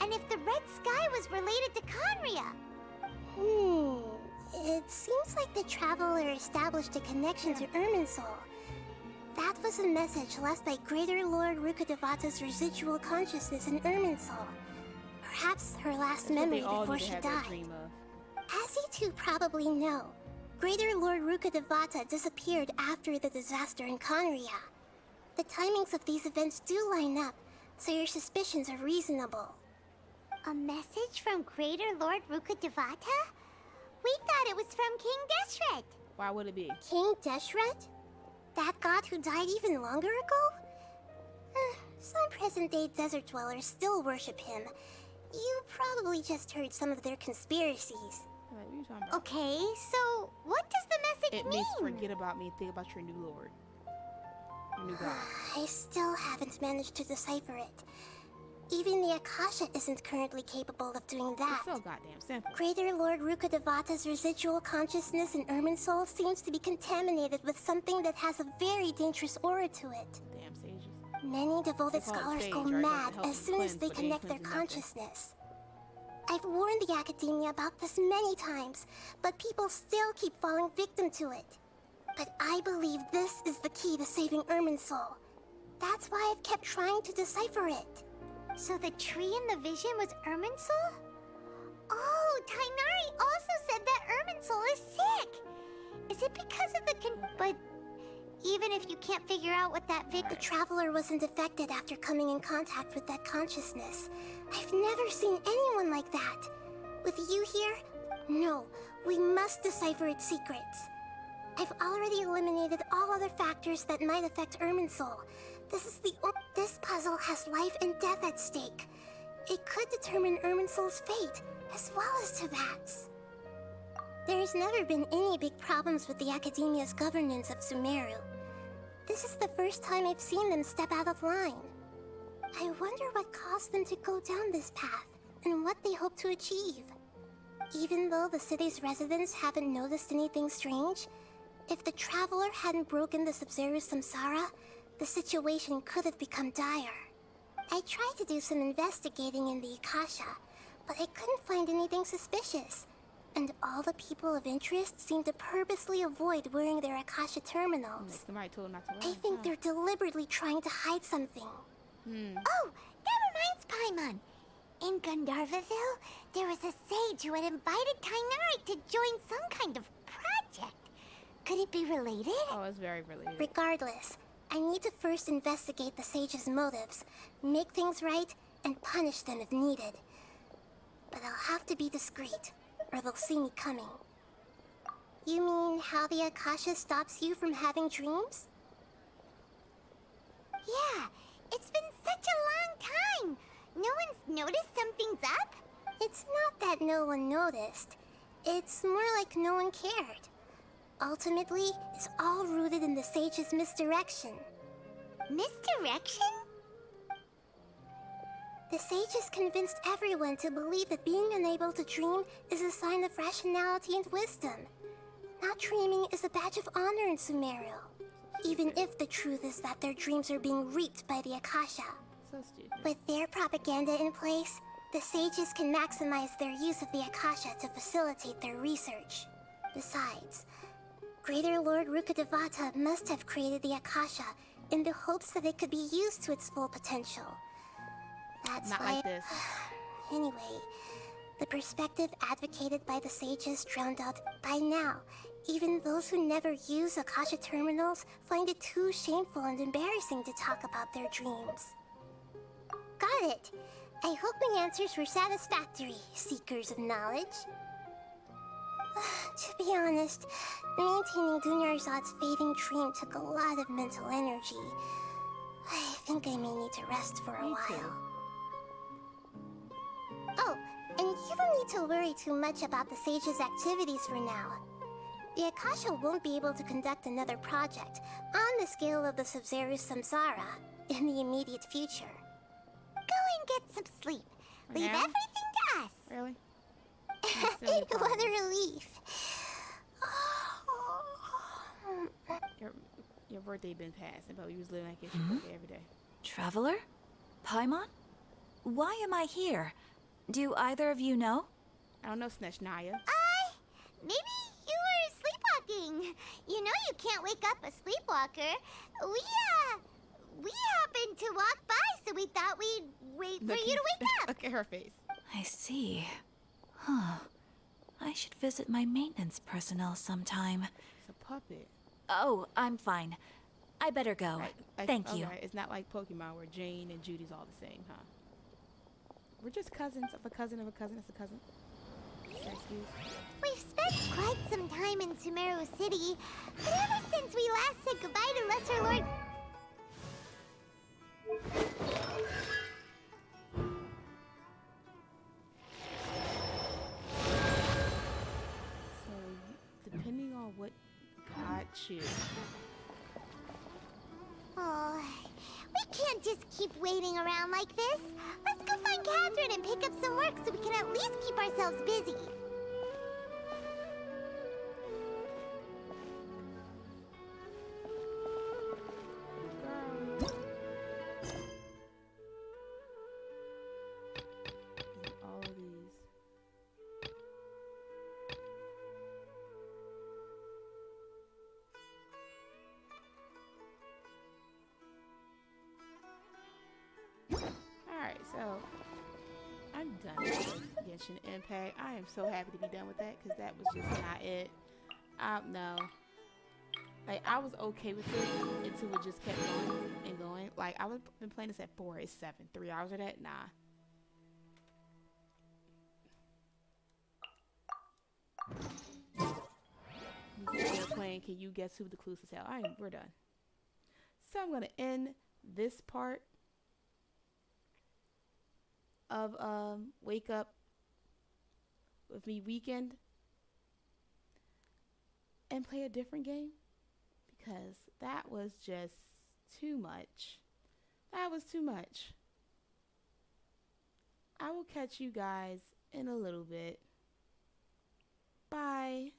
and if the red sky was related to Conria. It seems like the traveler established a connection to Irminsul. That was a message left by Greater Lord Rukkhadevata's residual consciousness in Irminsul. Perhaps her last memory before she died. As you two probably know, Greater Lord Rukkhadevata disappeared after the disaster in Conria. The timings of these events do line up, so your suspicions are reasonable. A message from Greater Lord Rukkhadevata? We thought it was from King Deshret. Why would it be? King Deshret? That god who died even longer ago? Some present-day desert dwellers still worship him. You probably just heard some of their conspiracies. What are you talking about? Okay, so what does the message mean? It means forget about me and think about your new lord. Your new god. I still haven't managed to decipher it. Even the Akasha isn't currently capable of doing that. It's so goddamn simple. Greater Lord Rukkhadevata's residual consciousness in Irminsul seems to be contaminated with something that has a very dangerous aura to it. Damn sages. Many devoted scholars go mad as soon as they connect their consciousness. I've warned the academia about this many times, but people still keep falling victim to it. But I believe this is the key to saving Irminsul. That's why I've kept trying to decipher it. So the tree in the vision was Irminsul? Oh, Tighnari also said that Irminsul is sick! Is it because of the But even if you can't figure out what that The traveler wasn't affected after coming in contact with that consciousness. I've never seen anyone like that. With you here? No, we must decipher its secrets. I've already eliminated all other factors that might affect Irminsul. This puzzle has life and death at stake. It could determine Irminsul's fate, as well as Teyvat's. There's never been any big problems with the Academia's governance of Sumeru. This is the first time I've seen them step out of line. I wonder what caused them to go down this path, and what they hope to achieve. Even though the city's residents haven't noticed anything strange, if the traveler hadn't broken the Sumeru samsara, the situation could have become dire. I tried to do some investigating in the Akasha, but I couldn't find anything suspicious. And all the people of interest seem to purposely avoid wearing their Akasha terminals. Somebody told them not to I think they're deliberately trying to hide something. Oh, that reminds Paimon. In Gandharvaville, there was a sage who had invited Tighnari to join some kind of project. Could it be related? Oh, it's very related. Regardless, I need to first investigate the sage's motives, make things right, and punish them if needed. But I'll have to be discreet, or they'll see me coming. You mean how the Akasha stops you from having dreams? Yeah, it's been such a long time. No one's noticed something's up? It's not that no one noticed. It's more like no one cared. Ultimately, it's all rooted in the sage's misdirection. Misdirection? The sage has convinced everyone to believe that being unable to dream is a sign of rationality and wisdom. Not dreaming is a badge of honor in Sumeru, even if the truth is that their dreams are being reaped by the Akasha. So stupid. With their propaganda in place, the sages can maximize their use of the Akasha to facilitate their research. Besides, Greater Lord Rukkhadevata must have created the Akasha in the hopes that it could be used to its full potential. That's not why... like this. Anyway, the perspective advocated by the sages drowned out by now. Even those who never use Akasha terminals find it too shameful and embarrassing to talk about their dreams. Got it. I hope my answers were satisfactory, seekers of knowledge. To be honest, maintaining Dunyarzad's fading dream took a lot of mental energy. I think I may need to rest for a while. Oh, and you don't need to worry too much about the Sage's activities for now. The Akasha won't be able to conduct another project on the scale of the Sumeru Samsara in the immediate future. Go and get some sleep. Leave everything to us. Really? What a relief. Your birthday been passing, but you was living like it's your birthday every day. Traveler? Paimon? Why am I here? Do either of you know? I don't know, Snechnaya. Maybe you were sleepwalking. You know you can't wake up a sleepwalker. We happened to walk by, so we thought we'd wait for you to wake up. Look at her face. I see. Huh. I should visit my maintenance personnel sometime. It's a puppet. Oh, I'm fine. I better go. Thank you. It's not like Pokemon where Jane and Judy's all the same, huh? We're just cousins of a cousin of a cousin. It's a cousin. Excuse. We've spent quite some time in Sumeru City, but ever since we last said goodbye to Lesser Lord... So, depending on what got you... Oh, we can't just keep waiting around like this. Let's go find Catherine and pick up some work so we can at least keep ourselves busy. All these. Alright, so I'm done with Genshin Impact. I am so happy to be done with that because that was just not it. No. Like, I was okay with it until it just kept going and going. Like, I was been playing this at 4, it's 7. 3 hours of that? Nah. We're playing Can You Guess Who the Clues to Tell? Alright, we're done. So I'm gonna end this part of Wake Up With Me weekend and play a different game because that was just too much. That was too much. I will catch you guys in a little bit. Bye.